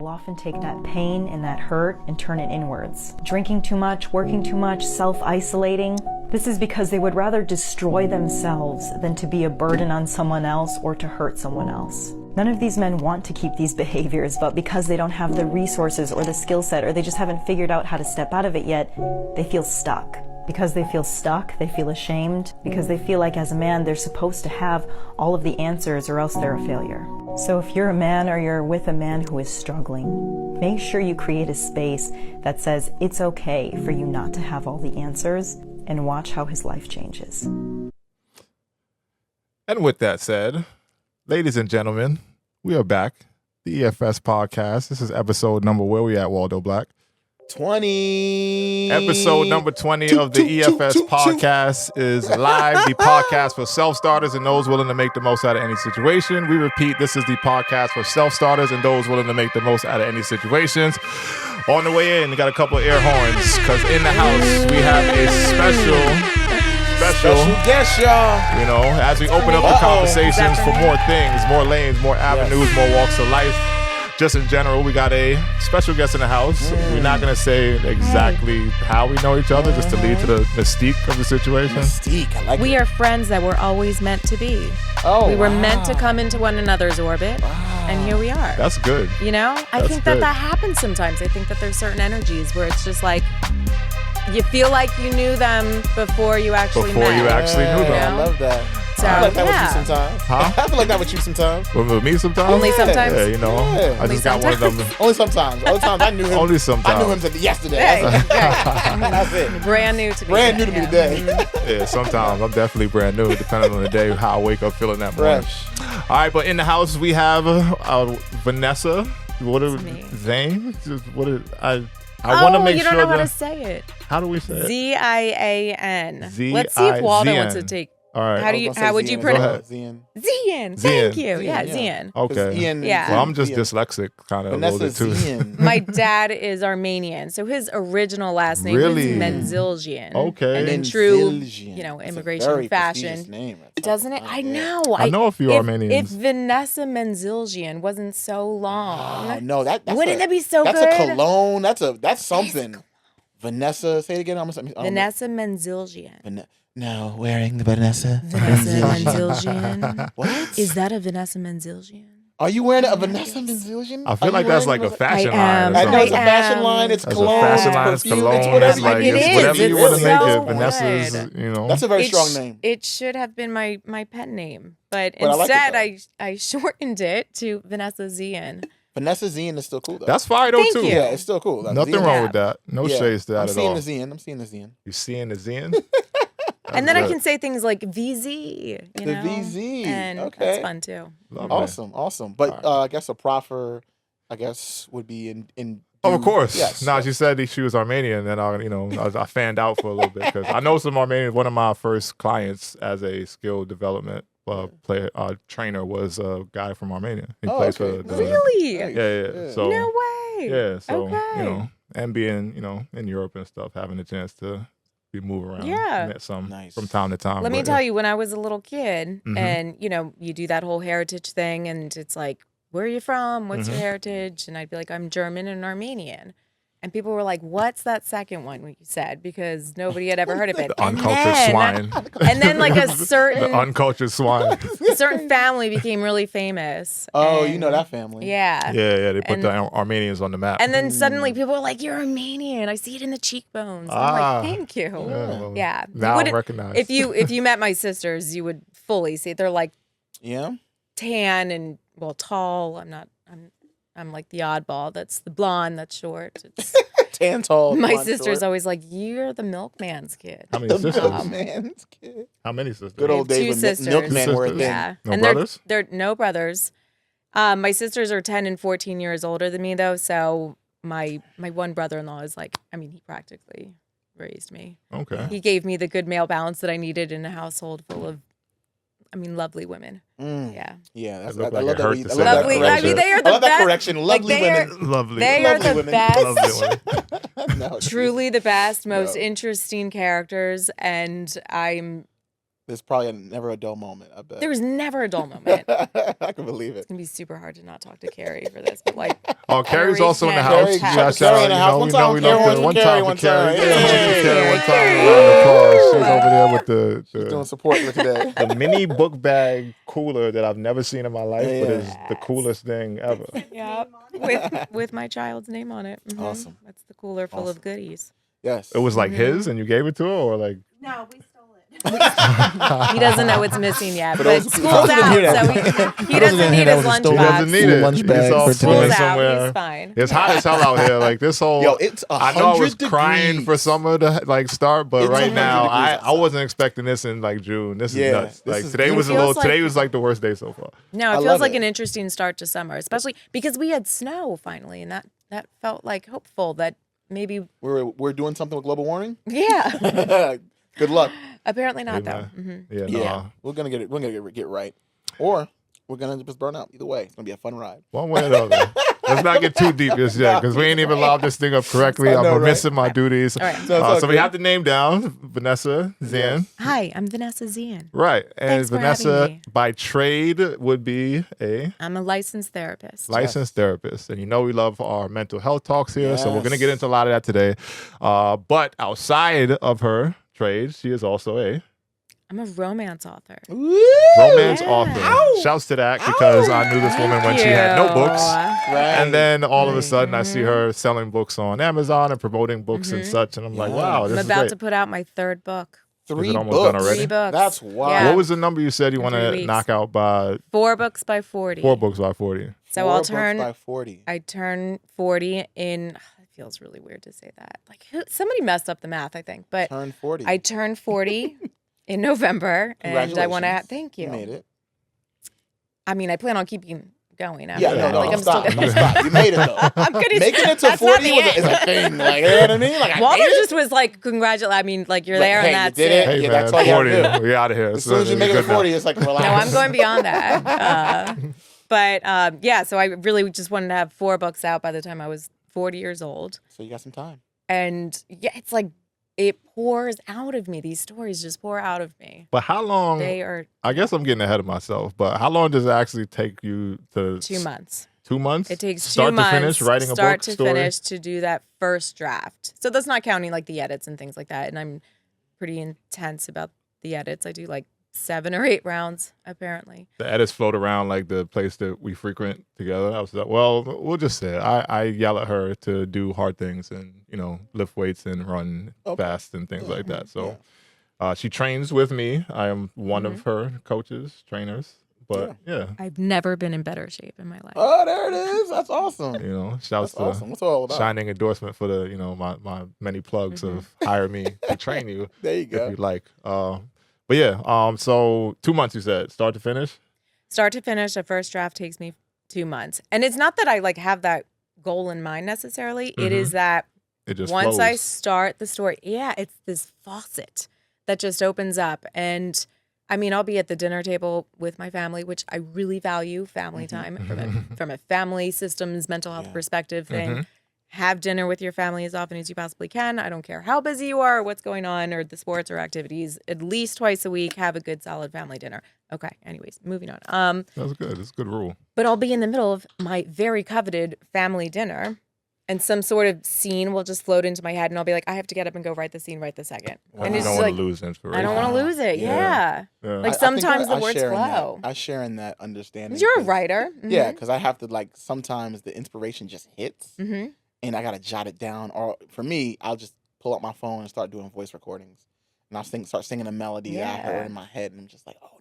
will often take that pain and that hurt and turn it inwards. Drinking too much, working too much, self-isolating. This is because they would rather destroy themselves than to be a burden on someone else or to hurt someone else. None of these men want to keep these behaviors, but because they don't have the resources or the skill set, or they just haven't figured out how to step out of it yet, they feel stuck. Because they feel stuck, they feel ashamed, because they feel like as a man they're supposed to have all of the answers or else they're a failure. So if you're a man or you're with a man who is struggling, make sure you create a space that says it's okay for you not to have all the answers, and watch how his life changes. And with that said, ladies and gentlemen, we are back. The EFS podcast. This is episode number, where we at, Waldo Black? 20. Episode number 20 of the EFS podcast is live. The podcast for self-starters and those willing to make the most out of any situation. We repeat, this is the podcast for self-starters and those willing to make the most out of any situations. On the way in, we got a couple of air horns because in the house we have a special guest, y'all. You know, as we open up the conversations for more things, more lanes, more avenues, more walks of life. Just in general, we got a special guest in the house. We're not going to say exactly how we know each other, just to lead to the mystique of the situation. Mystique, I like it. We are friends that were always meant to be. We were meant to come into one another's orbit, and here we are. That's good. You know? I think that happens sometimes. I think that there's certain energies where it's just like, you feel like you knew them before you actually met. Knew them. I love that. So, I feel like that with you sometimes. Huh? I feel like that with you sometimes. With me sometimes? Only sometimes? Yeah, you know. Yeah. I just got one of them. Only sometimes. Other times I knew him. Only sometimes. I knew him yesterday. Hey, That's it. brand new to me. Brand new to me today. Yeah, sometimes. I'm definitely brand new, depending on the day, how I wake up feeling that morning. Fresh. All right, but in the house, we have Vanessa. What is me. Zane? I want to make sure. You don't know how to say it. How do we say it? Zian. Z-I-Z-N. Let's see if Waldo wants to take. All right. How would you pronounce it? Zian. Zian. Thank you. Yeah, Zian. Okay. Ian, Yeah. Well, I'm just dyslexic, kind of a little Vanessa bit too. Zian. My dad is Armenian, so his original last name Really? is Menziljian. Okay. And in true, Menziljian. immigration It's a very fashion, prestigious name. doesn't it? I know. I know a few Armenians. If Vanessa Menziljian wasn't so long, Oh, no, that's wouldn't that be so that's good? a cologne. That's something. Vanessa, say it again. Vanessa Menziljian. Now wearing the Vanessa. Vanessa Menziljian. What? Is that a Vanessa Menziljian? Are you wearing a Vanessa Menziljian? I feel like that's like a fashion line. I know it's a I fashion am. line. It's That's cologne. a fashion line. It's perfume, cologne. It's whatever, It's like It it's is. whatever you want to It's make so it. Vanessa's, good. you know. That's a very strong name. It should have been my pen name, but But I like it, instead I shortened it to Vanessa Zian. Vanessa Zian is still cool though. That's fire though Thank too. you. Yeah, it's still cool. Like, Nothing Zian. wrong with that. No Yeah. shades to that I'm at seeing all. the Zian. I'm seeing the Zian. You seeing the Zian? And then That's I good. can say things like VZ, you The know? VZ, And okay. that's fun too. Love it. Awesome. But I guess a proffer, would be in. Oh, of course. Yes. Now she said that she was Armenian, and I fanned out for a little bit because I know some Armenians. One of my first clients as a skill development trainer was a guy from Armenia. He plays okay. for the Really? yeah. So No way. yeah, so Okay. and being in Europe and stuff, having a chance to be move around, Yeah. met some Nice. from time to time. Let me tell you, when I was a little kid, Mhm. and you do that whole heritage thing, and it's like, where are you from? What's your heritage? And I'd be like, I'm German and Armenian. And people were like, what's that second one you said? Because nobody had ever heard of it. The uncultured swine. And then like a The certain uncultured swine. family became really famous. Oh, And- you know that family. Yeah. Yeah. They put And- the Armenians on the map. And then suddenly people were like, you're Armenian. I see it in the cheekbones. I'm like, thank you. well, Yeah. You now I'm wouldn't- recognized. If you met my sisters, you would fully see it. They're like Yeah. tan and tall. I'm like the oddball. That's the blonde. That's short. It's, Tan tall. my blonde, sister's short. always like, you're the milkman's kid. How many sisters? Oh, man. It's good. How many sisters? Good old I have days two when sisters. milkmen were a thing. Yeah. No and brothers? They're no brothers. My sisters are 10 and 14 years older than me though. So my one brother-in-law is like, he practically raised me. Okay. He gave me the good male balance that I needed in a household full of, lovely women. Mm. Yeah. Yeah, that's, It I looked like love it that. hurt I to love say that that. Lovely. correction. They are I the love that best. correction. Like, Lovely they are- women. Lovely. They are Lovely the women. best. Lovely women. No, Truly the best, most No. interesting characters, and There's probably never a dull moment, I bet. there was never a dull moment. It's I can believe it. gonna be super hard to not talk to Carrie for this, but like, Carrie's also in the Carrie, house. Carrie, Carrie in the house. One time, we Carrie, love one Carrie, one time. Hey. Carrie, one time. Round of applause. She's over there with She's doing support for today. the mini book bag cooler that I've never seen in my life, but Yeah. is the coolest thing ever. Yep. With my child's name on it. Mhm. Awesome. That's the cooler full of goodies. Yes. It was like his, and you gave it to her, or like No, we stole it. He doesn't know what's missing yet, For but those- school's for those who out, didn't hear so that. he doesn't need his he lunchbox. doesn't need it. lunch bag He's all for swimming today. School's out. somewhere. He's fine. It's hot as hell out here. Like this whole. Yo, it's I know I was 100 crying degrees. for summer to like start, but It's right 100 now degrees I outside. wasn't expecting this in like June. This is Yeah, nuts. this Like is today was a beautiful. little. Feels Today like- was like the worst day so far. No, I it feels love like it. an interesting start to summer, especially because we had snow finally, and that felt like hopeful that maybe We're doing something with global warming. yeah. Good luck. Apparently not though. Amen. Hmm. Yeah, Yeah, nah. we're gonna get it. We're gonna get right, or we're gonna just burn out. Either way, it's gonna be a fun ride. One way or the other. Let's not get too deep just yet, because we ain't even lobbed this thing up correctly. I I'm know, right? missing my duties. All right. So We have the name down, Vanessa Zian. Hi, I'm Vanessa Zian. Right. And Thanks for having Vanessa, me. by trade, would be a I'm a licensed therapist. licensed therapist. And you know we love our mental health talks here, so we're going to Yes. get into a lot of that today. But outside of her trade, she is also a I'm a romance author. romance Yeah. author. Shouts to that, because I knew this woman when she had no books. Right. And then all of a sudden, I see her selling books on Amazon and promoting books and such. And I'm like, wow, this I'm is about great. to put out my third book. 3 Is it almost books. done already? 3 books. That's wild. Yeah. What was the number you said you In want 3 to weeks. knock out by 4 books by 40. 4 books by 40? So 4 I'll books turn. by 40. I turn 40 in. It feels really weird to say that. Like somebody messed up the math, I think. But Turn 40. I turn 40 in November, and I want to. Congratulations. Thank you. You made it. I mean, I plan on keeping going. After Yeah, that. no, like I'm stop. still. Stop. You made it though. I'm gonna. Making it to that's not 40 the is end. a thing. Like, you know what I mean? Like, I Waldo made it. just was like, congratulate. I mean, like you're Like, there, hey, and that's you did it. Hey, Yeah, man, that's all you have 40. to do. We out of here. As soon as you make it to 40, it's like relax. No, I'm going beyond that. But yeah, so I really just wanted to have 4 books out by the time I was 40 years old. So you got some time. And yeah, it's like it pours out of me. These stories just pour out of me. But how long? They are I guess I'm getting ahead of myself, but how long does it actually take you to 2 months. 2 months? It takes start 2 months to finish writing a start book to story? finish to do that first draft. So that's not counting like the edits and things like that. And I'm pretty intense about the edits. I do like 7 or 8 rounds apparently. The edits float around like the place that we frequent together. I was like, well, we'll just say it. I yell at her to do hard things and, lift weights and run fast and things like that. So she trains with me. I am one of her coaches, trainers. But yeah, I've never been in better shape in my life. Oh, there it is. That's awesome. shouts That's awesome. to What's it all about? shining endorsement for the, my many plugs of hire me to train you There you if go. you like. But yeah, so 2 months you said, start to finish? Start to finish, a first draft takes me 2 months. And it's not that I like have that goal in mind necessarily. It is that It just once I flows. start the story, it's this faucet that just opens up. And I mean, I'll be at the dinner table with my family, which I really value family time from a family systems, mental health perspective thing. Have dinner with your family as often as you possibly can. I don't care how busy you are or what's going on or the sports or activities. At least twice a week, have a good solid family dinner. Okay, anyways, moving on. That's good. It's a good rule. But I'll be in the middle of my very coveted family dinner, and some sort of scene will just float into my head, and I'll be like, I have to get up and go write the scene right this second. And you it's don't want like, to lose inspiration. I don't want to lose it. Yeah. Yeah. Like I think sometimes I the words share in that. flow. I share in that understanding. You're a 'cause- writer. Yeah, because I have to sometimes the inspiration just hits, Mm-hmm. and I gotta jot it down. Or for me, I'll just pull out my phone and start doing voice recordings, and I'll start singing a melody that I heard Yeah. in my head, and I'm just like, oh no,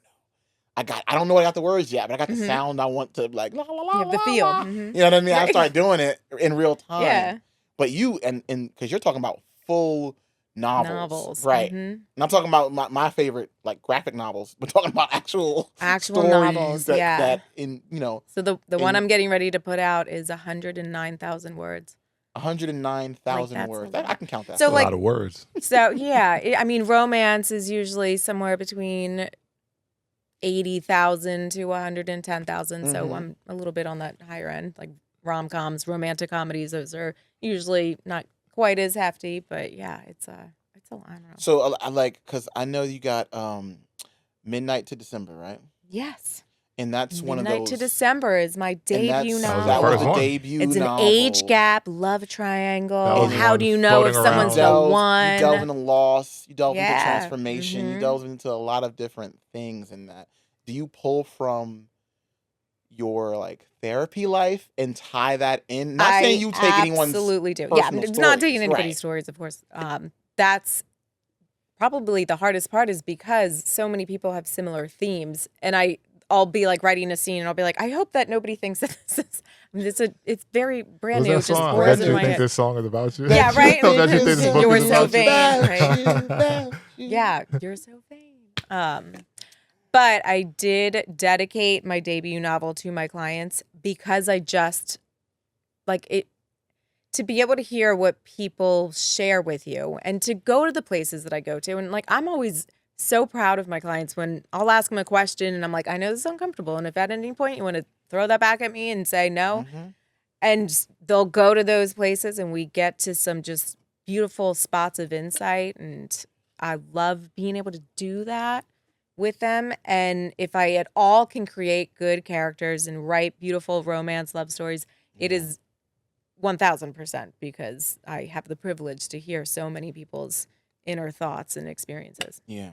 I don't know I got the words yet, but I got the sound I want to like la la la. You have the la, feel. la. Mhm. You know what I mean? I start doing it in real time. Yeah. But you and because you're talking about full novels, right? Mhm. And I'm talking about my favorite graphic novels. We're talking about actual Actual stories novels, that, yeah. that in So the one in- I'm getting ready to put out is 109,000 words. 109,000 that's words. a lot. I can count that. So, a lot of words. So yeah, I mean, romance is usually somewhere between 80,000 to 110,000. So Mhm. I'm a little bit on that higher end, like rom-coms, romantic comedies. Those are usually not quite as hefty, but yeah, it's a lot. I don't know. So I because I know you got Midnight to December, right? Yes. And that's one of Midnight those. to December is my debut and novel. that was First the one. debut It's an novel. age gap, love That triangle. was How one do you know if floating someone's around. the one? You delve into loss. You delve into Yeah. transformation. You Mhm. delve into a lot of different things in that. Do you pull from your like therapy life and tie that in? Not saying you take anyone's absolutely do. Yeah, personal it's not taking stories, anybody's right. stories, of course. That's probably the hardest part is because so many people have similar themes, and I'll be like writing a scene, and I'll be like, I hope that nobody thinks that this is. I mean, it's very brand What's new. that It just song? pours That in you my think head. this song is about you? Yeah, right? That you think this book You were is so about you? vain, right? Yeah, you're so vain. But I did dedicate my debut novel to my clients because I just like it to be able to hear what people share with you and to go to the places that I go to. And like, I'm always so proud of my clients when I'll ask them a question and I'm like, I know this is uncomfortable. And if at any point you want to throw that back at me and say no, and they'll go to those places and we get to some just beautiful spots of insight. And I love being able to do that with them. And if I at all can create good characters and write beautiful romance love stories, it is 1000% because I have the privilege to hear so many people's inner thoughts and experiences. Yeah.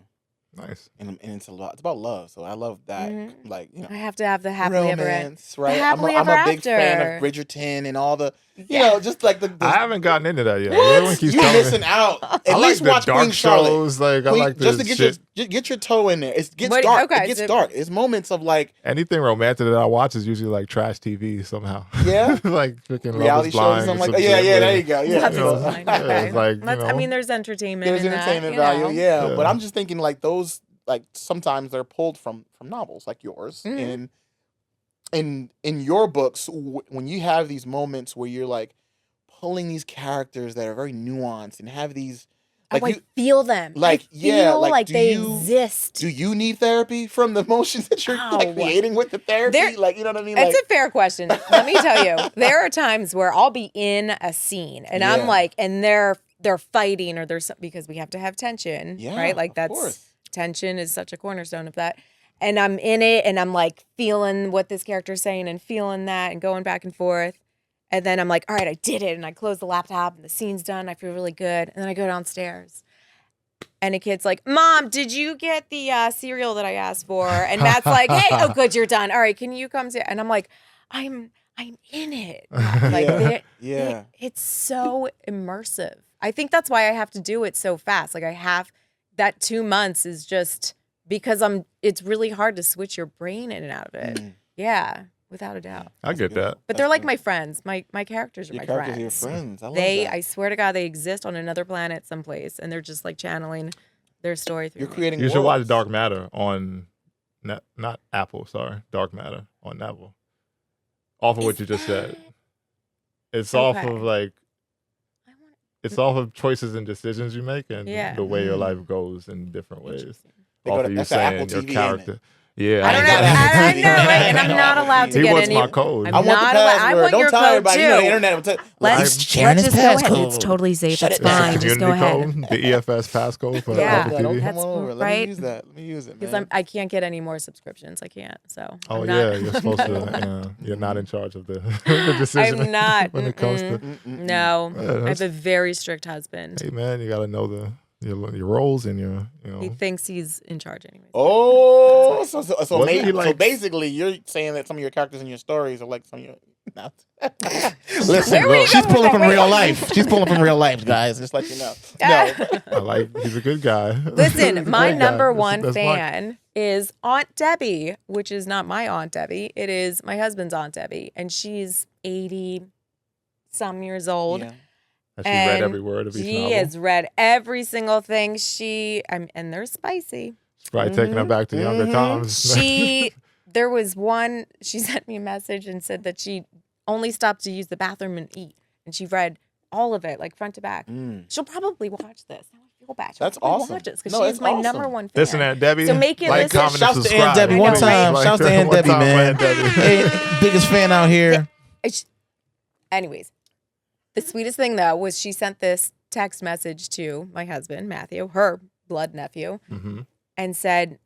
Nice. And it's a lot. It's about love. So I love that. Like, you know, I have to have the happily ever romance, right? happily I'm ever a big fan after. of Bridgerton and all the, you know, just like the I haven't gotten into that yet. Everyone what? keeps You telling missing me. out. At I least like the watch dark Queen Charlotte. shows. Like I like the just to get shit. get your toe in there. It gets What- dark. okay, It gets so- dark. It's moments of like Anything romantic that I watch is usually like trash TV somehow. Yeah? like freaking Love reality is shows or Blind. something or like some that. Yeah, shit yeah, where- there you go. Yeah. Love you know, is blind. yeah, Okay. it's like, That's- you I know. mean, there's entertainment. There's in entertainment that, value, you know. yeah. But Yeah. I'm just thinking like those like sometimes they're pulled from novels like yours. Mhm. And in your books, when you have these moments where you're like pulling these characters that are very nuanced and have these like I you feel them. like, I yeah, feel like, like do they you- exist. do you need therapy from the emotions that you're like No. creating with the therapy? There- Like, you know what I mean? It's Like, a fair question. Let me tell you, there are times where I'll be in a scene and Yeah. I'm like, and they're fighting or there's because we have to have tension, Yeah, right? Like of that's course. tension is such a cornerstone of that. And I'm in it and I'm like feeling what this character's saying and feeling that and going back and forth. And then I'm like, all right, I did it. And I close the laptop and the scene's done. I feel really good. And then I go downstairs. And a kid's like, Mom, did you get the cereal that I asked for? And Matt's like, hey, oh, good, you're done. All right, can you come to? And I'm like, I'm in it. Like, Yeah. it's so immersive. I think that's why I have to do it so fast. Like, I have that 2 months is just because it's really hard to switch your brain in and out of it. Yeah, without a doubt. I get that. But they're like my friends. My characters are Your my characters friends. are your friends. I love They, that. I swear to God, they exist on another planet someplace, and they're just like channeling their story through You're me. creating You should watch worlds. Dark Matter on not Apple, sorry. Dark Matter on Apple. Off of what you just said. It's off Okay. of like I want- it's off of choices and decisions you make and Yeah. the way your life goes in different ways. Interesting. They Off go to- of you that's an Apple saying your TV, ain't it? character. Yeah. I don't ain't know. got Apple I TV. know, right? And I'm not allowed to He get wants any. my code. I'm I want not the allowed. password. I want Don't your tell code everybody. You know, the too. internet will tell. Let's Shannon's just go ahead. passcode. It's totally safe. Shut It's it down. fine. Just go Community ahead. code, the EFS passcode for Yeah. Apple Don't TV. come That's over. Let right. me use that. Let me use it, Because man. I can't get any more subscriptions. I can't. So. Oh I'm yeah, not, you're supposed to. You're not in charge of the, the decision. I'm not. when it comes to. No, Yeah, I have that's- a very strict husband. Hey man, you gotta know your roles and your He thinks he's in charge anyway. Oh, so Wasn't he maybe so like- basically you're saying that some of your characters in your stories are like some of your. No. Listen, Where were you look, She's going pulling with from that? real life. She's pulling from real life, guys. just let you know. No, I like. He's a good guy. He's a Listen, my good guy. number That's- one that's my- fan is Aunt Debbie, which is not my Aunt Debbie. It is my husband's Aunt Debbie, and she's 80-some years old. yeah. Has she read and every word of each She novel? has read every single thing. And they're spicy. She's probably taking her back to younger times. There was one, she sent me a message and said that she only stopped to use the bathroom and eat. And she read all of it, like front to back. She'll probably watch this. Now I feel bad. She'll That's probably awesome. Watch this because No, she's it's my awesome. number one fan. Listen, Aunt Debbie. So make it like, listen. comment, and Shouts to subscribe. Aunt Debbie. I One know, time. right? Shouts to Aunt One Debbie, time, man. Aunt Debbie. Hey, biggest fan out here. Anyways, the sweetest thing though was she sent this text message to my husband, Matthew, her blood nephew, Mhm. and said,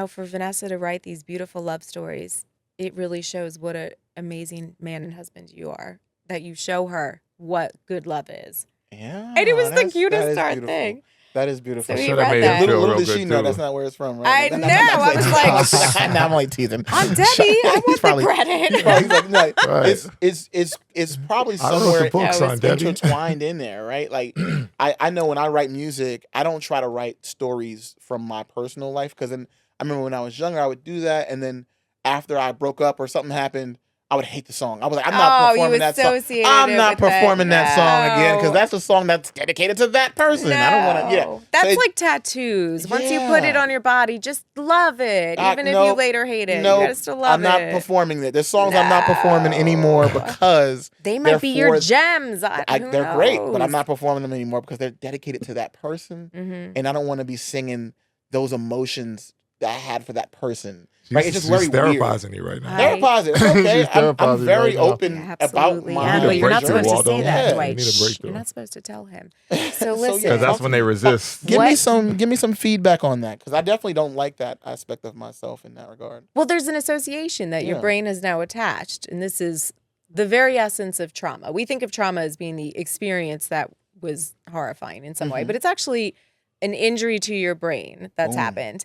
for Vanessa to write these beautiful love stories, it really shows what an amazing man and husband you are, that you show her what good love is. Yeah. And it was the that cutest is start beautiful. thing. That is beautiful. So he Should have read made him that. feel Little real does she good know too. that's not where it's from, right? I know. I was like, Now I'm only teasing. I'm Debbie. I want the probably- credit. He's like, Right. it's probably I wrote somewhere the books No, on it's Debbie. intertwined in there, right? Like I know when I write music, I don't try to write stories from my personal life, because then I remember when I was younger, I would do that, and then after I broke up or something happened, I would hate the song. I was like, I'm not performing that song. associated I'm it not with that. performing that song again, because No. that's a song that's dedicated to that person. I don't want to. Yeah, No. That's So it- like tattoos. Once you put it Yeah. on your body, just love it. Even if you nope, later hate it, you nope, gotta still love I'm not it. performing it. There's songs I'm not performing anymore No. because They might be your Therefore, gems. they're great, but I'm not performing them anymore because they're dedicated to that person, Mm-hmm. and I don't want to be singing those emotions that I had for that person. She's, Right? It's just she's very weird. therapizing you right now. I- Therapizing. It's okay. She's I'm therapizing very right now. open Yeah, about absolutely. my. You And, need a but you're not breakthrough, supposed to say Waldo. that, Yeah. Dwight. You need a Shh, breakthrough. You're not supposed to tell him. So listen. Because that's when they resist. Give What? me some feedback on that, because I definitely don't like that aspect of myself in that regard. Well, there's an association that your Yeah. brain has now attached, and this is the very essence of trauma. We think of trauma as being the experience that was horrifying in some way, Mhm. but it's actually an injury to your brain that's Boom. happened.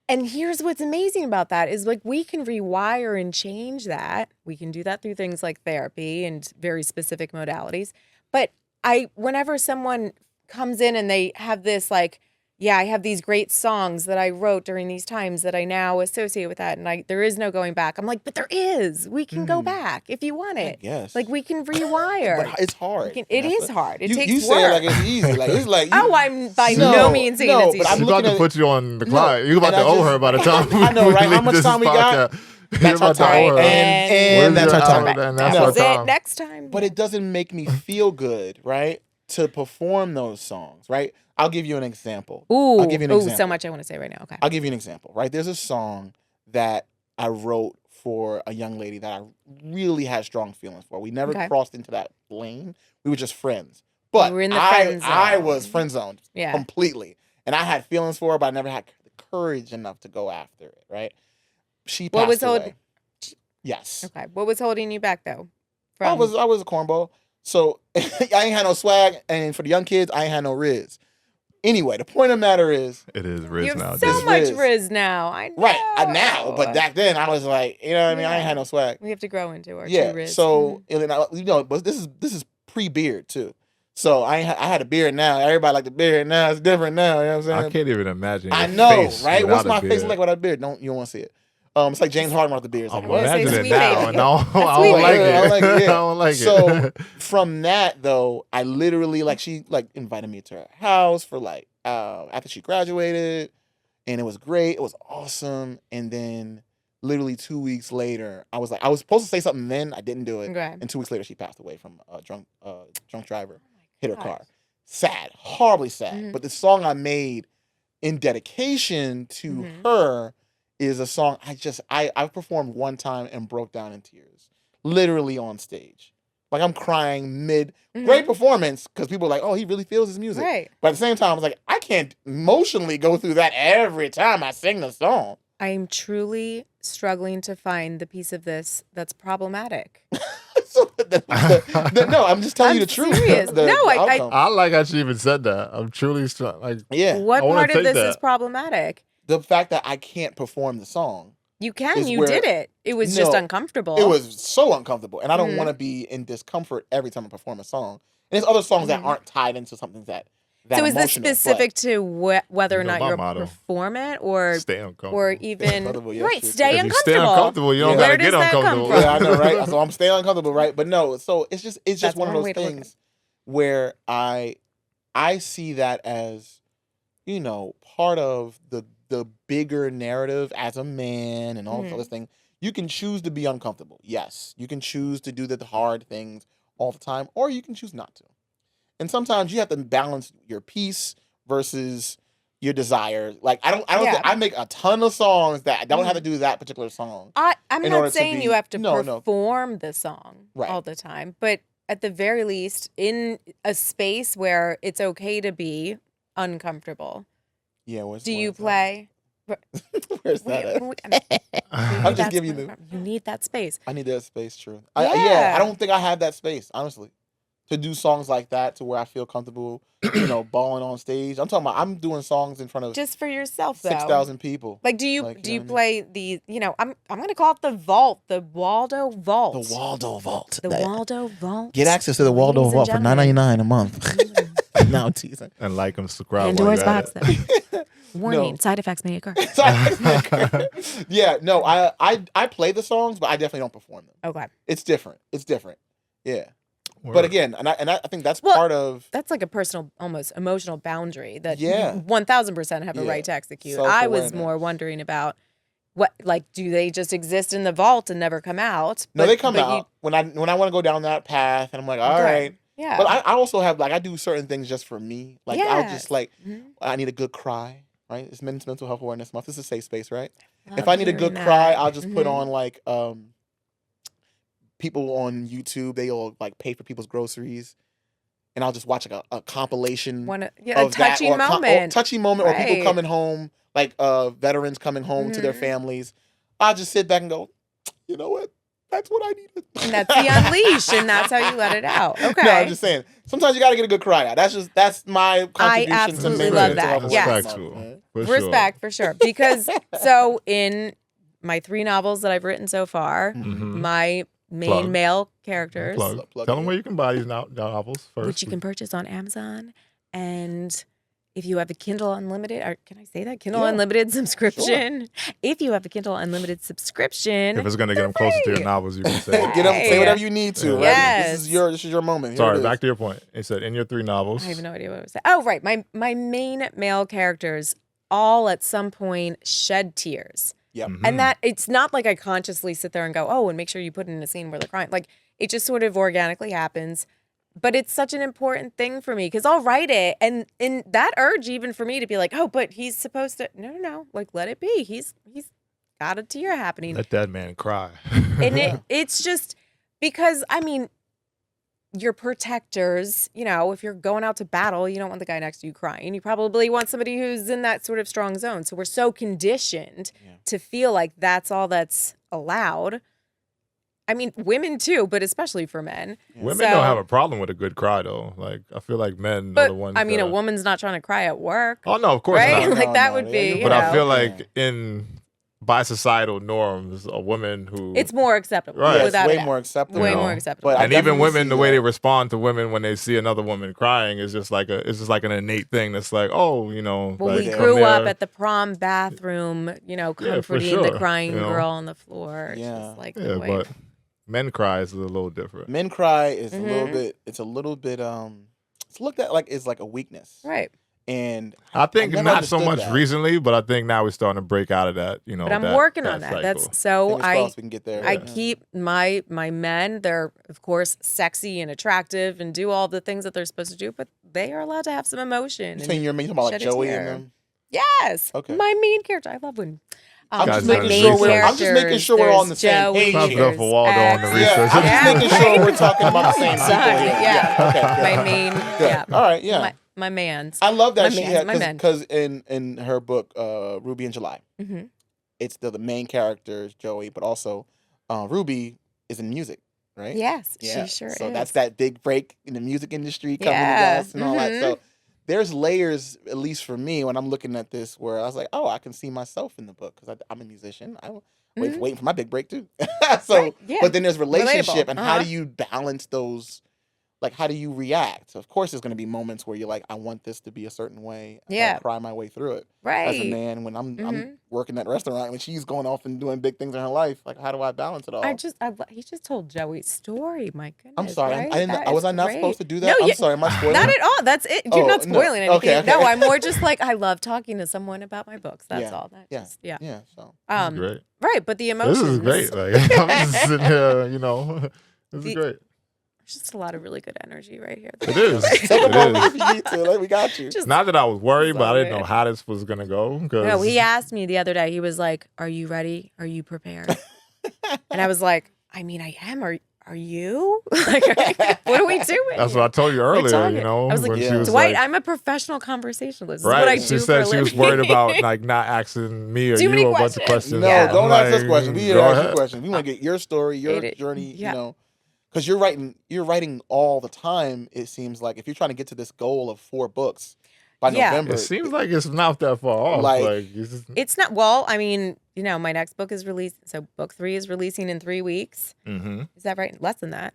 And here's what's amazing about that is like we can rewire and change that. We can do that through things like therapy and very specific modalities. But whenever someone comes in and they have this like, yeah, I have these great songs that I wrote during these times that I now associate with that, and there is no going back. I'm like, but there is. We can go back if you want it. Yes. Like we can rewire. But it's hard. It is hard. It takes you work. say it like it's easy. Like it's like Oh, I'm by no means saying it's but easy. I'm She's about looking to at put you on the clock. You're about and to I owe just- her by the time I know, we right? How leave much this time we got? podcast. That's You're our about to time. owe her. And Where's that's your our time. hour? And that's No. our That's it. time. Next time. But it doesn't make me feel good, right? To perform those songs, right? I'll give you an example. Ooh, I'll give you an ooh, example. so much I want to say right now. Okay. I'll give you an example, right? There's a song that I wrote for a young lady that I really had strong feelings for. We never Okay. crossed into that lane. We were just friends. But You were in the I friend zone. was friend zoned Yeah. completely. And I had feelings for her, but I never had the courage enough to go after it, right? She What passed was away. holding- Yes. Okay. What was holding you back though? I was a cornball. So I ain't had no swag, and for the young kids, I ain't had no riz. Anyway, the point of the matter is, It is Riz You have nowadays. so It's much Riz. Riz now. I know. right, now, but back then I was like, you know what I mean? I ain't had no swag. We have to grow into our Yeah. true Riz. So and then but this is pre-beard too. So I had a beard now. Everybody like the beard now. It's different now. You know what I'm I saying? can't even imagine. I your know, face right? What's without my a face beard. like without a beard? You don't want to see it. It's like James Harden without the beard. It's like, I'm what? Say imagining it sweet now, baby. and I Sweet don't like baby. it. I like it, yeah. I don't like So it. from that though, I literally she invited me to her house for after she graduated, and it was great. It was awesome. And then literally 2 weeks later, I was supposed to say something then. I didn't do it. Okay. And 2 weeks later, she passed away from a drunk driver hit her gosh. car. Sad, horribly sad. Mhm. But the song I made in dedication to Mhm. her is a song I performed one time and broke down in tears, literally on stage. Like I'm crying great performance, because people are like, oh, he really feels his music. Right. But at the same time, I was like, I can't emotionally go through that every time I sing the song. I am truly struggling to find the piece of this that's problematic. So no, I'm just telling I'm you the truth. serious. The No, I- outcome. I like how she even said that. I'm truly like. Yeah, What I wanna part of take this that. is problematic? the fact that I can't perform the song. You can. Is You where- did it. It was just No, uncomfortable. It was so uncomfortable, and I don't Mhm. want to be in discomfort every time I perform a song. And there's other songs that Mhm. aren't tied into something that So is this emotional, but- specific to whether or You know not my you'll motto. perform it or Stay uncomfortable. or even uncomfortable, yeah, right? true, Stay true. If you stay uncomfortable. uncomfortable, you don't Yeah. gotta Where get does that come uncomfortable. from? Yeah, I know, right? So I'm staying uncomfortable, right? But no, so it's just That's one of one those way to look at things where I see that as, part of the bigger narrative as a man and all this Mhm. other thing. You can choose to be uncomfortable. Yes, you can choose to do the hard things all the time, or you can choose not to. And sometimes you have to balance your peace versus your desire. Like I don't Yeah. think I make a ton of songs that don't have to Mhm. do that particular song. I'm in order not to saying be- you have to No, no. perform the song Right. all the time, but at the very least, in a space where it's okay to be uncomfortable. Yeah. Do you play? Where's that at? I'm just giving you You need that space. I need that space, true. Yeah. I don't think I have that space, honestly, to do songs like that to where I feel comfortable, balling on stage. I'm talking about I'm doing songs in front of Just for yourself, though. 6,000 people. Like, do you Like, do you you know what I play the? I'm gonna call it the vault, the Waldo vault. The Waldo Vault. The Waldo vault. Get access to the Waldo Ladies and Vault for gentlemen. $9.99 a month. No, I'm teasing. And like and subscribe. while Pandora's you're at box. it. Though. Warning: side effects may occur. Yeah, no, I play the songs, but I definitely don't perform them. Okay, It's different. Yeah. Word. But again, and I think that's Well, part of that's like a personal, almost emotional boundary that Yeah. 1000% have a Yeah. right to execute. I was Self-awareness. more wondering about what, like, do they just exist in the vault and never come out? no, they come but out when I want to go down that path, and I'm like, all Okay. right. Yeah. But I also have I do certain things just for me. Like I'll just Mhm. I need a good cry. Right, it's Mental Health Awareness Month. This is a safe space, right? Love If I need a hearing good cry, that. I'll just put Mhm. on people on YouTube. They'll pay for people's groceries, and I'll just watch a compilation a of that, touching or moment. touching moment, or people Right. coming home, veterans coming home to their Mhm. families. I'll just sit back and go, you know what? That's what I needed. And that's the unleash, and that's how you let it out. Okay. No, I'm just saying. Sometimes you got to get a good cry out. That's my contribution to absolutely mental love health that. awareness Yes. month, Respectful. man. For sure. Respect for sure. Because so in my 3 novels that I've written so far, Mhm. my main Plug. male characters, Plug. Tell them where you can buy these novels first. which you can purchase on Amazon, and if you have a Kindle Unlimited, or can I say that? Kindle Yeah. Unlimited subscription. If you have a Kindle Unlimited subscription, If it's gonna get them closer to your novels, you can say. Get them, say whatever you need to. Yeah. Right? This is your moment. Here Sorry, it is. back to your point. It said in your 3 novels. I have no idea what I was saying. Oh, right. My main male characters all at some point shed tears. Yep. Mhm. And that it's not like I consciously sit there and go, oh, and make sure you put in a scene where they're crying. Like it just sort of organically happens. But it's such an important thing for me because I'll write it, and that urge even for me to be like, oh, but he's supposed to no, like let it be. He's got a tear happening, Let that man cry. and it's just because your protectors, if you're going out to battle, you don't want the guy next to you crying. You probably want somebody who's in that sort of strong zone. So we're so conditioned to feel like that's all that's allowed. I mean, women too, but especially for men. Women So- don't have a problem with a good cry though. Like I feel like men are But the ones. I mean, a that- woman's not trying to cry at work, Oh no, of course right? not. Like that No, would yeah, be, you're you But know, I feel Yeah. like by societal norms, a woman who it's more acceptable. Right. Yeah, it's Without a way doubt. more acceptable. Way You know, more acceptable. But I and even definitely women, see the way that. they respond to women when they see another woman crying is just like an innate thing. That's like, oh, Well, like, we I'm grew up there. at the prom bathroom, for comforting the sure, crying you know. girl on the floor. It's Yeah. just like Yeah, the way. but men cry is a little different. Men cry is a little Mhm. bit. It's looked at like it's like a weakness. Right. And I think never not so understood much that. recently, but I think now we're starting to break out of that. But I'm working on that. cycle. That's so Fingers crossed we can get there. I Yeah. keep my men, they're of course sexy and attractive and do all the things that they're supposed to do, but they are allowed to have some emotion. You and- saying you talking about like shed a Joey tear. and them? Yes. Okay. My main character. I love when I'm just Guys, making done sure research. we're. I'm just making characters, sure we're all on the there's same Joey, page. Clap it here. up for Waldo on the there's research. Yeah, I'm just Yeah. making sure we're talking about the same people Exactly, here. yeah. Okay. Good. my main, Good. yeah. All right. Yeah. My man's. I love that My she mans, had my men. because in her book Ruby in July, Mhm. it's the main character is Joey, but also Ruby is in music, right? Yes, Yeah. she sure so is. that's that big break in the music industry coming Yeah. to us and all that. Mhm. So there's layers, at least for me, when I'm looking at this, where I was like, oh, I can see myself in the book because I'm a musician. I'm Mhm. waiting for my big break too. So, Right, yeah. but then there's relationship, Relatable. and how Uh-huh. do you balance those? Like, how do you react? Of course, there's going to be moments where you're like, I want this to be a certain way. I Yeah. gotta cry my way through it. Right. As a man, when I'm Mhm. working that restaurant, when she's going off and doing big things in her life, like, how do I balance it all? He just told Joey's story. My goodness. I'm sorry. Right? I didn't. That Was is I not great. supposed to do No, that? I'm you- sorry. Am I spoiling? Not at all. That's it. You're Oh, not no. spoiling anything. Okay, okay. No, I'm more just like I love talking to someone about my books. That's all. That Yeah. just yeah. Yeah. So This is great. Right, but the This emotions. is great. Like I'm just sitting here, this is The- great. There's just a lot of really good energy right here. It is. take a It moment is. if you need to. Like, we got you. Just- Not that I was worried, but I didn't know Sorry. how this was gonna go. No, he asked me the other day. He was like, "Are you ready? Are you prepared?" And I was like, "I mean, I am. Are are you? Like, what are we doing? That's what I told you earlier. talking. You know, I was like, when Yeah. she was Dwight, like, I'm a professional conversationalist. This right. is what I She do said for a she was living. worried about like not asking me or Too you many a bunch of questions. questions. No, Yeah. don't I'm ask us like, questions. We need to go ask you ahead. questions. We want to get your story, your journey, yeah. you know. Because you're writing all the time, it seems like. If you're trying to get to this goal of 4 books by Yeah. November. It seems like it's not that far off. Like- Like it's just, It's not, well, I mean, you know, my next book is released. So book 3 is releasing in 3 weeks. Is that right? Less than that.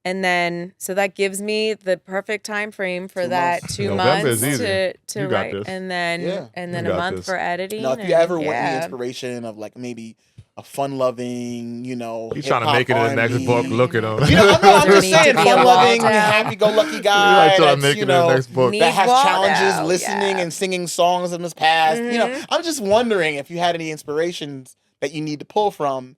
And then, so that gives me the perfect time frame for 2 that months. 2 November months is easy. to You got write. this. And then, Yeah. and then You a got month this. for editing. Now, if you and- ever want any yeah. inspiration of like maybe a fun-loving, you know, he's trying to hip-hop, make it in the next R&B. book. Look at him. You know, I'm Don't just need to saying, be a fun-loving, Waldo. happy-go-lucky He guy like trying to that's, make you it in the know, next book. Need that has Waldo, challenges yeah. listening and singing songs of his past. You know, Mhm. I'm just wondering if you had any inspirations that you need to pull from,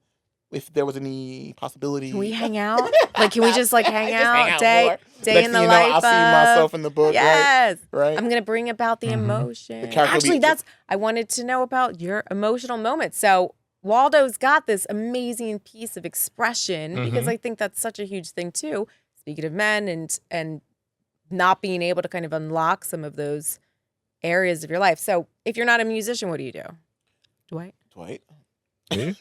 if there was any possibility. Can we hang out? Like, can we just like hang Just out day more. day Next in thing the you know, life I'll see of- myself in the book, Yes. right? I'm gonna bring about the Mhm. emotion. The character will Actually, be- I wanted to know about your emotional moments. So Waldo's got this amazing piece of expression because Mhm. I think that's such a huge thing too. Speaking of men and not being able to kind of unlock some of those areas of your life. So if you're not a musician, what do you do? Dwight? Dwight. Me?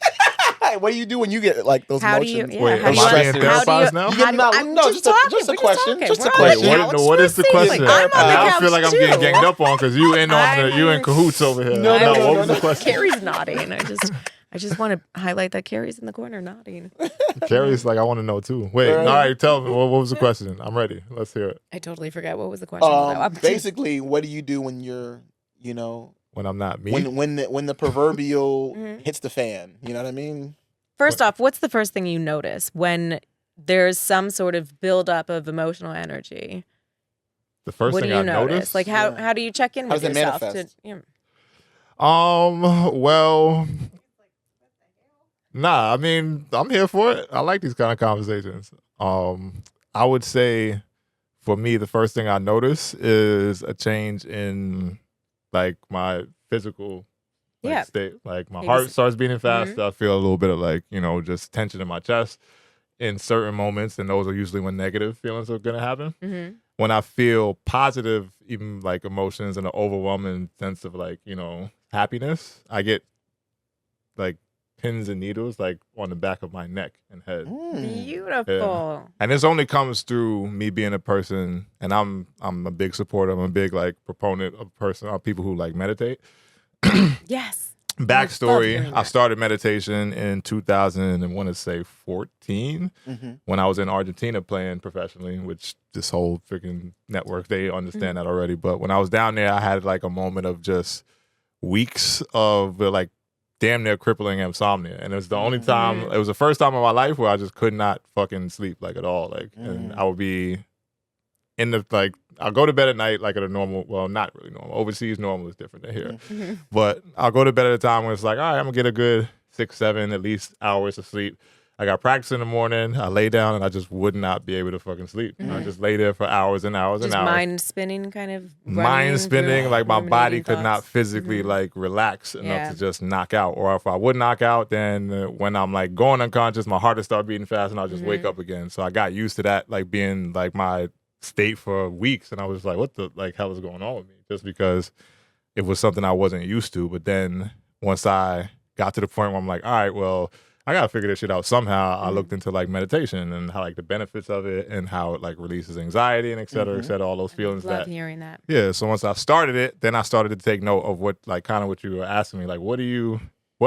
What do you do when you get like those How do you? emotions? Yeah, Wait, how am do I you? being how do you- therapized now? You getting out- I'm no, just just a- talking. just a We're question, talking. just a We're on question. Wait, couch what is the for a question? second. I'm on the Now I couch feel like I'm too. getting ganged up on because you in I'm- cahoots over here. No, no, what no, was no. the question? Carrie's nodding. I just want to highlight that Carrie's in the corner nodding. Carrie's like, I want to know too. Wait, Right. all right, tell me what was the question? I'm ready. Let's hear it. I totally forgot what was the question. though. Basically, what do you do when you're, you know, When I'm not me. when the proverbial Mhm. hits the fan? You know what I mean? First off, what's the first thing you notice when there's some sort of buildup of emotional energy? The first What thing do you I notice? noticed. Like how Yeah. how do you check in How with does it yourself? manifest? Well, nah, I mean, I'm here for it. I like these kind of conversations. I would say for me, the first thing I notice is a change in like my physical Yeah. state. Like my Maybe heart s- starts beating fast. I feel a little bit of like, you know, just tension in my chest in certain moments. And those are usually when negative feelings are going to happen. Mm-hmm. When I feel positive, even like emotions and an overwhelming sense of like, you know, happiness, I get like pins and needles like on the back of my neck and head. Beautiful. And this only comes through me being a person, and I'm a big supporter. I'm a big like proponent of people who like meditate. Yes. Backstory: hearing I that. started meditation in 2014 Mm-hmm. when I was in Argentina playing professionally, which this whole freaking network, they understand that already. But when I was down there, I had like a moment of just weeks of like damn near crippling insomnia. And it was the only time, it was the first time in my life where I just could not fucking sleep like at all. Like, and I would be in the, like, I'll go to bed at night like at a normal, well, not really normal. Overseas normal is different than here. But I'll go to bed at a time when it's like, all right, I'm gonna get a good 6, 7 at least hours of sleep. I got practice in the morning. I lay down and I just would not be able to fucking sleep. I just lay there for hours and hours Just and hours. mind spinning kind of Mind spinning, like my body ruminating could not thoughts. physically like relax enough Yeah. to just knock out. Or if I would knock out, then when I'm like going unconscious, my heart would start beating fast and I'll just wake up again. So I got used to that like being like my state for weeks, and I was like, what the like hell is going on with me? Just because it was something I wasn't used to. But then once I got to the point where I'm like, all right, well, I gotta figure this shit out somehow. I looked into like meditation and how like the benefits of it and how it like releases anxiety and et cetera, all those feelings Love that hearing that. yeah. So once I started it, then I started to take note of what like kind of what you were asking me, like what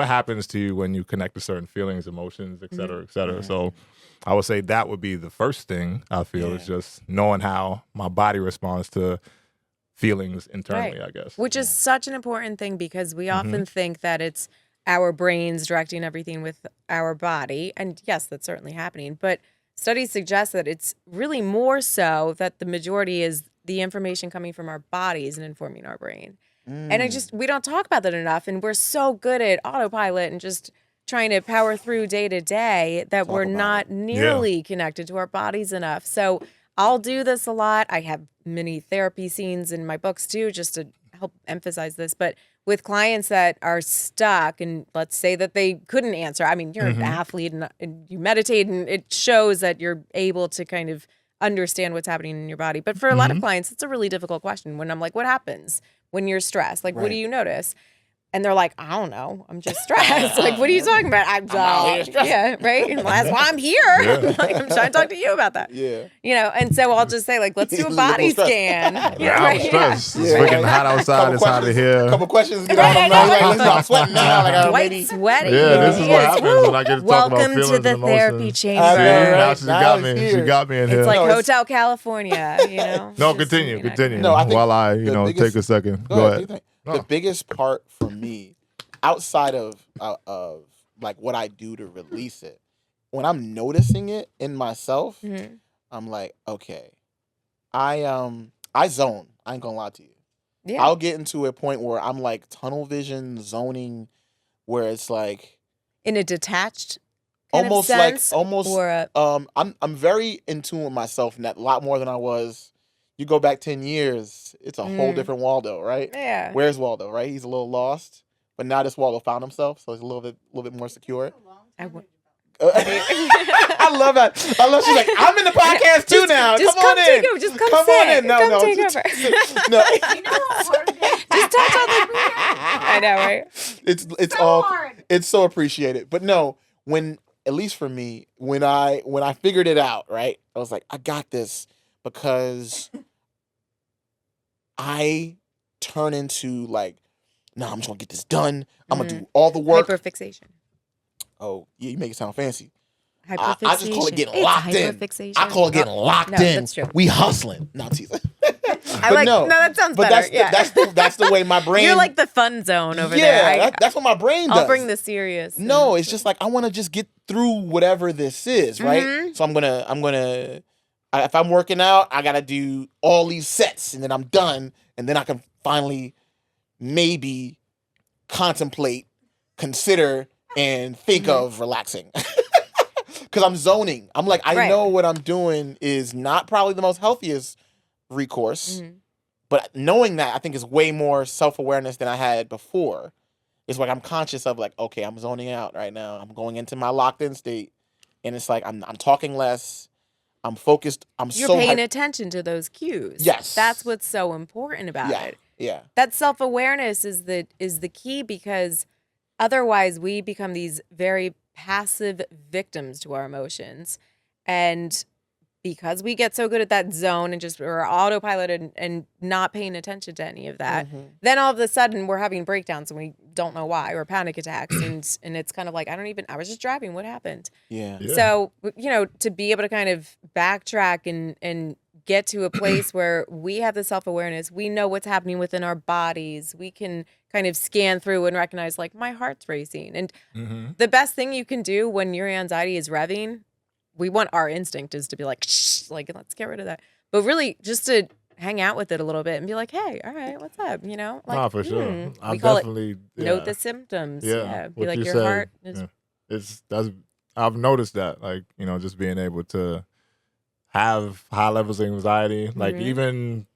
happens to you when you connect to certain feelings, emotions, et cetera, et cetera. So I would say that would be the first thing I feel is just knowing how my body responds to feelings internally, I guess. Which is such an important thing because we often think that it's our brains directing everything with our body. And yes, that's certainly happening. But studies suggest that it's really more so that the majority is the information coming from our bodies and informing our brain. And we don't talk about that enough. And we're so good at autopilot and just trying to power through day to day that we're not nearly connected to our bodies enough. So I'll do this a lot. I have many therapy scenes in my books too, just to help emphasize this. But with clients that are stuck, and let's say that they couldn't answer. I mean, you're an athlete and you meditate, and it shows that you're able to kind of understand what's happening in your body. But for a lot of clients, it's a really difficult question when I'm like, what happens when you're stressed? Like, what do you notice? And they're like, I don't know. I'm just stressed. Like, what are you talking about? I'm out here stressed. Yeah, right? And that's why I'm here. Like, I'm trying to talk to you about that. Yeah. You know, and so I'll just say, like, let's do a body scan. Yeah, I'm stressed. It's freaking hot outside. It's hot in here. Couple questions. Get out of my I'm sweating now. Like, White sweaty. Yeah, this is what happens when I get to talk about Welcome feelings to the and therapy emotions. chamber. See, now she Now got it's me. here. She got me in It's here. like No, Hotel California, you know? No, Just, continue. No, I think while I, the biggest- take a second. Go ahead. The biggest part for me, outside of like what I do to release it, when I'm noticing it in myself, I'm like, okay, I zone. I ain't gonna lie to you. Yeah. I'll get into a point where I'm like tunnel vision zoning, where it's like In a detached kind almost of sense, or a, I'm very in tune with myself, and that a lot more than I was. You go back 10 years, it's a whole different Waldo, right? yeah. Where's Waldo, right? He's a little lost, but now this Waldo found himself, so he's a little bit more secure. I love that. I love. She's like, I'm in the podcast too now. Just come on in. Take over. Just come on sit. in. No, come no. take just- over. no. You know how hard it is. Just touch on the. I know, right? It's So all. hard. It's so appreciated. But no, when at least for me, when I figured it out, right, I was like, I got this, because I turn into like, nah, I'm just gonna get this done. I'm gonna do all the work. Hyperfixation. Oh, yeah, you make it sound fancy. Hyperfixation. I just call it getting It's locked in. hyperfixation. I call it getting locked no, in. that's true. We hustling. No, teasing. I like. No, that sounds but better. that's the way my brain. You're like the fun zone over yeah, there. that's what my brain does. I'll bring the serious. No, it's just like I want to just get through whatever this is, right? Mhm. So I'm gonna. If I'm working out, I gotta do all these sets, and then I'm done, and then I can finally maybe contemplate, consider, and think of relaxing. Because I'm zoning. I'm like, I Right. know what I'm doing is not probably the most healthiest recourse, but knowing that, I think is way more self-awareness than I had before. It's like I'm conscious of like, okay, I'm zoning out right now. I'm going into my locked-in state, and it's like I'm talking less. I'm focused. You're so paying attention to those cues. Yes. That's what's so important about Yeah, it. yeah. That self-awareness is the key, because otherwise we become these very passive victims to our emotions. And because we get so good at that zone and just we're autopilot and not paying attention to any of that, then all of a sudden we're having breakdowns and we don't know why, or panic attacks. and it's kind of like, I was just driving. What happened? Yeah. So, to be able to kind of backtrack and get to a place where we have the self-awareness, we know what's happening within our bodies, we can kind of scan through and recognize, like, my heart's racing. And the best thing you can do when your anxiety is revving, our instinct is to be like, shh, like, let's get rid of that. But really just to hang out with it a little bit and be like, hey, all right, what's up? Like, Nah, for sure. we call definitely it note the symptoms. Yeah, Be what like, you your said, heart is I've noticed that, like, just being able to have high levels of anxiety, like even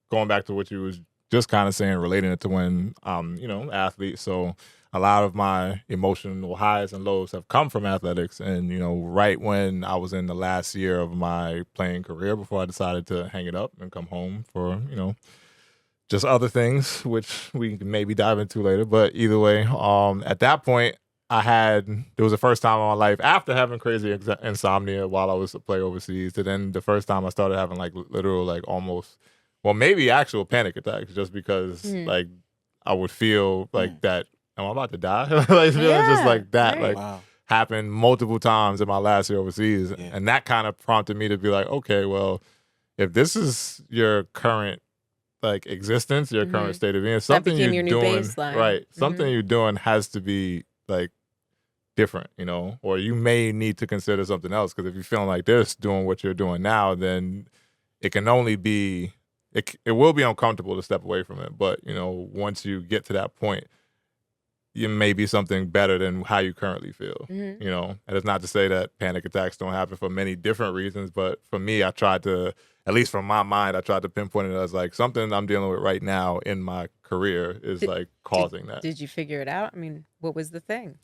going back to what you was just kind of saying, relating it to when athlete. So a lot of my emotional highs and lows have come from athletics, and right when I was in the last year of my playing career before I decided to hang it up and come home for just other things, which we can maybe dive into later. But either way, at that point, it was the first time in my life after having crazy insomnia while I was a player overseas, to then the first time I started having like literal, like almost, well, maybe actual panic attacks, just because like I would feel like that, am I about to die? Like feeling just like that, right. like happened multiple times in my last year overseas. And that kind of prompted me to be like, okay, well, if this is your current like existence, your current state of being, something became you're your new doing, baseline. right? Something you're doing has to be like different, or you may need to consider something else. Because if you're feeling like this, doing what you're doing now, then it can only be, it will be uncomfortable to step away from it. But once you get to that point, it may be something better than how you currently feel. And it's not to say that panic attacks don't happen for many different reasons, but for me, I tried to at least from my mind, I tried to pinpoint it as like something I'm dealing with right now in my career is like causing that. Did you figure it out? I mean, what was the thing?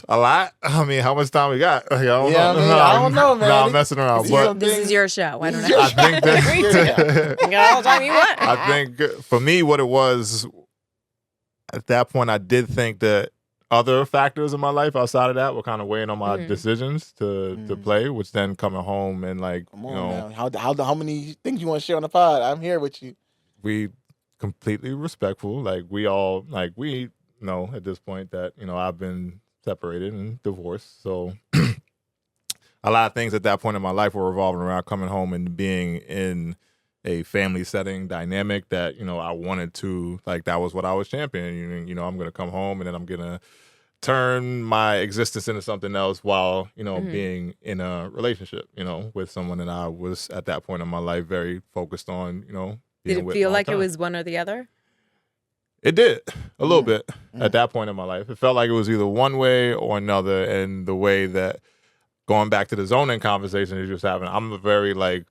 A lot. I mean, how much time we got? Like, I don't Yeah, know. I mean, I don't know, man. No, I'm messing around. But This is your show. I don't This know. is I think that You got all the time you want. I think for me, what it was at that point, I did think that other factors in my life outside of that were kind of weighing on my decisions to play, which then coming home and like, Come on now. How many things you want to share on the pod? I'm here with you. we completely respectful. Like we all, like we know at this point that, I've been separated and divorced. So a lot of things at that point in my life were revolving around coming home and being in a family setting dynamic that, I wanted to, like, that was what I was championing. I'm going to come home and then I'm going to turn my existence into something else while, being in a relationship, with someone that I was at that point in my life very focused on, Did it feel like it was one or the other? It did a little bit at that point in my life. It felt like it was either one way or another. And the way that going back to the zoning conversation that you was having, I'm a very like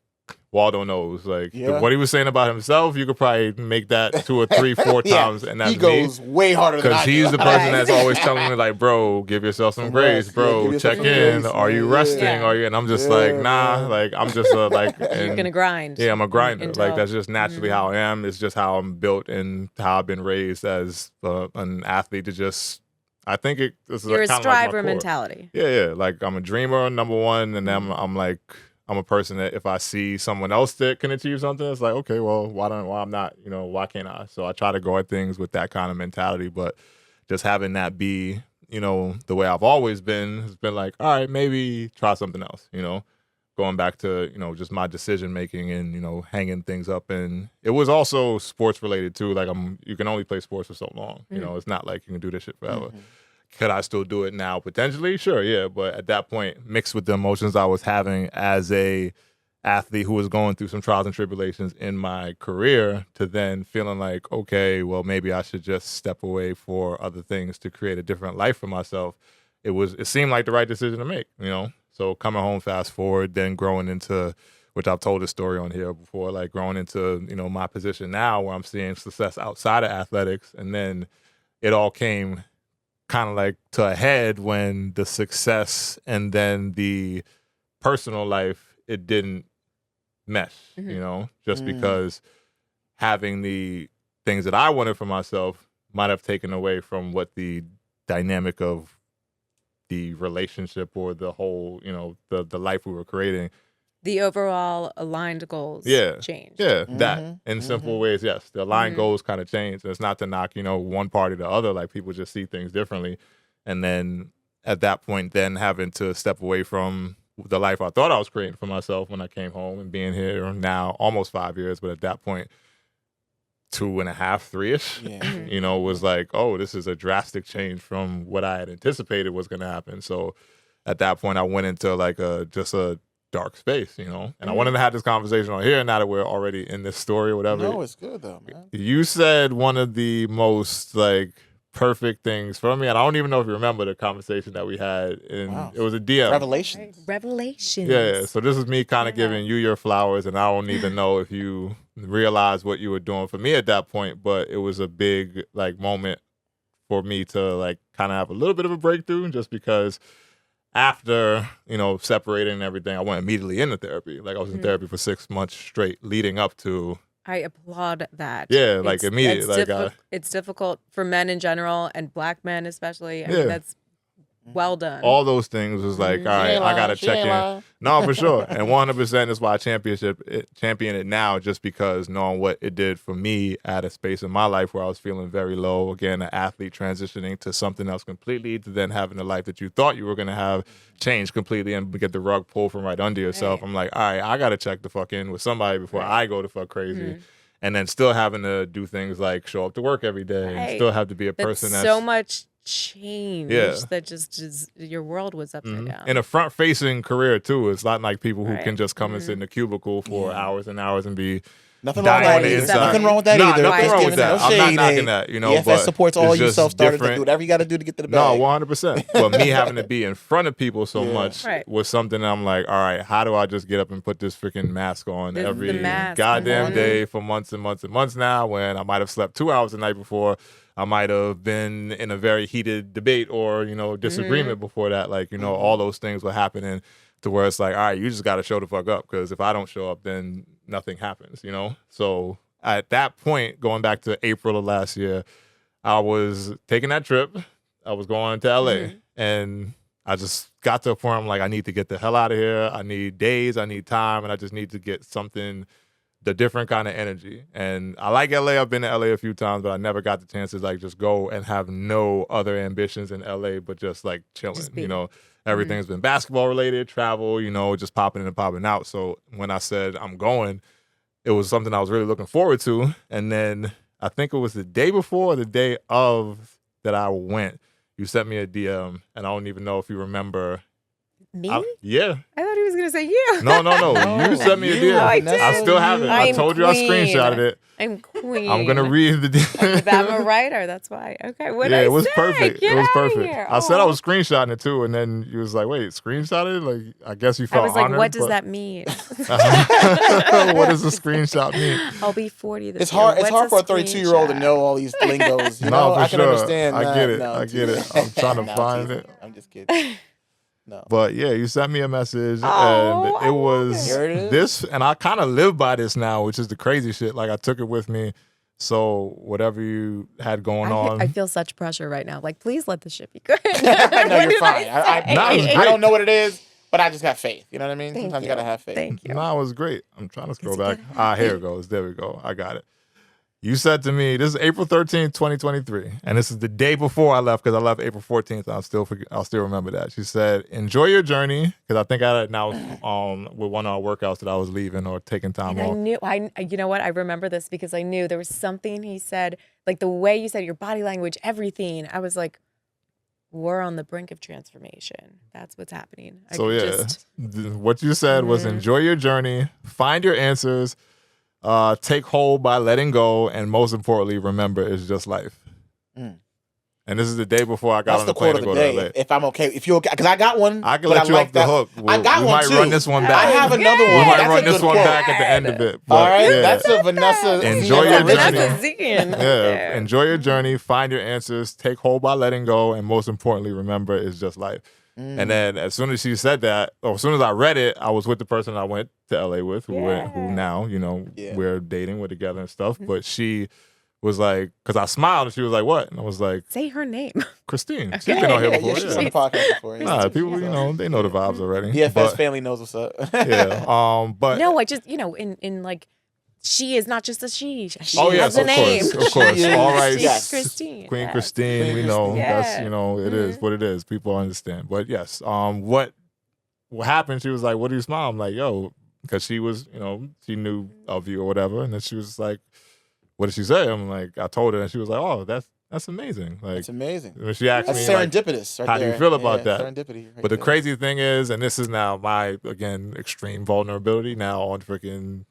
Waldo knows. Like what he was saying about himself, you could probably make that 2 or 3, 4 times, and that's he goes way harder than I because do. he's the person that's always telling me like, "Bro, give yourself some grace, rest. bro. Yeah, give check yourself in. some grace, Are you man. resting? Yeah. Are you?" And I'm just like, "Nah." man. Like I'm just like, You're and, gonna grind. yeah, I'm a grinder. until- Like that's just naturally how I am. It's just how I'm built and how I've been raised as an athlete. To just, I think this is You're a kind of like my striver core. mentality. Yeah. Like I'm a dreamer, number one, and then I'm like, I'm a person that if I see someone else that can achieve something, it's like, okay, well, why I'm not, why can't I? So I try to go at things with that kind of mentality, but just having that be, the way I've always been has been like, all right, maybe try something else, going back to, just my decision making and, hanging things up. And it was also sports related too. Like you can only play sports for so long, it's not like you can do this shit forever. Could I still do it now? Potentially, sure, yeah. But at that point, mixed with the emotions I was having as a athlete who was going through some trials and tribulations in my career, to then feeling like, okay, well, maybe I should just step away for other things to create a different life for myself. It seemed like the right decision to make, So coming home, fast forward, then growing into, which I've told this story on here before, like growing into, my position now where I'm seeing success outside of athletics. And then it all came kind of like to a head when the success and then the personal life, it didn't mesh, just because having the things that I wanted for myself might have taken away from what the dynamic of the relationship or the whole, the life we were creating. The overall aligned goals changed. Yeah, that in simple ways, yes. The aligned goals kind of changed. It's not to knock, one party to the other. Like people just see things differently. And then at that point, then having to step away from the life I thought I was creating for myself when I came home and being here now almost 5 years. But at that point, 2.5, 3-ish, was like, oh, this is a drastic change from what I had anticipated was going to happen. So at that point, I went into like just a dark space, and I wanted to have this conversation on here now that we're already in this story or whatever. No, it's good though, man. You said one of the most like perfect things for me, and I don't even know if you remember the conversation that we had it was a DM. Revelations. Revelations. Yeah, so this is me kind of giving you your flowers, and I don't even know if you realized what you were doing for me at that point, but it was a big like moment for me to like kind of have a little bit of a breakthrough, just because after, separating and everything, I went immediately into therapy. Like I was in therapy for 6 months straight leading up to. I applaud that. Yeah, like immediately. It's difficult for men in general and black men especially. I mean, that's well done. All those things was like, all right, I got to check in. No, for sure. And 100% is why I champion it now, just because knowing what it did for me at a space in my life where I was feeling very low. Again, an athlete transitioning to something else completely, to then having the life that you thought you were going to have change completely and get the rug pulled from right under yourself. Right. I'm like, all right, I got to check the fuck in with somebody before I go the fuck crazy. And then still having to do things like show up to work every day and still have to be a person that's so much change that just your world was upside down. In a front-facing career too, it's not like people who can just come and sit in a cubicle for hours and hours and be Nothing wrong with dying on that the either. inside. Nothing wrong with that Nah, either. nothing Just wrong giving with that. no I'm not shade, knocking hey. that, you know. EFS but supports all it's you just self-starters. different. Do whatever you got to do to get to the No, bag. 100%. But me having to be in front of people so Yeah. much Right. was something I'm like, all right, how do I just get up and put this freaking mask on This is the every mask. goddamn Mhm. day for months and months and months now, when I might have slept 2 hours the night before. I might have been in a very heated debate or, disagreement before that. Like, all those things were happening to where it's like, all right, you just got to show the fuck up, because if I don't show up, then nothing happens, So at that point, going back to April of last year, I was taking that trip. I was going to LA, and I just got to a point, I'm like, I need to get the hell out of here. I need days, I need time, and I just need to get something, the different kind of energy. And I like LA. I've been to LA a few times, but I never got the chance to like just go and have no other ambitions in LA, but just like chilling, Just be. Everything's been basketball related, travel, just popping in and popping out. So when I said I'm going, it was something I was really looking forward to. And then I think it was the day before or the day of that I went, you sent me a DM, and I don't even know if you remember. Me? Yeah. I thought he was gonna say you. No. You sent me a You. DM. No, I I didn't. still have it. I I'm told you I queen. screenshotted it. I'm queen. I'm gonna read the DM. I'm a writer. That's why. Okay. What Yeah, I it was say? perfect. Get It was outta perfect. here. I said I Oh. was screenshotting it too, and then you was like, "Wait, screenshot it?" Like, I guess you I felt was like, honored, what does but- that mean? What does a screenshot mean? I'll be 40 this It's year. hard. It's What's hard a for a 32-year-old to screenshot? know all these lingos. You No, know, for I can sure. understand. I that. get it. No, I I'm get it. teasing. I'm trying to No, I'm find teasing. it. I'm just kidding. No. But yeah, you sent me a message, Oh, and I it love was it. Here it is. this, and I kind of live by this now, which is the crazy shit. Like, I took it with me. So whatever you had going on, I feel such pressure right now. Like, please let the shit be good. No, you're fine. Nah, it was I great. don't know what it is, but I just have faith. You know what I mean? Thank Sometimes you you. gotta have faith. Thank you. nah, it was great. I'm trying to scroll It's a back. good Here it goes. There we go. I got it. You said to me, this is April 13th, 2023. And this is the day before I left, because I left April 14th. I'll still remember that. She said, enjoy your journey. Because I think I had now with one of our workouts that I was leaving or taking time And off. you know what? I remember this because I knew there was something he said, like the way you said your body language, everything. I was like, we're on the brink of transformation. That's what's happening. I So could yeah, just- what you said was enjoy your journey, find your answers, take hold by letting go, and most importantly, remember it's just life. Mm. And this is the day before I got That's on the the plane quote to of go the to LA. day. If I'm okay, if you're okay, because I got one. I can but let you like off the that. hook. I got we one might too. run this one I back. have another We one. might That's run a this good one quote. back at the end of it. But All right, yeah. that's a Vanessa. Enjoy Zian your original. journey. Vanessa Zian. Yeah, enjoy your journey, find your answers, take hold by letting go, and most importantly, remember it's just life. And then as soon as she said that, or as soon as I read it, I was with the person I went to LA with, who now, Yeah. we're dating, we're together and stuff. But she was like, because I smiled and she was like, what? And I was like, Say her name. Christine. She's Okay. been on here Yeah, before. she's Yeah. on the podcast before. Yeah. Nah, people, they know the vibes already. EFS But, family knows what's up. yeah. But No, I just, in like, she is not just a she. She Oh, has yes, a of name. course, of course. She's All right. Yes. Christine. Queen Yes. Christine, Queen we know Christine. that's Yeah. it is what it is. People understand. But yes, what happened? She was like, "What do you smile?" I'm like, "Yo," because she was, she knew of you or whatever, and then she was like, "What did she say?" I'm like, I told her, and she was like, "Oh, that's amazing." Like, It's amazing. when she asked That's me, like, serendipitous. Right how do you there. feel about Yeah, that? Serendipity. Right but the there. crazy thing is, and this is now my again extreme vulnerability now on freaking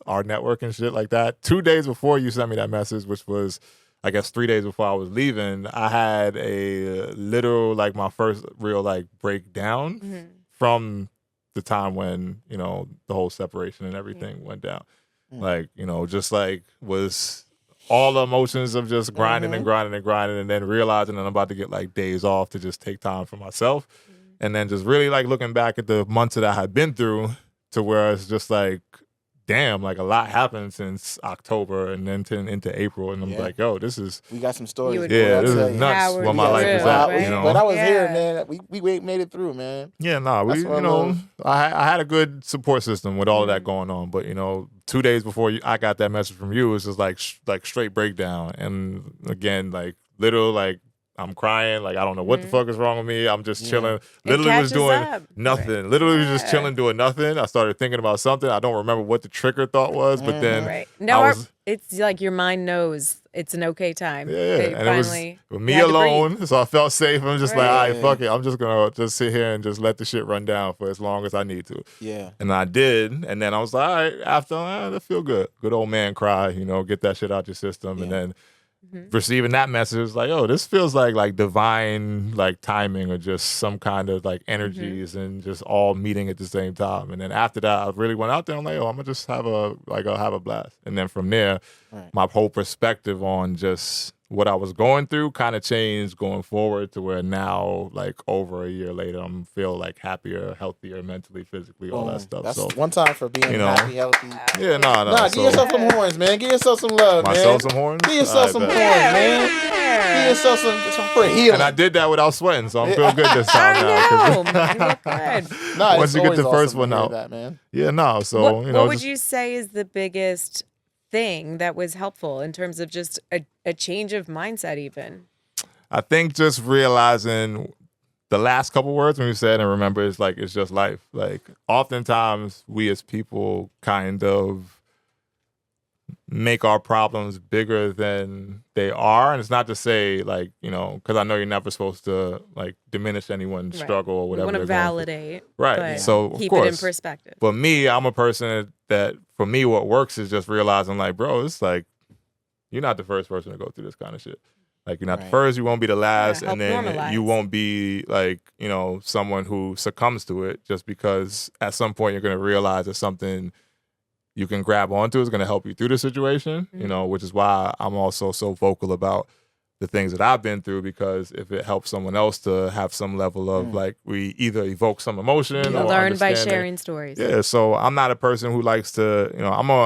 our network and shit like that. 2 days before you sent me that message, which was, I guess, 3 days before I was leaving, I had a literal, like, my first real, like, breakdown from the time when, the whole separation and everything went down. Like, just like was all the emotions of just grinding and grinding and grinding, and then realizing that I'm about to get like days off to just take time for myself. And then just really like looking back at the months that I had been through, to where it's just like, damn, like a lot happened since October and then into April. And I'm Yeah. like, yo, this is, We got some stories. You would- boy, yeah, I'll this tell is you. nuts Howard, where my yeah, life is Wow, at, But I was here, Yeah. man. We made it through, man. Yeah, no, That's what I love. I had a good support system with all of that going on. But 2 days before I got that message from you, it was just like straight breakdown. And again, like literal, like I'm crying, like I don't know what the fuck is wrong with me. I'm just chilling. Literally was catches doing up. nothing. Literally was just Yeah. chilling, doing nothing. I started thinking about something. I don't remember what the trigger thought was, but then Right. I No, was It's like your mind knows it's an okay time. Yeah, They and finally it was me had to breathe. alone, so I felt safe. I'm just like, all Right. right, fuck it. I'm just gonna just sit here and just let the shit run down for as long as I need to. Yeah. And I did, and then I was like, all right, after that feel good. Good old man cry, get that shit out your system. And Yeah. then receiving that message was like, oh, this feels like divine timing or just some kind of energies and just all meeting at the same time. And then after that, I really went out there. I'm like, oh, I'm gonna just have a blast. And then from there, my whole perspective on just what I was going through kind of changed going forward to where now, over a year later, I'm feel happier, healthier, mentally, physically, all that stuff. That's so one time for being happy, healthy. yeah, no. Nah, give yourself some horns, man. Give yourself some love, man. Myself some horns. Give yourself some horns, man. Give yourself some for healing. And I did that without sweating, so I'm feeling good this time now. I know. You look good. Nah, Once it's you get the always first awesome one to hear out. that, man. Yeah, no. So What would just- you say is the biggest thing that was helpful in terms of just a change of mindset even? I think just realizing the last couple words when you said and remember it's just life. Oftentimes we as people kind of make our problems bigger than they are. And it's not to say because I know you're never supposed to diminish anyone's Right. struggle or whatever. We want to they're going through. validate, Right. but So of keep course, it in perspective. But me, I'm a person that for me what works is just realizing bro, it's you're not the first person to go through this kind of shit. You're not the Right. first, you won't be the last, help and then normalize. you won't be someone who succumbs to it just because at some point you're going to realize that something you can grab onto is going to help you through the situation, which is why I'm also so vocal about the things that I've been through, because if it helps someone else to have some level of we either evoke some emotion You or learn by understanding. sharing stories. Yeah, so I'm not a person who likes to,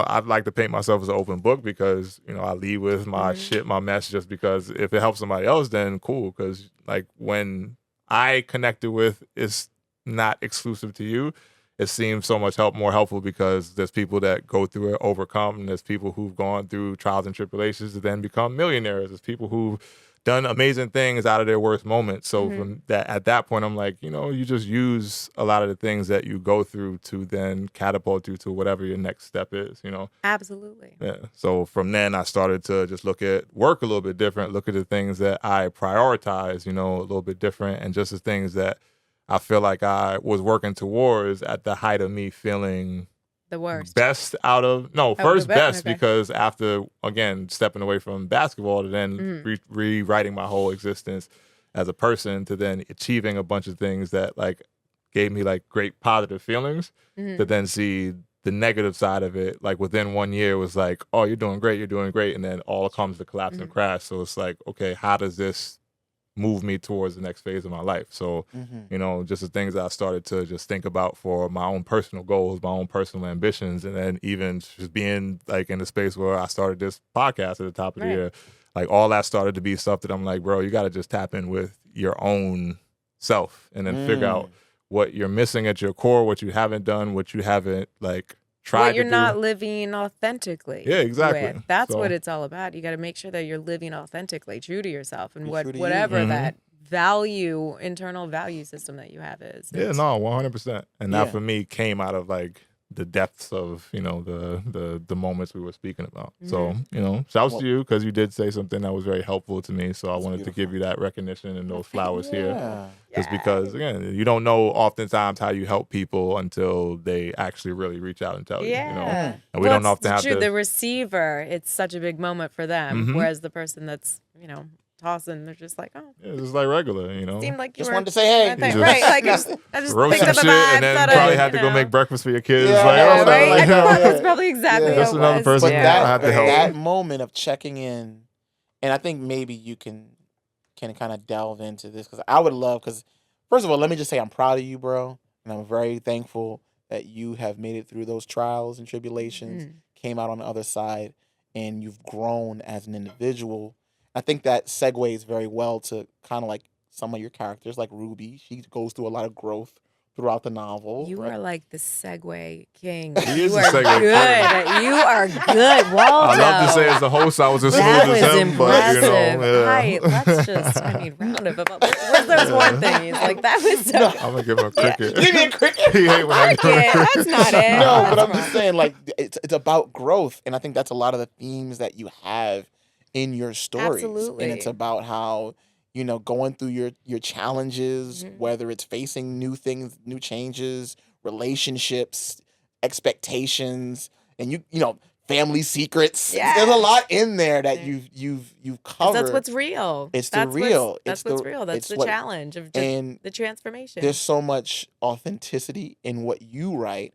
I'd like to paint myself as an open book because, I lead with my shit, my mess, just because if it helps somebody else, then cool. Because when I connected with, it's not exclusive to you. It seems so much more helpful because there's people that go through it, overcome, and there's people who've gone through trials and tribulations to then become millionaires. There's people who've done amazing things out of their worst moments. So from that, at that point, I'm like, you just use a lot of the things that you go through to then catapult you to whatever your next step is, Absolutely. Yeah. So from then I started to just look at work a little bit different, look at the things that I prioritize, a little bit different, and just the things that I feel like I was working towards at the height of me feeling The worst. best out of the best okay. because after again stepping away from basketball to then rewriting my whole existence as a person to then achieving a bunch of things that gave me great positive feelings to then see the negative side of it within 1 year was oh, you're doing great, and then all comes to collapse and crash. So it's okay, how does this move me towards the next phase of my life? So, just the things that I started to just think about for my own personal goals, my own personal ambitions, and then even just being in the space where I started this podcast at the top of the year, all that started to be stuff that I'm bro, you got to just tap in with your own self and then figure out what you're missing at your core, what you haven't done, what you haven't tried What you're to not do. living authentically. Yeah, exactly. with. That's So- what it's all about. You got to make sure that you're living authentically, true to yourself, and Be true to you. whatever that internal value system that you have is. Yeah, It's- no, 100%. And Yeah. that for me came out of the depths of the moments we were speaking about. So shouts to you because you did say something that was very helpful to me. So I wanted to give you that recognition and those flowers here. Yeah. Just because again, you don't know oftentimes how you help people until they actually really reach out and tell you. Yeah. And we don't Well, often it's have true. to. The receiver, it's such a big moment for them, Mhm. whereas the person that's tossing, they're just oh, It's just regular, seemed like you Just were wanted to say, hey. my thing. You right? just- I just Roast picked some up shit a vibe, and then thought probably I'd, had to go make breakfast for your kids. Yeah, like, yeah, oh, right? like, I thought that's probably exactly Yeah. what Just it another was. person But I Yeah. had to help. that moment of checking in, and I think maybe you can kind of delve into this because I would love, because first of all, let me just say I'm proud of you, bro, and I'm very thankful that you have made it through those trials and tribulations, came out on the other side, and you've grown as an individual. I think that segues very well to kind of some of your characters, like Ruby. She goes through a lot of growth throughout the novel. You right? are like the segue king. He is You the are segue good. You are good, Waldo. I love to say as the host, I was as smooth That as was him, but impressive. yeah. Hi, let's just, round of applause. was those horn thingies. Like that was so. I'm gonna give him a cricket. Give me a cricket. He hate when I give him a Yeah, cricket. that's not it. No, That's but I'm wrong. just saying, like, it's about growth, and I think that's a lot of the themes that you have in your stories. Absolutely. And it's about how, you know, going through your challenges, Mhm. whether it's facing new things, new changes, relationships, expectations, and you know, family secrets. Yeah. There's a lot in there that Yeah. you've 'Cause covered. that's what's real. It's the That's real. That's It's what's the- real. That's it's the what- challenge of and the transformation. there's so much authenticity in what you write,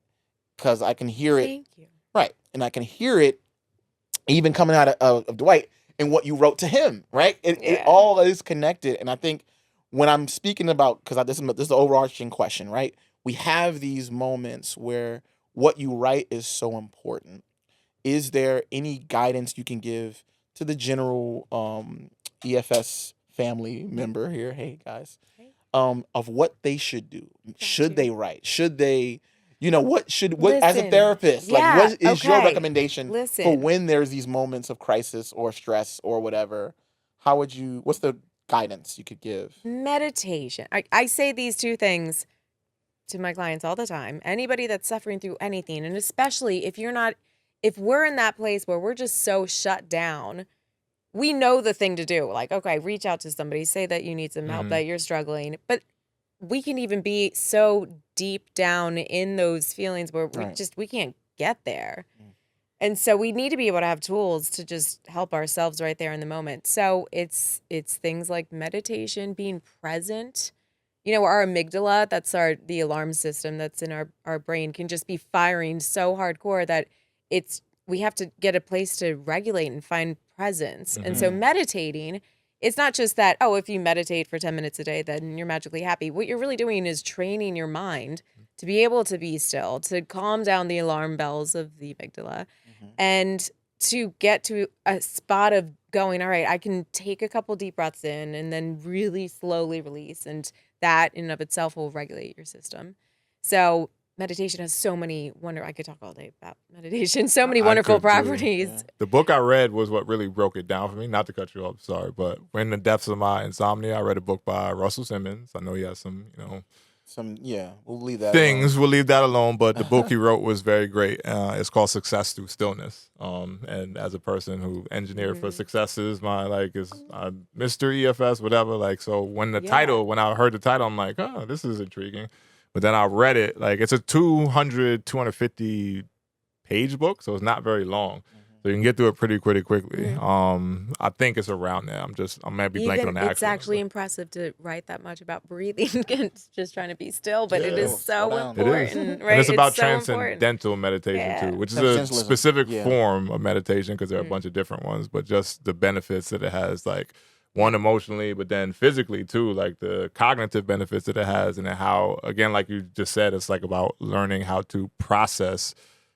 because I can hear it. Thank you. Right. And I can hear it even coming out of Dwight and what you wrote to him, right? It Yeah. all is connected. And I think when I'm speaking about, because this is the overarching question, right? We have these moments where what you write is so important. Is there any guidance you can give to the general EFS family member here? Hey, guys. Hey. Of what they should do? Should you. they write? Should they... You know, what as a Listen. therapist, Yeah, like, what is your okay. recommendation for Listen. when there's these moments of crisis or stress or whatever? What's the guidance you could give? Meditation. I say these two things to my clients all the time. Anybody that's suffering through anything, and especially if we're in that place where we're just so shut down, we know the thing to do. Like, okay, reach out to somebody, say that you need some help, Mhm. that you're struggling. But we can even be so deep down in those feelings where Right. we can't get there. Mm. And so we need to be able to have tools to just help ourselves right there in the moment. So it's things like meditation, being present. You know, our amygdala, that's the alarm system that's in our brain, can just be firing so hardcore that we have to get a place to regulate and find presence. And so meditating, it's not just that, oh, if you meditate for 10 minutes a day, then you're magically happy. What you're really doing is training your mind to be able to be still, to calm down the alarm bells of the amygdala, and to get to a spot of going, all right, I can take a couple deep breaths in and then really slowly release. And that in and of itself will regulate your system. So meditation has so many I could talk all day about meditation, so many I wonderful could too, properties. yeah. The book I read was what really broke it down for me. Not to cut you off, sorry, but in the depths of my insomnia, I read a book by Russell Simmons. I know he has some, We'll leave that things. alone. We'll leave that alone. But the book he wrote was very great. It's called Success Through Stillness. And as a person who engineered for successes, is Mr. EFS, whatever. Like, so when I heard the title, I'm like, oh, this is intriguing. But then I read it. Like, it's a 250 page book, so it's not very long. So you can get through it pretty quickly. I think it's around there. I might be blanking on the It's actual actually number. impressive to write that much about breathing and just trying to be still, but it Yeah. is so Slow down. It is. important, right? And it's about so important. transcendental meditation Yeah. too, which is a Transcendentalism. specific Yeah. form of meditation because there are a bunch of different ones, but just the benefits that it has, like one emotionally, but then physically too, like the cognitive benefits that it has, and then how, again, like you just said, it's like about learning how to process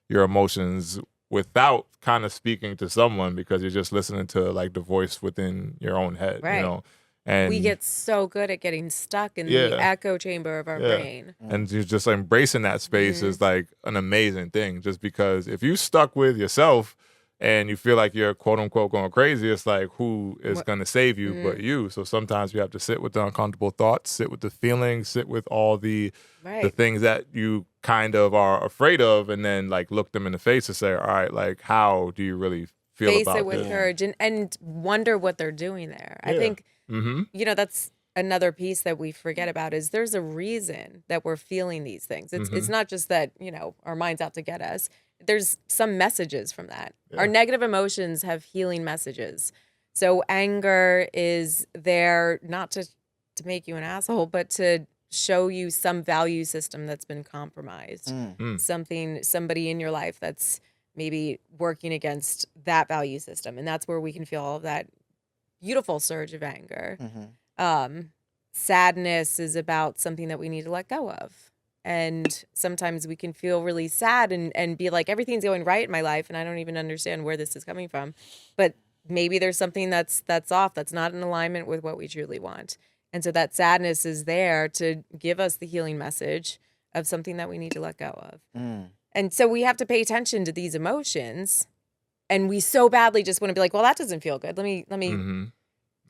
your emotions without kind of speaking to someone, because you're just listening to like the voice within your own head, Right. you know. And We get so good at getting stuck in Yeah. the echo chamber of our Yeah. brain. and you just embracing that space is like an amazing thing, just because if you stuck with yourself and you feel like you're quote unquote going crazy, it's like, who is going to save you but you? So sometimes you have to sit with the uncomfortable thoughts, sit with the feelings, sit with all the Right. things that you kind of are afraid of, and then like look them in the face and say, all right, like, how do you really feel Face about it with this? courage and wonder what they're doing there. I Yeah. think, Mm-hmm. that's another piece that we forget about, is there's a reason that we're feeling these things. It's not just that, our mind's out to get us. There's some messages from that. Our negative emotions have healing messages. So anger is there not to make you an asshole, but to show you some value system that's been compromised. Somebody in your life that's maybe working against that value system. And that's where we can feel all of that beautiful surge of anger. Sadness is about something that we need to let go of. And sometimes we can feel really sad and be like, everything's going right in my life and I don't even understand where this is coming from. But maybe there's something that's off, that's not in alignment with what we truly want. And so that sadness is there to give us the healing message of something that we need to let go of. And so we have to pay attention to these emotions. And we so badly just want to be like, well, that doesn't feel good. Let me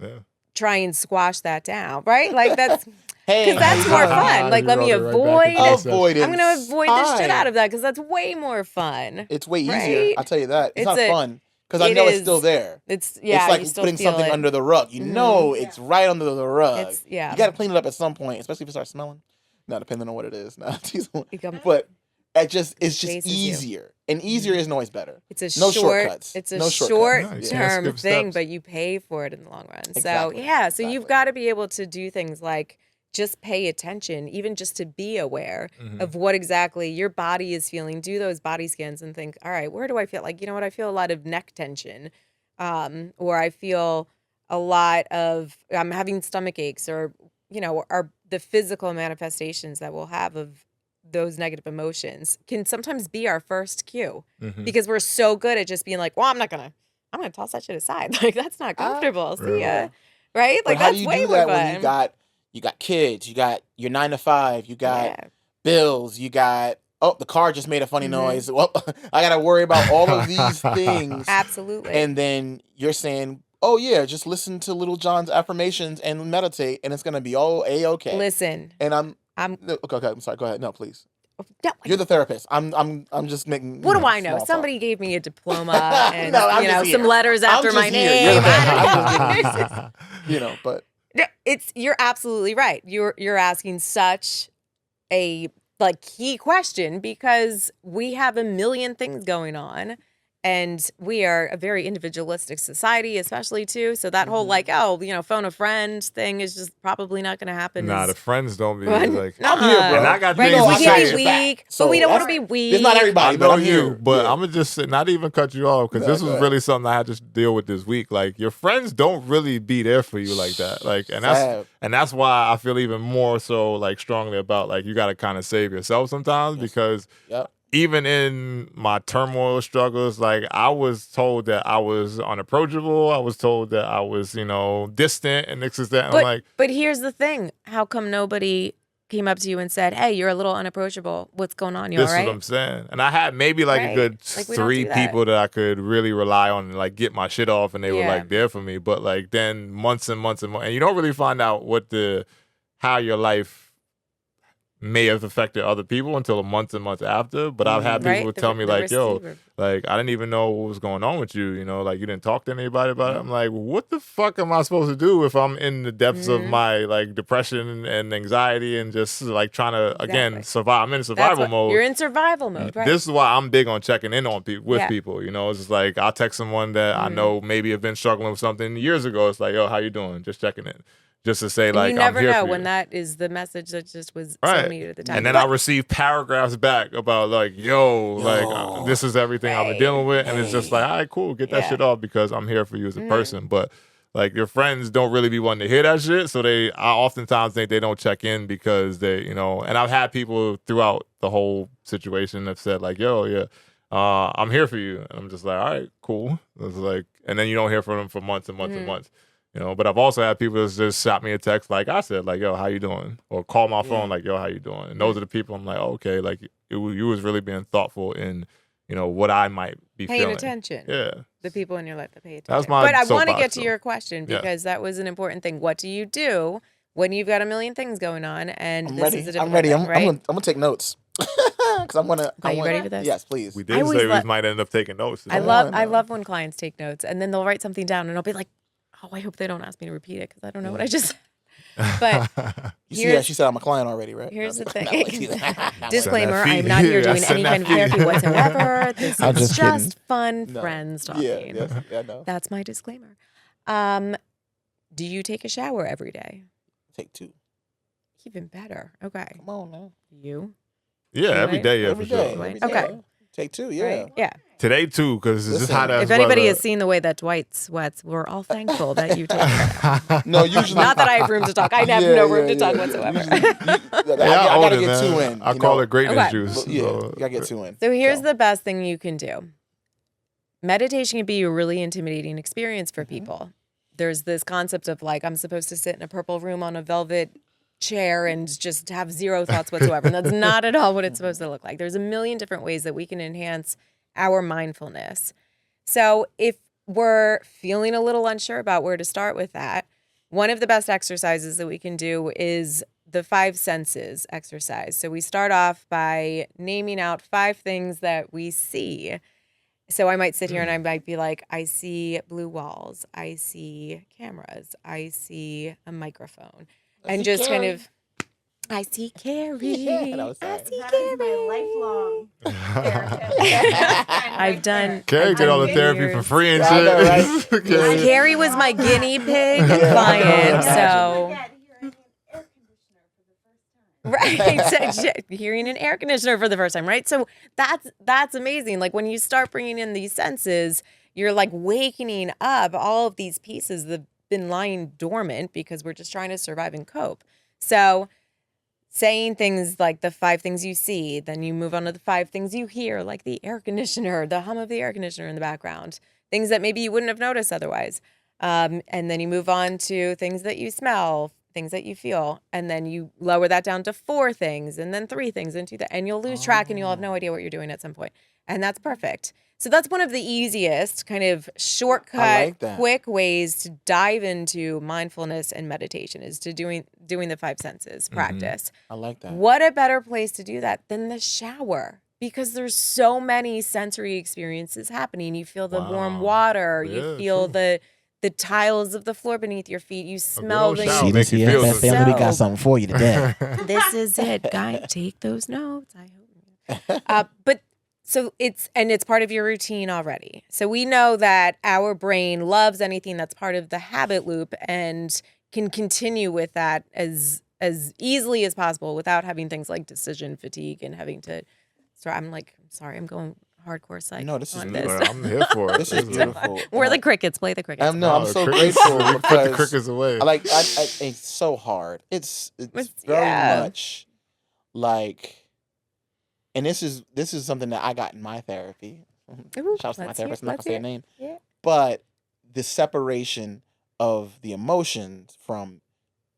Yeah. try and squash that down, right? Like that's Hey, because that's more fun. Like let me You rolled it right back into avoid. the avoidance. I'm gonna avoid the shit Fine. out of that because that's way more fun. It's way easier. Right? I'll tell you that. It's not It's fun because I it know it's is- still there. It's It's like you still putting feel something it. under the rug. You know it's right under the rug. It's yeah. You got to clean it up at some point, especially if it starts smelling. Not depending on what it is. Not It come- but it's just Chases you. easier, and easier isn't always better. It's a No short. shortcuts. It's a No shortcuts. No, you can't short-term skip thing, steps. but you pay for it in the long run. Exactly. So yeah, so you've Exactly. got to be able to do things like just pay attention, even just to be aware of what exactly your body is feeling. Do those body scans and think, all right, where do I feel? Like, you know what? I feel a lot of neck tension, or I feel a lot of I'm having stomach aches, or are the physical manifestations that we'll have of those negative emotions can sometimes be our first cue because we're so good at just being like, well, I'm gonna toss that shit aside. Like that's not comfortable. See ya. Right? But Like how that's do you way do more that fun. when you got kids, you got your 9 to 5, you got Yeah. bills, you got the car just made a funny noise. Well, I gotta worry about all of these things. Absolutely. And then you're saying, oh yeah, just listen to Little John's affirmations and meditate, and it's gonna be all a-okay. Listen, And I'm no, okay. I'm sorry. Go ahead. No, please. You're the therapist. I'm just making. what do I know? small talk. Somebody gave me a diploma and No, I'm just some here. letters I'm after just my here. name. You're the I therapist. don't know. But No, you're absolutely right. You're asking such a key question because we have a million things going on and we are a very individualistic society, especially too. So that whole phone a friend thing is just probably not going to happen. Nah, as- the friends don't be But- like. I'm here, bro. And I got Right, things No, we I to got can say. your be back. weak, So but we don't want to that's- be weak. It's not I everybody, but know I'm you, here. but Yeah. I'm gonna just not even cut you off because No, this go was ahead. really something I had to deal with this week. Like your friends don't really be there for you like that. Like, Sad. and that's why I feel even more so like strongly about like you got to kind of save yourself sometimes because Yep. even in my turmoil struggles, like I was told that I was unapproachable. I was told that I was, distant and this is that. And I'm like, But here's the thing: how come nobody came up to you and said, "Hey, you're a little unapproachable. What's going on? You all this right?" is what I'm saying. And I had maybe like a Right. good Like, we don't 3 do that. people that I could really rely on and like get my shit off and they were Yeah. like there for me. But like then months and months and months, and you don't really find out how your life may have affected other people until months and months after. But I've had people Right? tell me like, yo, receiver. like I didn't even know what was going on with you, like you didn't talk to anybody about it. I'm like, what the fuck am I supposed to do if I'm in the depths of my like depression and anxiety and just like trying to again Exactly. survive? I'm in That's survival what- mode. You're in survival mode, right? This is why I'm big on checking in on people with Yeah. people. It's just like I'll text someone that I know maybe have been struggling with something years ago. It's like, yo, how you doing? Just checking in. Just to say And like you never I'm here know for when you. that is the message that just was Right. so needed at the time. And then But- I receive paragraphs back about like, like this is everything I've been dealing with. And it's just like, all right, cool, get that Yeah. shit off because I'm here for you as a person. But like your friends don't really be wanting to hear that shit. So I oftentimes think they don't check in because they, and I've had people throughout the whole situation have said like, yo, yeah, I'm here for you. And I'm just like, all right, cool. It's like, and then you don't hear from them for months and months and months. But I've also had people that just shot me a text like I said, like, yo, how you doing? Or call my phone like, yo, how you doing? And those are the people I'm like, oh, okay, like you was really being thoughtful in, what I might be paying feeling. attention. Yeah. The people in your life that pay attention. That's my But I want to soapbox, get to though. your question Yeah. because that was an important thing. What do you do when you've got a million things going on and I'm this ready. is a difficult I'm ready. thing, I'm right? gonna take notes. Because I'm gonna. Are you ready for this? Yes, please. We I did always say we let- might end up taking notes. I Come love on I now. love when clients take notes and then they'll write something down and I'll be like, oh, I hope they don't ask me to repeat it because I don't know what I just said. But You see how here's- she said I'm a client already, right? here's the No, thing. I'm like, she's- Disclaimer, fee. I'm not here Yeah, doing send any that kind of fee. therapy whatsoever. This I'm is just just kidding. fun No. friends talking. Yeah, yes, yeah, no. That's my disclaimer. Do you take a shower every day? Take 2. Even better. Okay. Come on now. You? Yeah, every Right? day, yeah, Every for day. sure. Every Okay. day. Take 2. Yeah. Right? Yeah. Today too, because this is Listen, how that's If anybody weather- has seen the way that Dwight sweats, we're all thankful that you take care. No, usually. Not that I have room to talk. I have Yeah, no room yeah, to talk yeah. whatsoever. Usually, I Yeah, gotta own it, get man. 2 in. I you call know? it greatness Okay. juice. Yeah, so- you gotta get 2 in. So here's the best thing you can do. Meditation can be a really intimidating experience for people. There's this concept of like, I'm supposed to sit in a purple room on a velvet chair and just have zero thoughts whatsoever. And that's not at all what it's supposed to look like. There's a million different ways that we can enhance our mindfulness. So if we're feeling a little unsure about where to start with that, one of the best exercises that we can do is the 5 senses exercise. So we start off by naming out 5 things that we see. So I might sit here and I might be like, I see blue walls, I see cameras, I see a microphone, and see just kind Carrie. of, I see Carrie, Yeah, that was I sad. see That Carrie. is my lifelong I've done. Carrie I've get all done the therapy for years. free and Yeah, I know, shit. right? Carrie- Carrie was my guinea pig Yeah. client, Yeah. so. Right, so hearing an air conditioner for the first time, right? So that's amazing. Like when you start bringing in these senses, you're like wakening up all of these pieces that have been lying dormant because we're just trying to survive and cope. So saying things like the 5 things you see, then you move on to the 5 things you hear, like the air conditioner, the hum of the air conditioner in the background, things that maybe you wouldn't have noticed otherwise. And then you move on to things that you smell, things that you feel, and then you lower that down to 4 things, and then 3 things, and 2 things, and you'll lose track, and you'll have no idea what you're doing at some point. And that's perfect. So that's one of the easiest kind of shortcut, like that. quick ways to dive into mindfulness and meditation is to doing the 5 senses practice. I like that. What a better place to do that than the shower, because there's so many sensory experiences happening. You feel the warm Wow. water, Yeah, you feel true. the tiles of the floor beneath your feet, you smell old the shower. See make this you feel EFS the- family, we got So- something for you today. this is it, guys. Take those notes. I hope. But so it's part of your routine already. So we know that our brain loves anything that's part of the habit loop and can continue with that as easily as possible without having things like decision fatigue and having to. So I'm going hardcore psych. No, this is on beautiful. this. I'm here for it. This is beautiful. We're And the crickets. Play the crickets. I'm no, I'm the so crickets- grateful we put the because crickets away. I it's so hard. It's very yeah. much like, and this is something that I got in my therapy. Ooh, Shouts to my let's therapist. I'm hear- not gonna say her let's name, Yeah. but the separation of the emotions from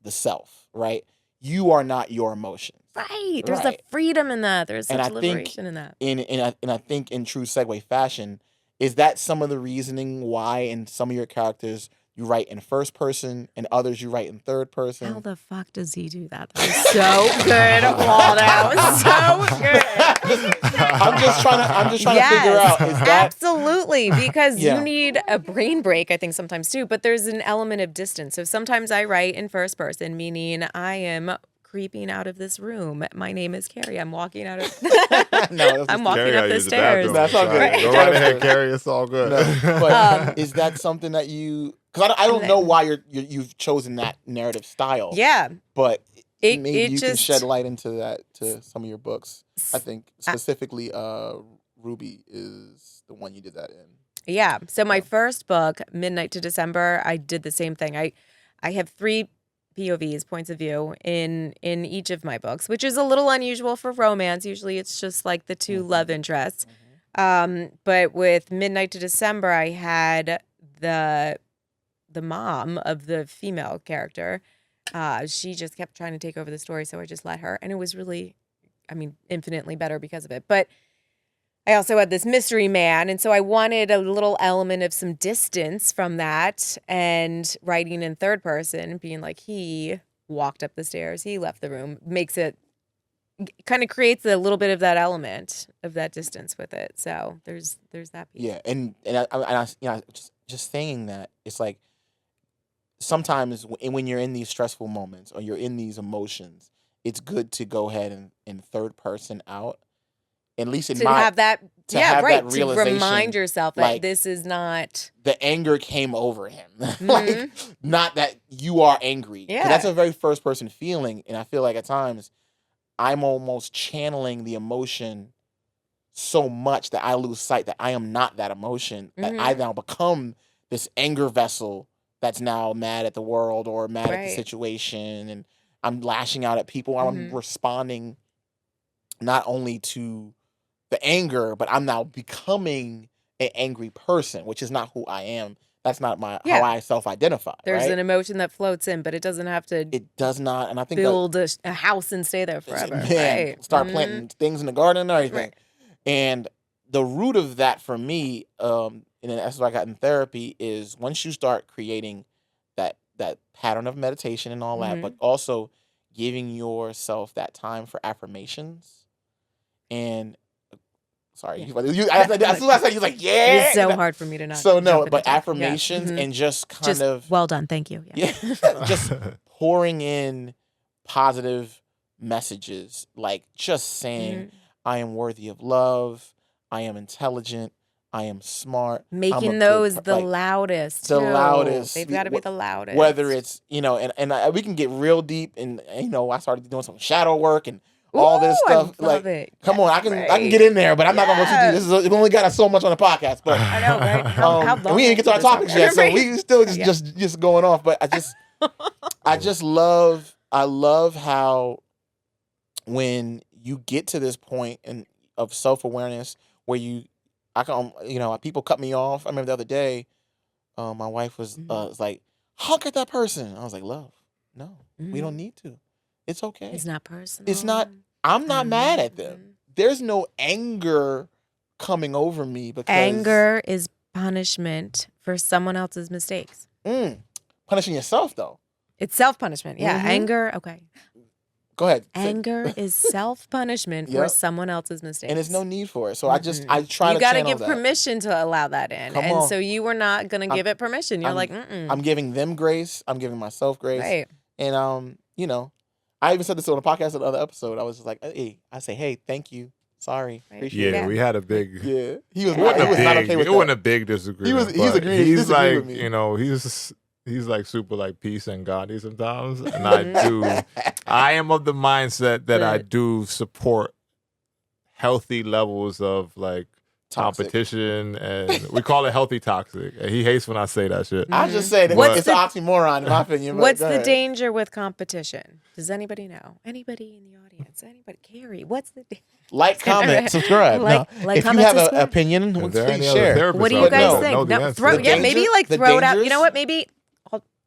the self. Right, you are not your emotions. Right. There's Right. a freedom in that. There's And such I think liberation in that. And I think in true segue fashion, is that some of the reasoning why in some of your characters you write in first person and others you write in third person? How the fuck does he do that? That was so good, Waldo. So good. I'm just trying to figure out, is that absolutely, because Yeah. you need a brain break, I think, sometimes too, but there's an element of distance. So sometimes I write in first person, meaning I am creeping out of this room. My name is Carrie. I'm walking out of no, I'm walking Carrie, up I the use the stairs. bathroom. That's all good. Go right ahead, Carrie. It's all good. No, but is that something that you? Because I don't know why you've chosen that narrative style. Yeah. but It- maybe it you can just- shed light into that to some of your books. I think specifically, Ruby is the one you did that in. Yeah. So my first book, Midnight to December, I did the same thing. I have 3 POVs, points of view, in each of my books, which is a little unusual for romance. Usually it's just like the 2 love interests. But with Midnight to December, I had the mom of the female character. She just kept trying to take over the story, so I just let her. And it was really, infinitely better because of it. But I also had this mystery man, and so I wanted a little element of some distance from that, and writing in third person, being like, he walked up the stairs, he left the room, kind of creates a little bit of that element of that distance with it. So there's that piece. Yeah, and I just saying that, it's like sometimes when you're in these stressful moments or you're in these emotions, it's good to go ahead and third person out. At least in To my have that, to have right. that To realization, remind yourself that like, this is not. the anger came over him. Like, not that you are angry. 'Cause Yeah. that's a very first person feeling. And I feel like at times I'm almost channeling the emotion so much that I lose sight that I am not that emotion. That I now become this anger vessel that's now mad at the world or mad at the Right. situation. And I'm lashing out at people. I'm responding not only to the anger, but I'm now becoming an angry person, which is not who I am. That's not how I self-identify. There's right? an emotion that floats in, but it doesn't have to It does not, and I think build a house and stay there forever. man, Right. start planting things in the garden and everything. Right. And the root of that for me, and that's what I got in therapy, is once you start creating that pattern of meditation and all that, but also giving yourself that time for affirmations. And sorry, as soon as I said, you're like, yeah. It's so hard for me to not. So no, jump but into it. affirmations and just kind Just of well done, thank you. yeah, just pouring in positive messages, like just saying, I am worthy of love, I am intelligent, I am smart. Making those the loudest. The too. loudest. They've got to be the loudest. Whether it's, and we can get real deep, and I started doing some shadow work and all this stuff. I love it. Come on, I can get in there, but I'm not gonna go too deep. We've only got so much on the podcast, but I know, right? How long and we ain't get to our topics yet, so we still just going off. But I love how when you get to this point of self-awareness where people cut me off. I remember the other day, my wife was like, "Honk at that person." I was like, "Love, no, we don't need to. It's okay. It's not personal. It's not. I'm not mad at them. There's no anger coming over me because anger is punishment for someone else's mistakes. Punishing yourself though. It's self-punishment. Yeah, anger. Okay. Go ahead. Anger is self-punishment for someone else's mistakes. And there's no need for it. So I try to channel that. You got to give permission to allow that in. So you were not going to give it permission. You're like, I'm giving them grace. I'm giving myself grace. Right. And, I even said this on a podcast in another episode. I was just like, hey, thank you. Sorry. Right. Appreciate it. Yeah, we had a big. Yeah. He was not okay with it wasn't a big disagreement. He's agreeing. He's like, with me. He's like super like peace and godly sometimes, and I am of the mindset that I do support healthy levels of like competition, and we call it healthy toxic. And he hates when I say that shit. I just say that it's an oxymoron in my opinion. What's the danger with competition? Does anybody know? Anybody in the audience? Anybody? Carrie, what's the like, comment, subscribe. If you have an opinion, please share. What do you guys think? Maybe throw it out. You know what? Maybe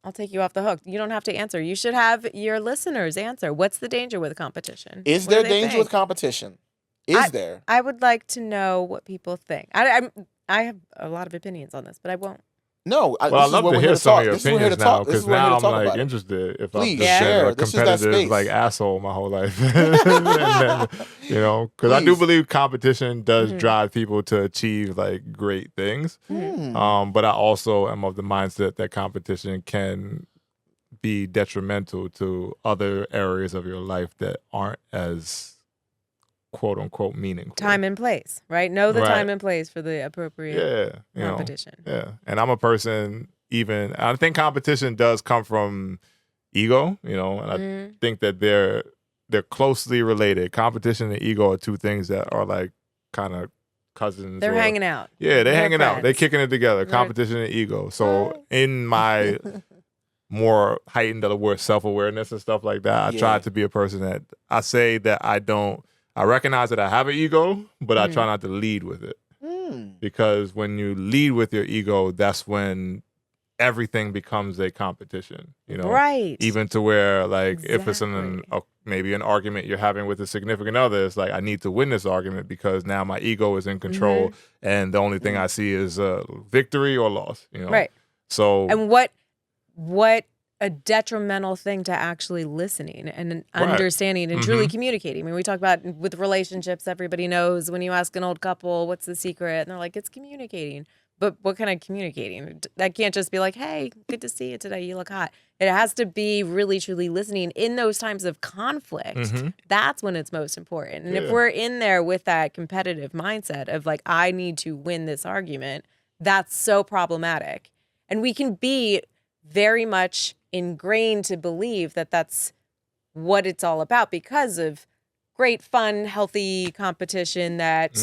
I'll take you off the hook. You don't have to answer. You should have your listeners answer. What's the danger with competition? Is there danger with competition? Is there? I would like to know what people think. I have a lot of opinions on this, but I won't. No, I'd love to hear some of your opinions now, because now I'm like interested. If I'm just been a competitive like asshole my whole life, and then, because I do believe competition does drive people to achieve like great things. But I also am of the mindset that competition can be detrimental to other areas of your life that aren't as quote unquote meaningful. Time and place, right? Know the time and place for the appropriate competition. And I'm a person, I think competition does come from ego, and I think that they're closely related. Competition and ego are two things that are like kind of cousins. They're hanging out. Yeah, they're hanging out. They're kicking it together. Competition and ego. So in my more heightened self-awareness and stuff like that, I try to be a person that I say that I recognize that I have an ego, but I try not to lead with it. Because when you lead with your ego, that's when everything becomes a competition, Right. Even to where, like, if it's maybe an argument you're having with a significant other, it's like, I need to win this argument because now my ego is in control, and the only thing I see is victory or loss, Right. So... And what a detrimental thing to actually listening and understanding and truly communicating. I mean, we talk about with relationships, everybody knows when you ask an old couple, what's the secret? And they're like, it's communicating. But what kind of communicating? That can't just be like, hey, good to see you today. You look hot. It has to be really, truly listening in those times of conflict. That's when it's most important. And if we're in there with that competitive mindset of like, I need to win this argument, that's so problematic. And we can be very much ingrained to believe that that's what it's all about because of great, fun, healthy competition that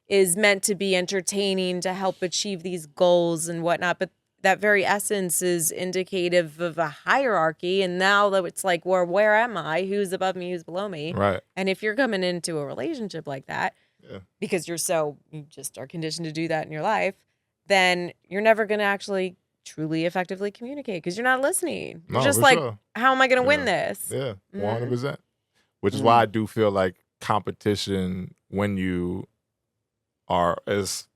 is meant to be entertaining to help achieve these goals and whatnot. But that very essence is indicative of a hierarchy. And now that it's like, well, where am I? Who's above me? Who's below me? Right. And if you're coming into a relationship like that, because you just are conditioned to do that in your life, then you're never going to actually truly effectively communicate because you're not listening. You're just like, how am I going to win this? Yeah, 100%. Which is why I do feel like competition, when you are as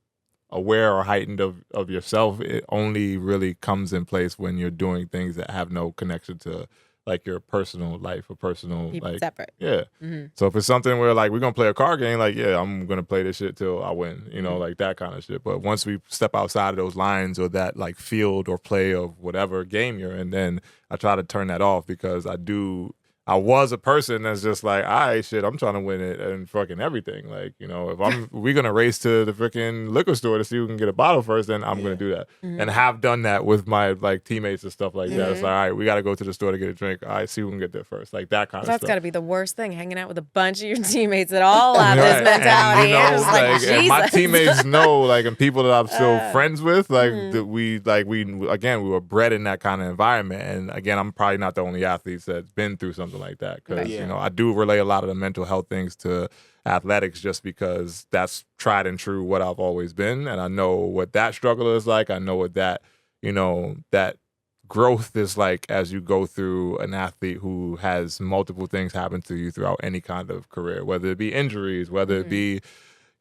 aware or heightened of yourself, it only really comes in place when you're doing things that have no connection to like your personal life or personal Keep like it separate. yeah. Mm-hmm. So if it's something where like we're gonna play a card game, like yeah, I'm gonna play this shit till I win, you know, Mm-hmm. like that kind of shit. But once we step outside of those lines or that like field or play of whatever game you're in, then I try to turn that off because I was a person that's just like, all right, shit, I'm trying to win it and fucking everything. Like, you know, if we're gonna race to the freaking liquor store to see who can get a bottle first, then I'm gonna do that. Mm-hmm. And have done that with my like teammates and stuff like that. It's Mm-hmm. like, all right, we gotta go to the store to get a drink. All right, see who can get there first. Like that kind of That's stuff. got to be the worst thing, hanging out with a bunch of your teammates that all have this Right. mentality. And, I'm just like, and my Jesus. teammates know, like, and people that I'm still friends with, like, Mhm. that we were bred in that kind of environment. And again, I'm probably not the only athlete that's been through something like that because, Right. you know, I do relate a lot of the mental health things to athletics just because that's tried and true what I've always been. And I know what that struggle is like. I know what that, you know, that growth is like as you go through an athlete who has multiple things happen to you throughout any kind of career, whether it be injuries, whether it be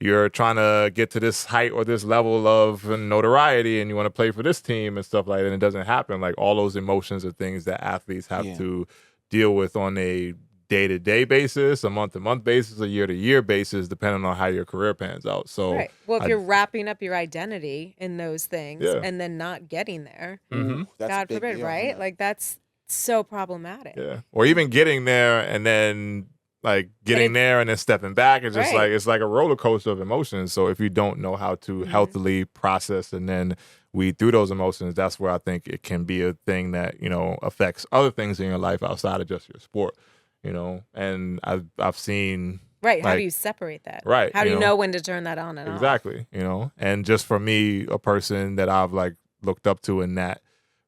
you're trying to get to this height or this level of notoriety and you want to play for this team and stuff like that, and it doesn't happen. Like all those emotions are things that athletes have to deal with on a day-to-day basis, a month-to-month basis, a year-to-year basis, depending on how your career pans out. So Right. Well, if you're wrapping up your identity in those things Yeah. and then not getting there, Mhm. That's a God big forbid, deal, right? huh? Like that's so problematic. yeah, or even getting there and then like getting it's- there and then stepping back. It's just Right. like it's like a roller coaster of emotions. So if you don't know how to healthily process and then weed through those emotions, that's where I think it can be a thing that, you know, affects other things in your life outside of just your sport. You know, and I've seen Right. How like- do you separate that? Right, How do you you know. know when to turn that on and off? exactly, you know, and just for me, a person that I've like looked up to in that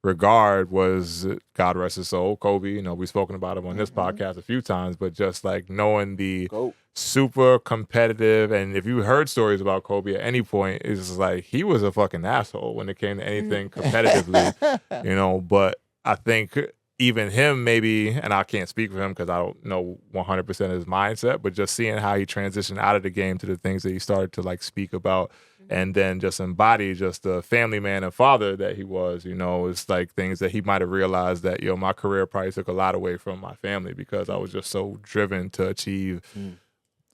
regard was, God rest his soul, Kobe. You know, we've spoken about him on this podcast a few times, but just like knowing the Go. super competitive, and if you heard stories about Kobe at any point, it's like he was a fucking asshole when it came to anything competitively, you know. But I think even him, maybe, and I can't speak for him because I don't know 100% his mindset, but just seeing how he transitioned out of the game to the things that he started to like speak about and then just embody just the family man and father that he was, you know, it's like things that he might have realized that, yo, my career probably took a lot away from my family because I was just so driven to achieve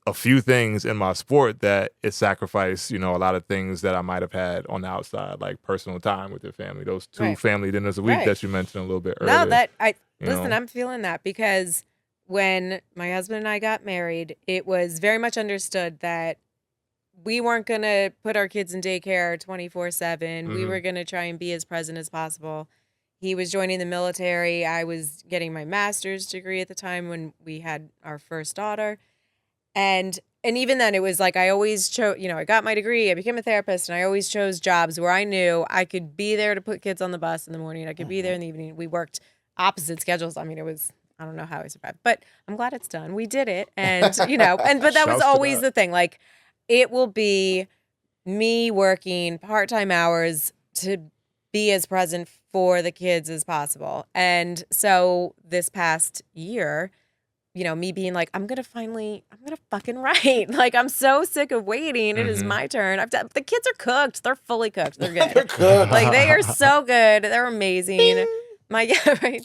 a few things in my sport that it sacrificed, you know, a lot of things that I might have had on the outside, like personal time with your family. Those 2 Right. family dinners a week Right. that you mentioned a little bit earlier. No, that you listen, know. I'm feeling that because when my husband and I got married, it was very much understood that we weren't going to put our kids in daycare 24/7. We Mhm. were going to try and be as present as possible. He was joining the military. I was getting my master's degree at the time when we had our first daughter. And even then it was like I always chose, you know, I got my degree, I became a therapist, and I always chose jobs where I knew I could be there to put kids on the bus in the morning. I could be there in the evening. We worked opposite schedules. I mean, it was, I don't know how I survived, but I'm glad it's done. We did it. And, you know, but that was Shouts to always that. the thing. Like it will be me working part-time hours to be as present for the kids as possible. And so this past year, you know, me being like, I'm gonna fucking write. Like, I'm so sick of waiting. It is Mhm. my turn. The kids are cooked. They're fully cooked. They're good. They're cooked. Like, they are so good. They're amazing. Right,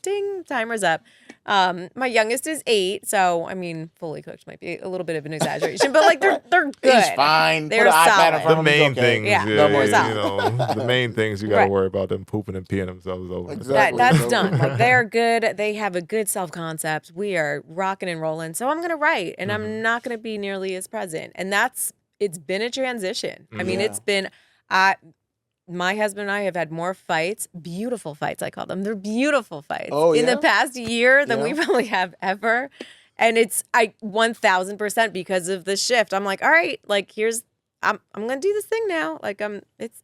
ding, timer's up. My youngest is 8, so I mean, fully cooked might be a little bit of an exaggeration, but like they're good. He's fine. They're Put an iPad in solid. front The of him. he's main okay. things, Yeah. yeah, No more you solid. know, the main things you got to Right. worry about them pooping and peeing themselves over. Exactly. That's So- done. Like they're good. They have a good self-concept. We are rocking and rolling. So I'm gonna write, and I'm not gonna be nearly as present. And it's been a transition. I mean, Yeah. it's been. My husband and I have had more fights, beautiful fights. I call them. They're beautiful fights Oh, in yeah? the past year than we Yeah. probably have ever. And it's 1000% because of the shift. I'm like, all right, like I'm gonna do this thing now. Like it's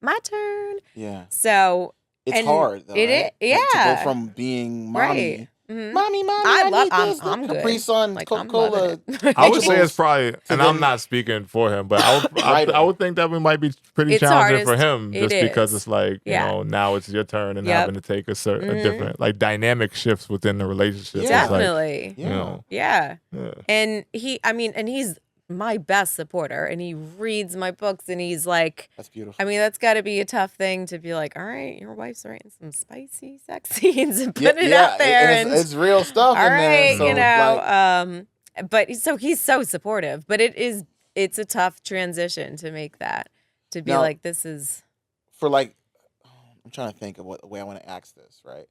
my turn. Yeah. So It's And hard though. it right? is- Like, to yeah. go from being mommy. right. Mhm. Mommy, I love- need I'm- this, I'm good. Capri Sun, Like, I'm Coca-Cola. loving it. I would say it's vegetables. probably, and I'm then- not speaking for him, but Right. I would think that we might be pretty It's challenging for hardest. him It just because is. it's like, Yeah. you know, now it's your turn and Yep. having to take a Mhm. different, like dynamic shifts within the relationship. Yeah. It's like, Definitely. you know, Yeah. yeah. And he's my best supporter, and he reads my books, and he's like, That's beautiful. I mean, that's got to be a tough thing to be like, all right, your wife's writing some spicy sex scenes and put it out there, and it's real stuff all in there. right, So, you know. like, But so he's so supportive, but it's a tough transition to make that, to be Now- like, this is. for like, I'm trying to think of what the way I want to ask this, right?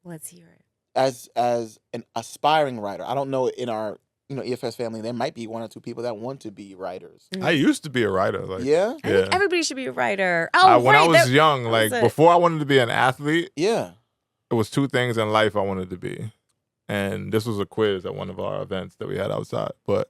Let's hear it. As an aspiring writer, I don't know, in our EFS family, there might be one or two people that want to be writers. I used to be a writer. Like, Yeah, I think everybody should be a writer. Oh, when I right, was young, like was it. before I wanted to be an athlete, yeah. it was two things in life I wanted to be. And this was a quiz at one of our events that we had outside. But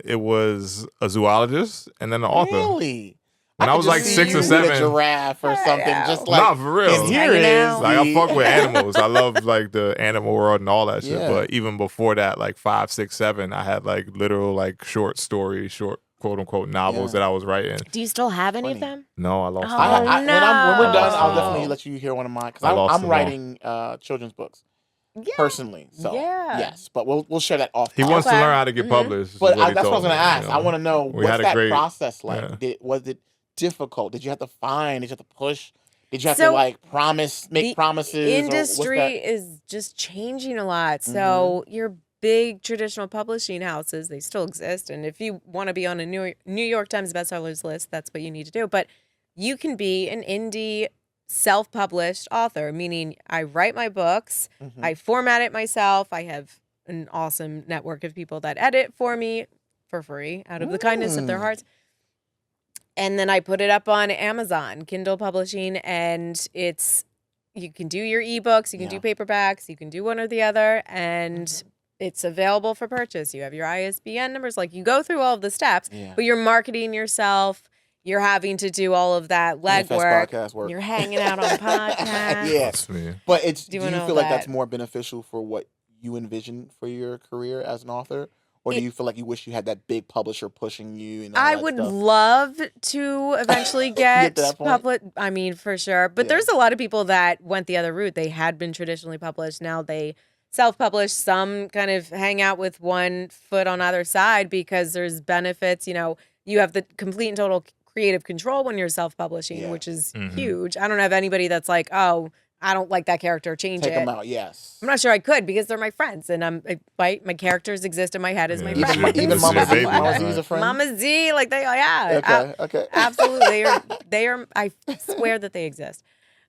it was a zoologist and then an author. Really? When I could was just like see 6 you or with 7. a giraffe or something, know. just like Nah, for real. and here Hanging is out. Like, I the- fuck with animals. I love like the animal world and all that shit. Yeah. But even before that, like 5, 6, 7, I had like literal like short stories, short quote unquote novels Yeah. that I was writing. Do you still have any of Funny. them? No, I lost Oh, them. when we're done, I'll no. definitely let you hear one of mine because I lost I'm them all. writing children's books Yeah. personally. So Yeah. yes, but we'll share that off. He top. wants to Okay. learn how to get Mhm. published. is But what he that's what I was told going to me, ask. you know. I want to know We what's had a that great- process like. yeah. Was it difficult? Did you have to find? Did you have to push? Did you have to So, like make the promises? or what's Industry that? is just changing a lot. So your big traditional publishing houses, they still exist. And if you want to be on a New York Times bestsellers list, that's what you need to do. But you can be an indie self-published author, meaning I write my books, Mhm. I format it myself. I have an awesome network of people that edit for me for free out of the kindness of their Mm. hearts. And then I put it up on Amazon, Kindle Publishing, and you can do your ebooks, you can do Yeah. paperbacks, you can do one or the other, and it's available for purchase. You have your ISBN numbers, like you go through all of the steps, Yeah. but you're marketing yourself. You're having to do all of that EFS legwork. podcast work. You're hanging out on podcasts. Yeah. That's me. But do Doing you all feel like that's that. more beneficial for what you envision for your career as an author? Or do you feel like you wish you had that big publisher pushing you? And all I that would stuff? love to eventually get to that point? public. I mean, for sure. But Yeah. there's a lot of people that went the other route. They had been traditionally published. Now they self-publish. Some kind of hang out with one foot on either side because there's benefits. You know, you have the complete and total creative control when you're self-publishing, Yeah. which is Mhm. huge. I don't have anybody that's like, oh, I don't like that character. Change Take it. them out, yes. I'm not sure I could because they're my friends, and my characters exist in my head as my Yeah, friends. this is- Even this is your Mama Z, baby, Mama Z right? is a friend? Mama Z, like Okay. absolutely, they are. I swear that they exist.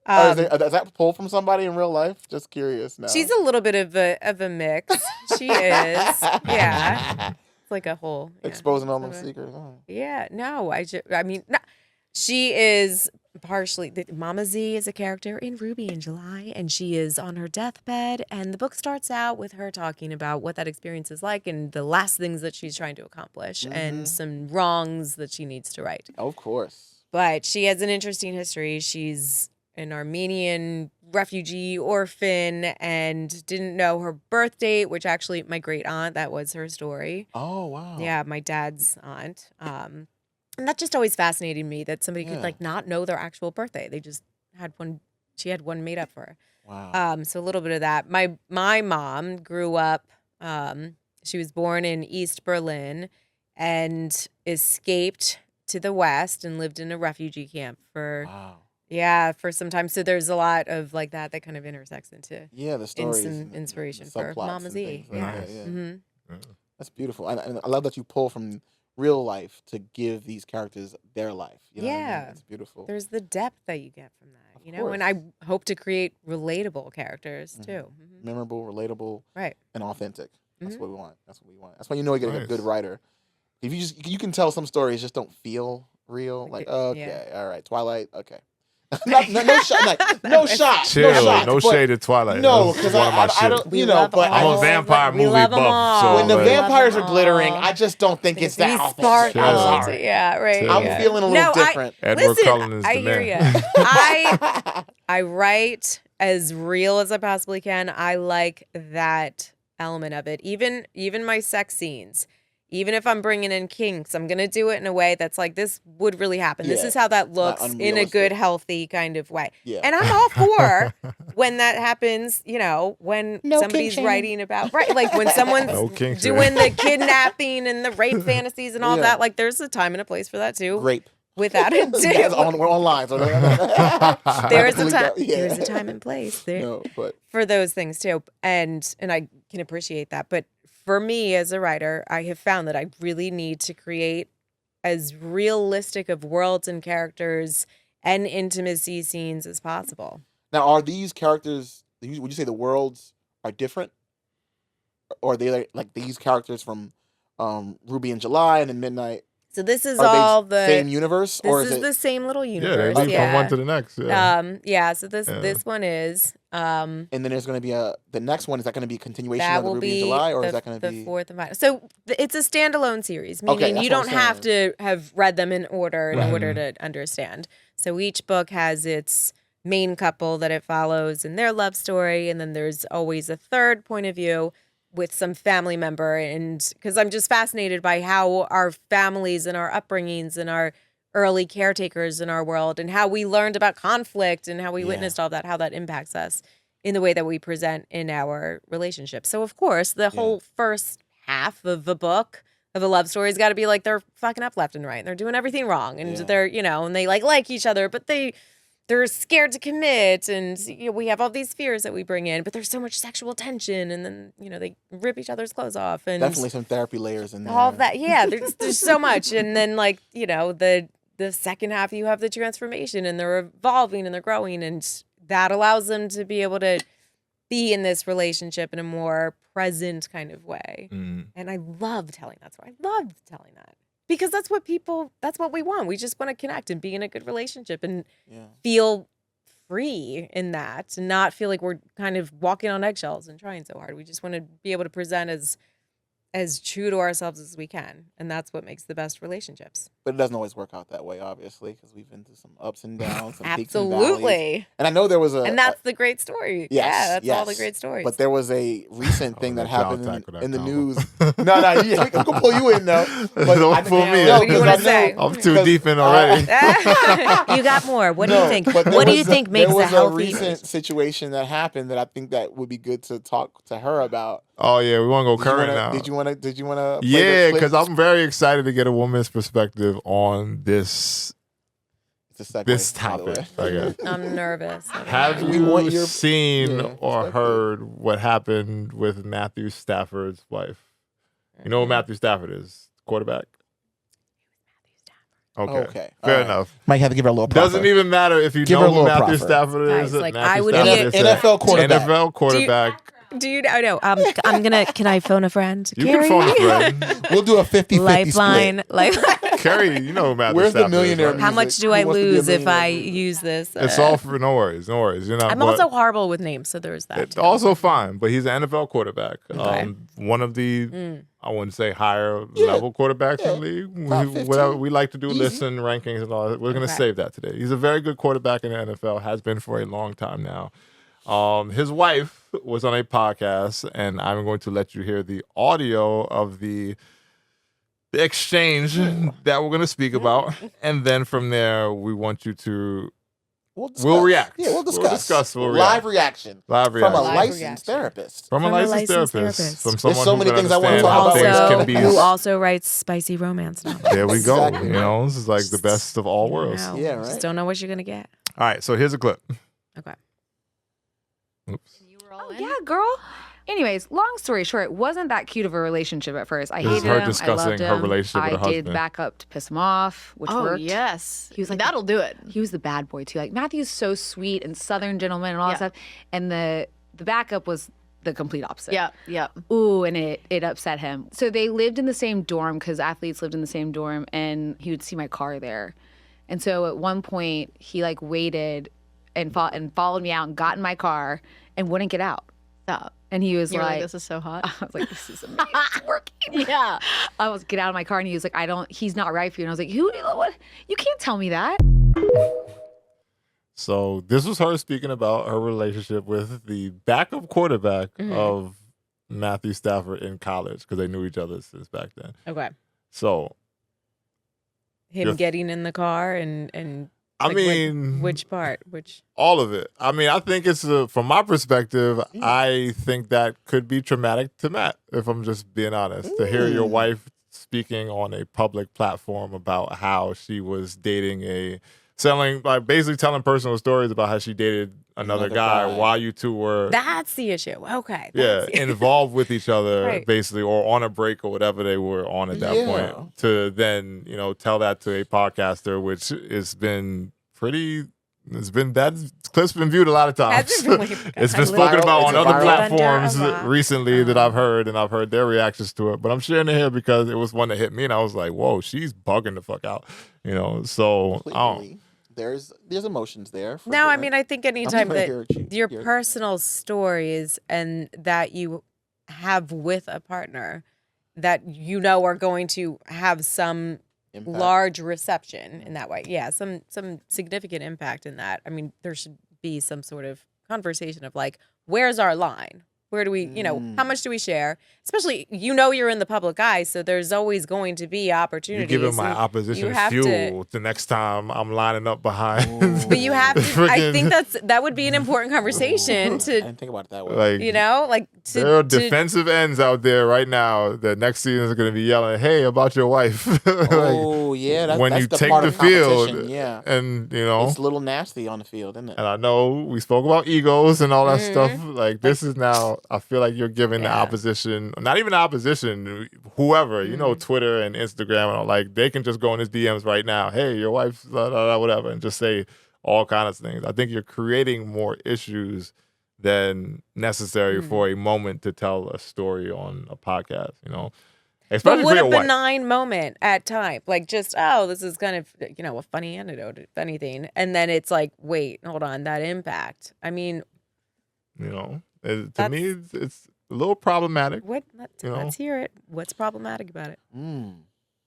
Is that pulled from somebody in real life? Just curious now. She's a little bit of a mix. She is, yeah. It's like a whole Exposing all them sort of- secrets. Oh. Yeah, no, I mean, no, she is partially. Mama Z is a character in Ruby in July, and she is on her deathbed. And the book starts out with her talking about what that experience is like and the last things that she's trying to accomplish and some wrongs that she needs to right. Of course. But she has an interesting history. She's an Armenian refugee orphan and didn't know her birth date, which actually my great aunt, that was her story. Oh, wow. Yeah, my dad's aunt. And that just always fascinated me that somebody Yeah. could like not know their actual birthday. They just had one. She had one made up for her. Wow. So a little bit of that. My mom grew up. She was born in East Berlin and escaped to the West and lived in a refugee camp for for some time. So there's a lot of like that kind of intersects into Yeah, the stories. some and inspiration the for subplots Mama and Z. things like Yeah. that, yeah. Mhm. That's beautiful. And I love that you pull from real life to give these characters their life. You know what I mean? Yeah. It's beautiful. There's the depth that you get from that, Of you know, and I hope to create relatable characters too. Mhm. Memorable, relatable, Right. and authentic. That's Mhm. what we want. That's what we want. That's when you know you get a Nice. good writer. If you can tell some stories just don't feel real. Like, Yeah. okay, all right, Twilight, okay. no shot, like, no shot, Chill. no shot. No but shade to Twilight. No, That's because one of my I shit. don't, We you know, love but I'm all a of vampire we movie love 'em buff, all. so when the like- vampires are all. glittering, I just don't think it's that These authentic. sparkles. I'm Chill. sorry. Yeah, right. Chill. I'm yeah. feeling a little No, different. Edward Listen, Cullen is I the hear man. you. I write as real as I possibly can. I like that element of it. Even my sex scenes. even if I'm bringing in kinks, I'm going to do it in a way that's like, this would really happen. This Yeah, is how that not looks in a unrealistic. good, healthy kind of way. Yeah. And I'm all for when that happens, you know, when No somebody's kink writing about, right, like when someone's No kink doing the kidnapping and the rape fantasies and all Yeah. that, like there's a time and a place for that too. Grape. Without a We're doubt. online. So There's a time. Yeah. There's a time and place there No, but for those things too, and I can appreciate that. But for me as a writer, I have found that I really need to create as realistic of worlds and characters and intimacy scenes as possible. now, are these characters? Would you say the worlds are different, or are they like these characters from Ruby and July and then Midnight? So this is Are all they the same universe, or This is is it? the same little Yeah, universe. they leap from one to the next. Yeah. So Yeah. this one is And then there's going to be the next one. Is that going to be a continuation that of the will Ruby be and July, or the, is that going to the be? fourth and final. So it's a standalone series, Okay, meaning that's you what I'm don't have saying. to have read them in order in Right. order to understand. So each book has its main couple that it follows in their love story, and then there's always a third point of view with some family member. And because I'm just fascinated by how our families and our upbringings and our early caretakers in our world and how we learned about conflict and how we Yeah. witnessed all that, how that impacts us in the way that we present in our relationship. So of course, the whole first half of a book of a love story's got to be like they're fucking up left and right and they're doing everything wrong and Yeah. they're, you know, and they like each other, but they're scared to commit, and you know, we have all these fears that we bring in, but there's so much sexual tension, and then you know they rip each other's clothes off, and Definitely some therapy layers in there. all of that. Yeah, there's so much, and then like you know the second half you have the transformation, and they're evolving and they're growing, and that allows them to be able to be in this relationship in a more present kind of way. Mm. And I love telling that story. I love telling that. Because that's what we want. We just want to connect and be in a good relationship and Yeah. feel free in that and not feel like we're kind of walking on eggshells and trying so hard. We just want to be able to present as true to ourselves as we can. And that's what makes the best relationships. But it doesn't always work out that way, obviously, because we've been through some ups and downs, some peaks and valleys. Absolutely. And I know there was And that's the great story. Yes, Yeah, that's all the yes. great stories. But there was a recent thing that let y'all happened tackle that in the combo. news. No, yeah, we can pull you in though. But Don't I- pull me no, in. What do you because wanna I know- say? I'm too because, deep in already. You got more. What do no, you think? but there What do you was think makes there a was healthy recent situation that happened that I think that would be good to talk to her about. Oh yeah, we want to go current now. Did you want to? Yeah, because I'm very excited to get a woman's perspective on this It's a segue, this by the way. topic. I guess. I'm nervous. Have We you want your- seen yeah, or perspective. heard what happened with Matthew Stafford's wife? You know who Matthew Stafford is? Quarterback? Okay. Okay, Fair all right. enough. Might have to give her a little profit. Doesn't even matter if you Give her know a who little Matthew profit. Stafford is. Guys, like, Matthew I would Stafford be is NFL quarterback. NFL quarterback. Dude, I know. I'm gonna. Can I phone a friend? You can phone a friend. We'll do a 50-50 Lifeline. Carrie, you know who Matthew Where's the Stafford millionaire is, right? How music? much do I Who wants to be a lose if I millionaire? use this? It's all for no worries. No worries. You're not. I'm but also horrible with names, so there's that. It's too. also fine, but he's an NFL quarterback. Okay. One of the Mm. I wouldn't say higher level quarterbacks in the league. Top We, 15. whatever, we like to do Easy. listen rankings and all that. We're going to Okay. save that today. He's a very good quarterback in the NFL, has been for a long time now. His wife was on a podcast, and I'm going to let you hear the audio of the exchange that we're going to speak about. And then from there, we want you to We'll react. Yeah, we'll discuss. We'll Live react. reaction. live From a reaction. Live licensed reaction. therapist. From a From a licensed licensed therapist. therapist. From someone so who many can things I wanna understand talk how about. things Also, can be. who also writes spicy romance novels. There we go. Exactly. You know, this is like the best of all worlds. Wow. Yeah, right. Just don't know what you're gonna get. All right, so here's a clip. Okay. Oops. Oh, yeah, girl. Anyways, long story short, it wasn't that cute of a relationship at first. I This is hated her him. I discussing loved her him. relationship with her I did husband. back up to piss him off, which Oh worked. yes, He was like, that'll do it. He was the bad boy too. Like Matthew's so sweet and Southern gentleman and all Yeah. that stuff. And the backup was the complete opposite. Yeah, yeah. Ooh, and it upset him. So they lived in the same dorm because athletes lived in the same dorm, and he would see my car there. And so at one point, he like waited and followed me out and got in my car and wouldn't get out. Stop. And he was You're like, like, this is so hot. I was like, this is amazing. It's working. Yeah. I was get out of my car, and he was like, he's not right for you. And I was like, what? You can't tell me that. So this was her speaking about her relationship with the backup quarterback of Matthew Stafford in college because they knew each other since back then. Okay. So Him You're- getting in the car and I like, mean, which part? Which all of it. I mean, I think it's from my perspective. I think that could be traumatic to Matt, if I'm just being honest, to hear your wife speaking on a public platform about how she was dating basically telling personal stories about how she dated another guy while you two were that's the issue. Okay. That's the- involved with each other, Right. basically, or on a break or whatever they were on at that Yeah. point, to then, tell that to a podcaster, which has been that clip's been viewed a lot of times. Has it really? It's been It's spoken about on viral. other It's platforms under a rock. recently that I've heard, and I've heard their reactions to it. But I'm sharing it here because it was one that hit me, and I was like, whoa, she's bugging the fuck out. So Completely. There's emotions there. For No, I sure. mean, I think I'm anytime sorry to that hear what your you're- personal stories and that you have with a partner that are going to have some Impact. large reception in that way. Yeah, some significant impact in that. I mean, there should be some sort of conversation of like, where's our line? Where do we, how much do we share? Especially, you're in the public eye, so there's always going to be you're opportunities. giving my and opposition you have fuel the next time I'm lining up behind. But you have to. I Freaking- think that would be an important conversation I to, didn't think about it that way. like, to there are defensive ends out there right now that next season is going to be yelling, "Hey, about your wife!" Oh yeah, that's, when that's you the take part the of competition, field, yeah, and it's a little nasty on the field, isn't it? and I know we spoke about egos and all that stuff. Like this is now, I feel like you're giving the Yeah. opposition, not even the opposition, whoever, Twitter and Instagram, and all, like they can just go in his DMs right now. Hey, your wife's whatever, and just say all kinds of things. I think you're creating more issues than necessary for a moment to tell a story on a podcast. Especially But what for a your wife. benign moment at time, like just this is kind of a funny anecdote, if anything, and then it's like, wait, hold on, that impact. I mean, To me, it's a little problematic. Let's hear it. What's problematic about it?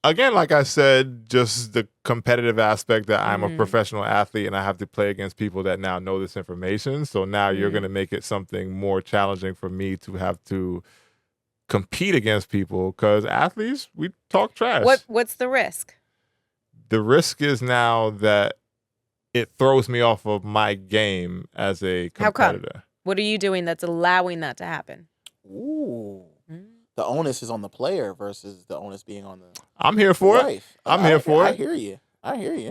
Again, like I said, just the competitive aspect that I'm a professional athlete and I have to play against people that now know this information. So now you're going to make it something more challenging for me to have to compete against people because athletes, we talk trash. What's the risk? The risk is now that it throws me off of my game as a How come? competitor. What are you doing that's allowing that to happen? Ooh, the onus is on the player versus the onus being on the I'm here for it. wife. I'm here for I it. hear you.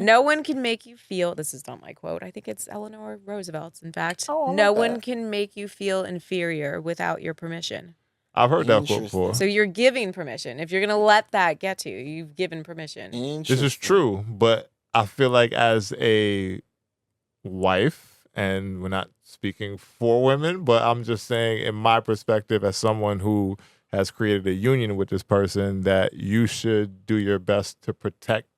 No one can make you feel, this is not my quote, I think it's Eleanor Roosevelt's, in fact. Oh, I like no that. one can make you feel inferior without your permission. I've heard that quote Interesting. before. So you're giving permission. If you're going to let that get to you, you've given permission. This is true, but I feel like as a wife, and we're not speaking for women, but I'm just saying in my perspective as someone who has created a union with this person, that you should do your best to protect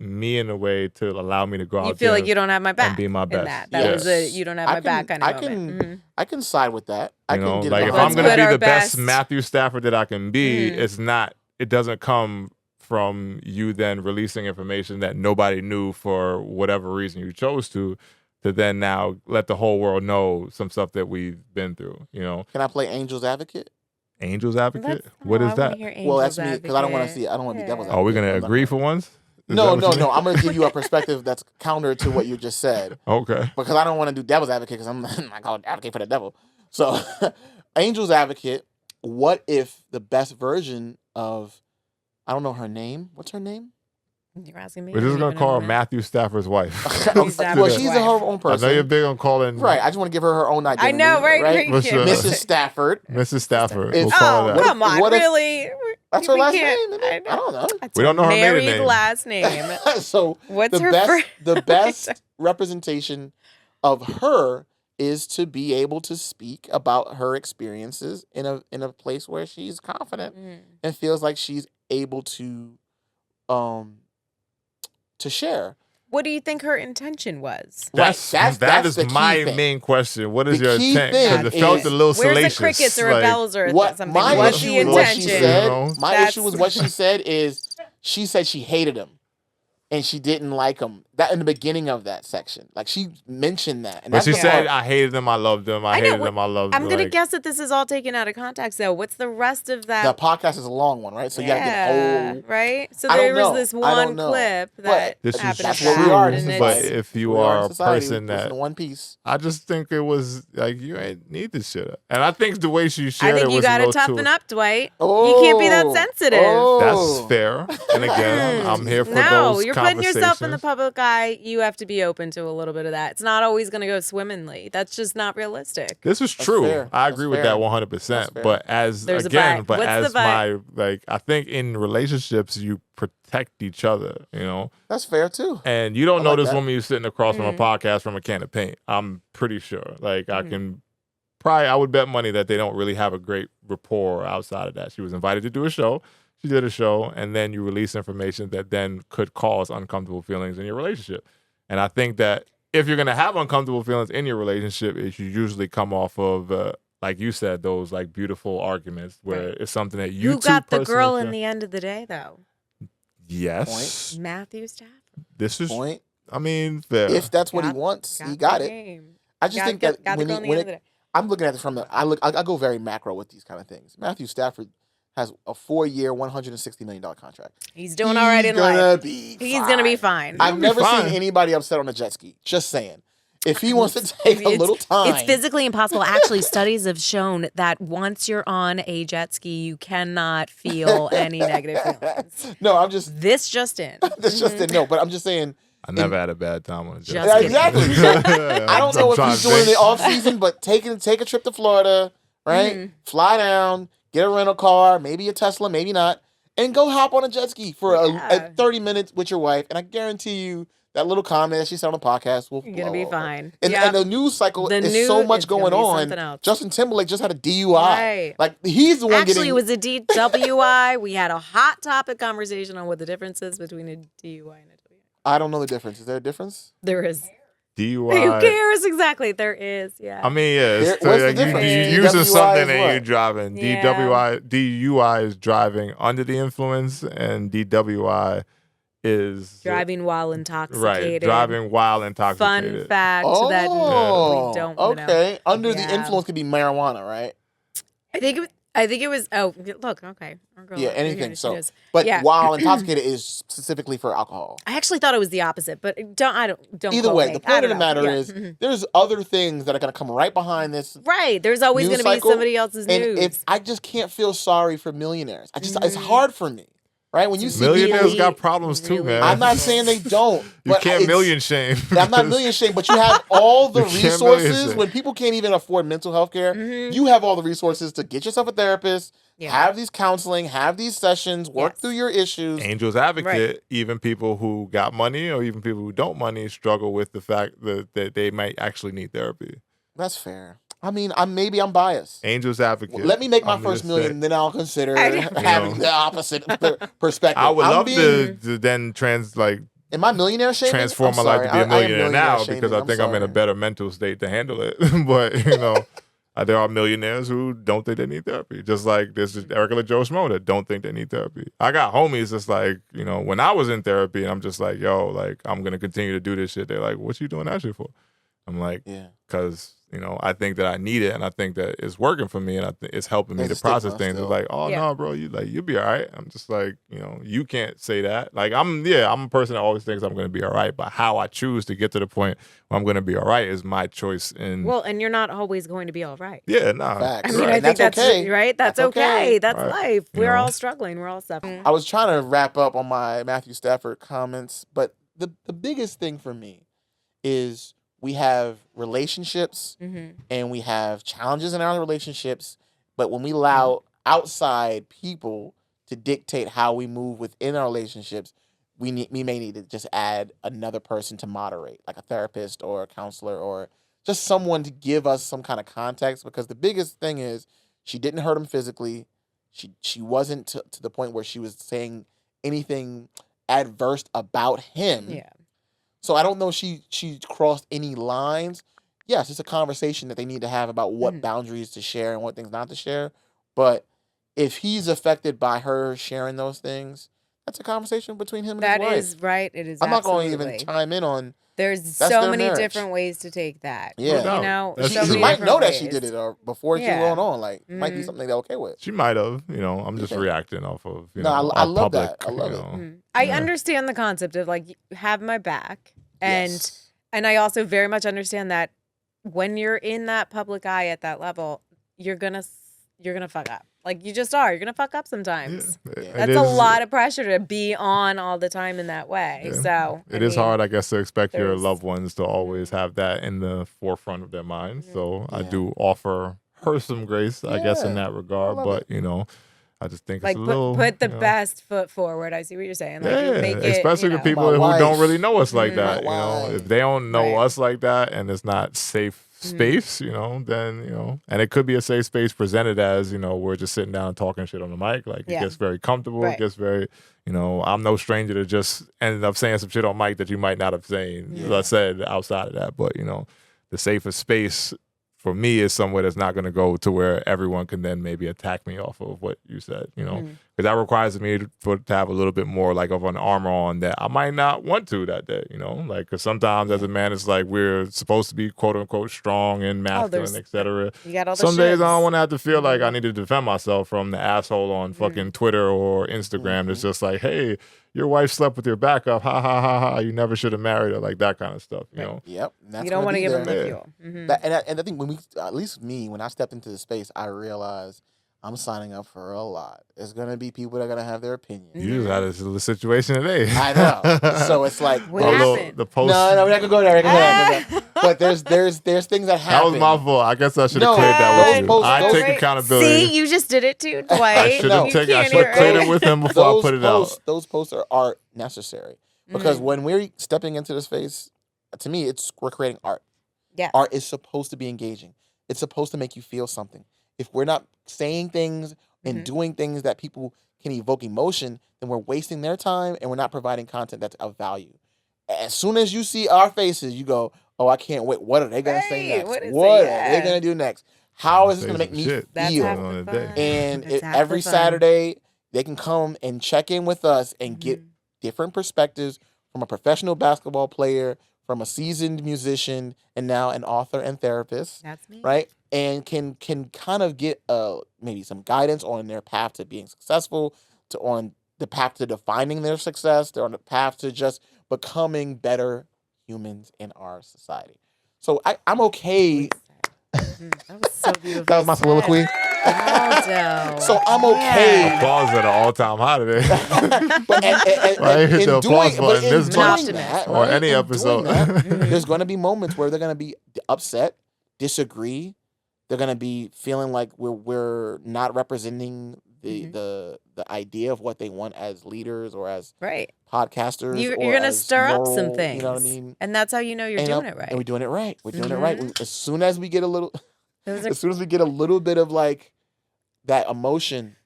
me in a way to allow me to go out You feel there like you don't have my back and be my in best. that. Was a Yes. you don't have my back kind of I moment. can, I can side with that. I You know, can get like if behind I'm Let's going to put be our the best best- Matthew Stafford that I can be, Mhm. it doesn't come from you then releasing information that nobody knew for whatever reason you chose to then now let the whole world know some stuff that we've been through, Can I play Angel's Advocate? Angel's Advocate? Let's- what oh, is I wanna that? hear Well, that's Angel's me because I don't want to Advocate. see. I don't want to be devil's Yeah. Are we advocate. going to I'm not agree gonna- for once? Is No, that what no, you no. mean? I'm going to give you a perspective that's counter to what you just said Okay. because I don't want to do devil's advocate because I'm not going to advocate for the devil. So, Angel's Advocate. What if the best version of, I don't know her name. What's her name? You're asking me. We're I just don't going to even call her know. Matthew Stafford's wife. Well, Stafford's she's wife. her own I person. know you're big on calling Right. I just want to give her her own identity. I know, right? What's Yeah. the- Mrs. Stafford. Mrs. Stafford. It's- We'll call her Oh, that. come on, what if- really? That's her We last can't- name. Isn't it? I don't know. That's We don't know her maiden married name. last name. So What's the her best, the first- best representation of her is to be able to speak about her experiences in a place where she's confident and feels like she's able to share. What do you think her intention was? That's the key my thing. main question. What is The your key intent? thing 'Cause it felt is- a little Where's salacious. the crickets or like, bells or What something? my What's issue the with what she intention? said? You know? My That's- issue with what she said is she said she hated him and she didn't like him. That in the beginning of that section. Like she mentioned that. And But that's she the said, part. I hated them, I loved them, I I know, hated them, I loved them. I'm gonna guess that this is all taken out of context, though. What's the rest of The that? podcast is a long one, right? So you gotta get a whole right. So I don't there was know. this I don't one know. clip But that This is happened. that's at where we that, are. and This is it's- but like, if you we are in a society. person We listen that to One Piece. I just think it was like you ain't need this shit. And I think the way she I shared it think you was a gotta little toughen too. up, Dwight. You can't be that Oh. sensitive. That's fair. And again, I'm here for No, those you're putting yourself in the conversations. public eye. You have to be open to a little bit of that. It's not always going to go swimmingly. That's just not realistic. This is true. fair. I That's agree with fair. that 100%. That's fair. But as There's a again, vibe. but What's as the vibe? my like, I think in relationships you protect each other. You know, That's fair too. and you don't I know like this that. woman you're sitting across from a podcast from a can of paint. I'm pretty sure. Like I can. Probably, I would bet money that they don't really have a great rapport outside of that. She was invited to do a show. She did a show, and then you release information that then could cause uncomfortable feelings in your relationship. And I think that if you're going to have uncomfortable feelings in your relationship, it should usually come off of, like you said, those like beautiful arguments where Right. it's something that you Who two got the personally girl feel- in the end of the day, though? Yes. Matthew Stafford. This is, Point. I mean, fair. If that's what he Got- wants, he the got it. game. I just think got that the when, girl he, in the when end of the it, day. I'm looking at it from the I go very macro with these kind of things. Matthew Stafford has a 4-year, $160 million contract. He's doing all right in He's gonna life. be He's going to be fine. I've be never fine. seen anybody upset on a jet ski. Just saying. If he wants to take a little time. It's physically impossible. Actually, studies have shown that once you're on a jet ski, you cannot feel any negative feelings. No, I'm just This just in. that's just it. No, but I'm just saying. I never had a bad time on a jet. Just kidding. Exactly. I don't know I'm if trying he's to doing it think. off season, but take a trip to Florida, right? Fly down, get a rental car, maybe a Tesla, maybe not, and go hop on a jet ski for a 30 minutes with your wife. And I guarantee you that little comment that she said on the podcast will You're going to be blow. fine. And, Yep. and the news cycle The is news so much is gonna going be on. something else. Justin Timberlake just had a DUI. Right. Like he's the one Actually, getting. it was a DWI. We had a hot topic conversation on what the difference is between a DUI and a WI. I don't know the difference. Is there a difference? There is. DUI. Who cares? Exactly. There is. Yeah. I mean, yeah, it's What's the like you difference? using DWI something is and what? you driving. Yeah. DUI is driving under the influence, and DWI is Driving while right, intoxicated. driving while Fun intoxicated. fact that we don't know. okay. Under the Yeah. influence could be marijuana, right? I think it was. Oh, look. Okay. Our girl Yeah, over here, anything. she So, knows. but Yeah. while intoxicated is specifically for alcohol. I actually thought it was the opposite, but don't. Either quote way, me. the I point don't of the know. matter Yeah. is Mhm. there's other things that are going to come right behind this. Right. There's always news going to be cycle, somebody else's And news. if I just can't feel sorry for millionaires. It's hard for me, right? When you see Millionaires people, got problems too, really man. I'm not saying they don't. You but can't it's- million shame. I'm not million shame, but you have all the You can't million resources shame. when people can't even afford mental health care. Mhm. You have all the resources to get yourself a therapist, Yeah. have these counseling, have these sessions, work Yes. through your issues. Angels advocate, even people who got money or even people who don't money struggle with the fact that they might actually need therapy. That's fair. I mean, maybe I'm biased. Angels advocate. Let me make my I'm first just million, saying. then I'll consider I- having know. the opposite perspective. I would I'm love being- to then Am I millionaire shaming? transform my I'm life sorry. to be a I am millionaire now shaming. because I think I'm in a sorry. better mental state to handle it. But there are millionaires who don't think they need therapy. Just like there's just regular Joe Schmo that don't think they need therapy. I got homies that's like, when I was in therapy and I'm just like, yo, like I'm gonna continue to do this shit. They're like, what you doing that shit for? I'm like, Yeah. because I think that I need it and I think that it's working for me and I think it's helping me There's to a process stigma things. still. It's like, oh Yeah. no, bro, you'll be all right. I'm just like, you can't say that. Like I'm a person that always thinks I'm gonna be all right, but how I choose to get to the point where I'm gonna be all right is my choice. And well, and you're not always going to be all right. yeah, nah. Facts. I mean, Right. I think that's okay. right. That's That's okay. okay. That's Right. life. You We're know? all struggling. We're all suffering. I was trying to wrap up on my Matthew Stafford comments, but the biggest thing for me is we have relationships Mhm. and we have challenges in our relationships, but when we allow outside people to dictate how we move within our relationships, we may need to just add another person to moderate, like a therapist or a counselor or just someone to give us some kind of context, because the biggest thing is she didn't hurt him physically. She wasn't to the point where she was saying anything adverse about him. Yeah. So I don't know if she crossed any lines. Yes, it's a conversation that they need to have about what Mhm. boundaries to share and what things not to share. But if he's affected by her sharing those things, that's a conversation between him and That his wife. is right. It is. I'm not going to even absolutely. chime in on. There's That's so their many marriage. different ways to take that. Yeah. No doubt. You know, That's so true. She many might different know that ways. she did it or before she Yeah. going on. Like, might be something they're okay with. She might have. I'm just Okay. reacting off of. No, know, I our love public, that. I love you it. know. I Yeah. understand the concept of like have my back, and Yes. I also very much understand that when you're in that public eye at that level, you're gonna fuck up. Like you just are. You're gonna fuck up sometimes. It That's a lot of pressure to be on all the time in that way. Yeah. So It is hard, I guess, to expect your there's- loved ones to always have that in the forefront of their minds. So I Yeah. do offer her some grace, I guess, in Yeah. that regard. love But I just think Like it's a little put the you know, best foot forward. I see what you're saying. Like Yeah, make it, especially you the know. people My who don't wife. really know us like Mhm. that. My wife. If they don't know Right. us like that, and it's not safe Mm-hmm. space, then and it could be a safe space presented as we're just sitting down and talking shit on the mic. Like it Yeah. gets very comfortable. Right. It gets very, I'm no stranger to just ending up saying some shit on mic that you might not have said outside of that. But the safest space for me is somewhere that's not going to go to where everyone can then maybe attack me off of what you said, because that requires me to have a little bit more like of an armor on that I might not want to that day, like, because sometimes as a man, it's like we're supposed to be quote unquote strong and masculine, etc. You got all the Some days I don't shits. want to have to feel like I need to defend myself from the asshole on fucking Twitter or Instagram. It's just like, hey, your wife slept with your back up. Ha ha ha ha. You never should have married her. Like that kind of stuff, you know? Yep. and that's You don't want to give them there. the Yeah. fuel. Mhm. And I think at least me, when I stepped into the space, I realized I'm signing up for a lot. There's gonna be people that are gonna have their opinions. You just had a little situation today. I know. So it's like, What Although happened? the post. no, we're not gonna go there. We're not gonna go there. But there's things that That happen. was my fault. I guess I should have No, cleared that those with you. posts- I those- take Right. accountability. See, you just did it too, Dwight. I should have No. You can't cleared hear it with him before I put it out. Those posts are necessary because when we're stepping into the space, to me, we're creating art. Yeah. Art is supposed to be engaging. It's supposed to make you feel something. If we're not saying things and doing things that people can evoke emotion, then we're wasting their time and we're not providing content that's of value. As soon as you see our faces, you go, "Oh, I can't wait. What are they gonna say Right, next? what is What it? are they Yeah. gonna do next? How is this Say gonna make some me shit. That's feel?" half on the a day. fun. And That's half every the fun. Saturday, they can come and check in with us and get different perspectives from a professional basketball player, from a seasoned musician, and now an author and therapist, That's me. right? And can kind of get maybe some guidance on their path to being successful, on the path to defining their success. They're on the path to just becoming better humans in our society. So I'm okay. That was so beautiful. That was my soliloquy. Waldo. So I'm okay. Applause at an all-time high today. But Right, hit the applause button this doing month. that, Or right, any in episode. doing that, there's going to be moments where they're going to be upset, disagree. They're going to be feeling like we're not representing the idea of what they want as leaders or as Right. podcasters. You're or going to as stir up some moral, things. You know what I mean? And that's how you know you're And, doing it right. And we're doing it right. We're doing it right. As soon as we get a little, Those are as soon as we get a little bit of like that emotion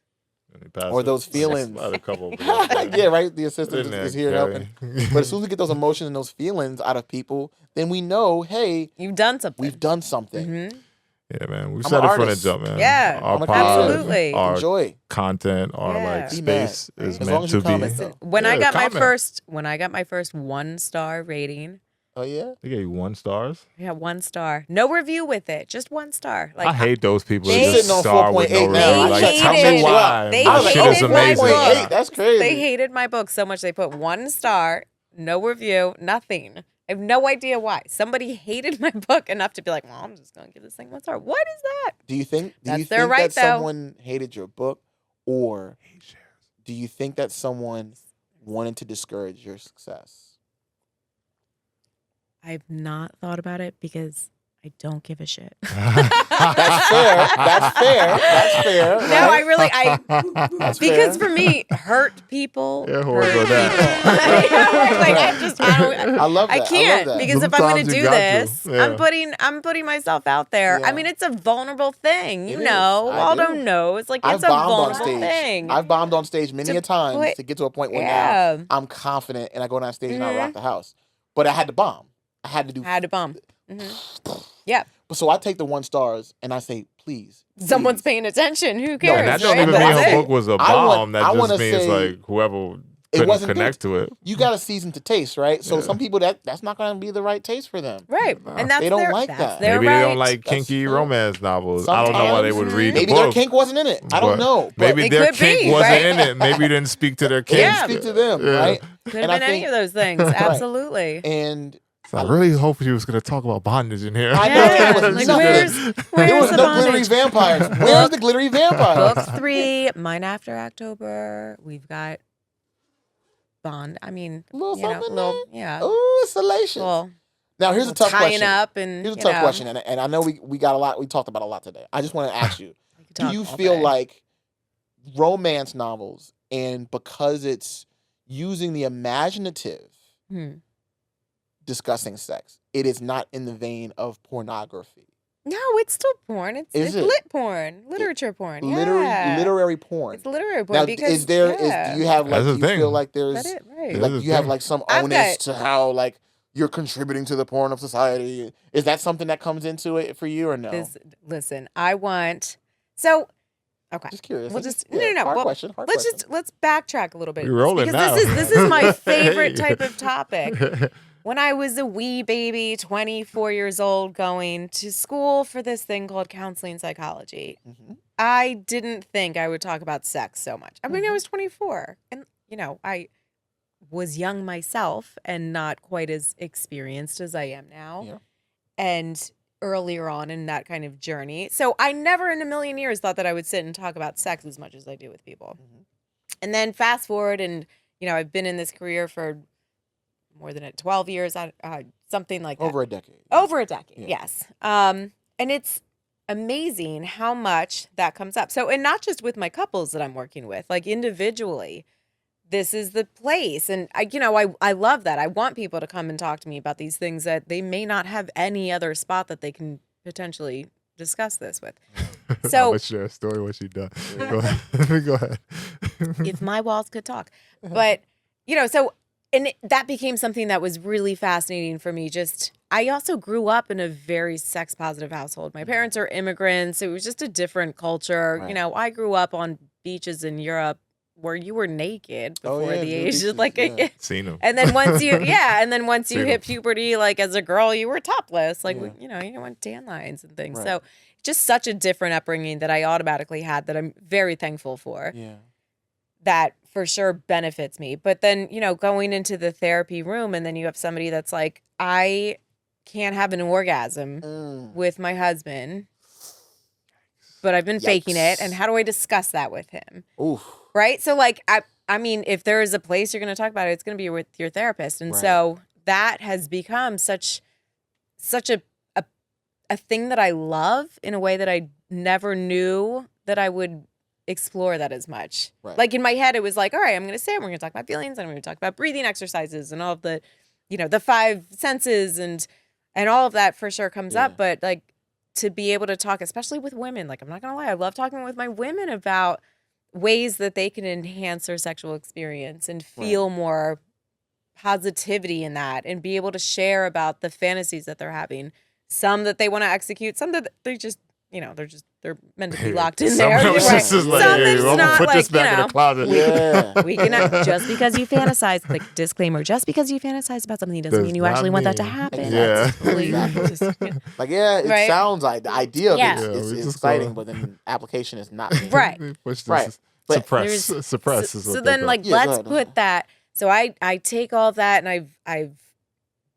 or those feelings. A couple. Yeah, right. The assistant Been is there, here helping. Gary. But as soon as we get those emotions and those feelings out of people, then we know, hey, You've done something. we've done something. Mhm. Yeah, man. We I'm said an it from the artist. jump, man. Yeah, Our I'm a pod, absolutely. our Enjoy. content, our Yeah. like Be mad. space is As long meant as to you be. comment, Listen, though. when I Yeah, got comment. my first 1-star rating, Oh yeah. They gave you 1 stars. I got 1 star. No review with it, just 1 star. Like I hate those people They- that just Sitting on star with 4.8 no now. review. I Like, checked- tell I me checked you why. out. They My I was like, shit oh, is hated my amazing. book. 4.8. That's crazy. They hated my book so much they put 1 star, no review, nothing. I have no idea why. Somebody hated my book enough to be like, well, I'm just going to give this thing 1 star. What is that? Do you think? Do you That's their think right, that though. someone hated your book, or do you think that someone wanted to discourage your success? I've not thought about it because I don't give a shit. That's fair. That's fair. That's fair. No, right? I really, That's because fair. for me, hurt people. Yeah, hurt horrible people. that. like, I just, I don't. I love that. I can't love that. because if I'm going Sometimes to you do got to. this, Yeah. I'm putting myself out there. Yeah. I mean, it's a vulnerable thing, you It is. know. I Waldo do. knows, like I've it's a bombed on vulnerable stage. thing. I've bombed on stage many To a times put- to get to a point where Yeah. now I'm confident and I go down stage and I rock the house. But I had to bomb. I had to do. Had a bump. Yeah, But so I take the 1 stars and I say, please. someone's please. paying attention. Who cares? And that don't right? even But mean that's her it. book was a I bomb. want- I that wanna just means say- like whoever couldn't wasn't connect to it. You got to season to taste, right? So some people that's not going to be the right taste for them. Right. And that's They don't their, like that's that. their Maybe right. they don't like That's kinky fair. romance novels. I don't know why they would Sometimes. read Maybe the their book. kink wasn't in it. I don't but know. But Maybe It their could kink be, wasn't right? in it. Maybe you didn't speak to their kink. Yeah. speak to them, Yeah. right? Could And have I been any think- of those things. Absolutely. And So I really hope she was going to talk about bondage in here. I know. Yeah. It was Like, nothing. where's it was the the glittery bondage? vampires. Where's the glittery vampires? Book 3, Mine After October. We've got Bond. I mean, Little you know, something little, there? yeah. Ooh, it's salacious. Well, Now here's a tough tying question. up and Here's a you tough know, question, and I know we got a lot. We talked about a lot today. I just want to ask you: I could do talk you all feel day. like romance novels, and because it's using the imaginative discussing sex, it is not in the vein of pornography? No, it's still porn. It's Is it? lit porn, literature porn. Yeah. Literary porn. It's literary porn Now, because is there? yeah. Do you have like? That's Do the you feel thing. like there's That it, right? Yeah. like That's you the have thing. like some I've onus got- to how like you're contributing to the porn of society? Is that something that comes into it for you or no? Listen, I want so. Okay. Just curious. We'll I just yeah, no. Hard Well, question. Hard let's question. let's backtrack a little bit We're rolling because now. this is my favorite Hey. type of topic. When I was a wee baby, 24 years old, going to school for this thing called counseling psychology, I didn't think I would talk about sex so much. I mean, I was 24, and you know, I was young myself and not quite as experienced as I am now. Yeah. And earlier on in that kind of journey. So I never in a million years thought that I would sit and talk about sex as much as I do with people. And then fast forward and, you know, I've been in this career for more than 12 years, something like that. Over a decade. Over a decade, Yeah. yes. And it's amazing how much that comes up. So, and not just with my couples that I'm working with, like individually, this is the place. And I love that. I want people to come and talk to me about these things that they may not have any other spot that they can potentially discuss this with. I'm So gonna share a story when she done. Go ahead. Go ahead. if my walls could talk, but and that became something that was really fascinating for me. I also grew up in a very sex positive household. My parents are immigrants. So it was just a different culture. Right. You know, I grew up on beaches in Europe where you were naked Oh, before yeah, the nude age beaches, of like yeah. Seen him. and then once you Seen 'em. hit puberty, like as a girl, you were topless. Like Yeah. you didn't want tan lines and things. Right. So just such a different upbringing that I automatically had that I'm very thankful for. Yeah. That for sure benefits me. But then, going into the therapy room and then you have somebody that's like, I can't have an orgasm with my husband, but I've been faking it. And how do I discuss that with him? Oof. Right? So like, I mean, if there is a place you're going to talk about it, it's going to be with your therapist. And Right. so that has become such a thing that I love in a way that I never knew that I would explore that as much. Right. Like in my head, it was like, all right, I'm going to sit, we're going to talk about feelings, and I'm going to talk about breathing exercises and all of the, the 5 senses and all of that for sure comes Yeah. up. But like to be able to talk, especially with women, like I'm not going to lie, I love talking with my women about ways that they can enhance their sexual experience and feel more positivity in that and be able to share about the fantasies that they're having. Some that they want to execute, some that they just, they're meant to be locked in Some there. of those Right. sisters like, Some hey, that's I'm gonna not put like, this back in the closet. Yeah. we can just because you fantasize, like disclaimer, just because you fantasize about something doesn't Does mean you not actually want that to mean- happen. Yeah. That's totally Exactly. just, Like, yeah, it Right. sounds like the idea of Yeah. it Yeah, is we just exciting, go- but then application is not. being- Right. Push this. Right. But Suppress. there's- Suppress is what so they then call it. like Yeah, go let's ahead. put that. So I take all of that and I've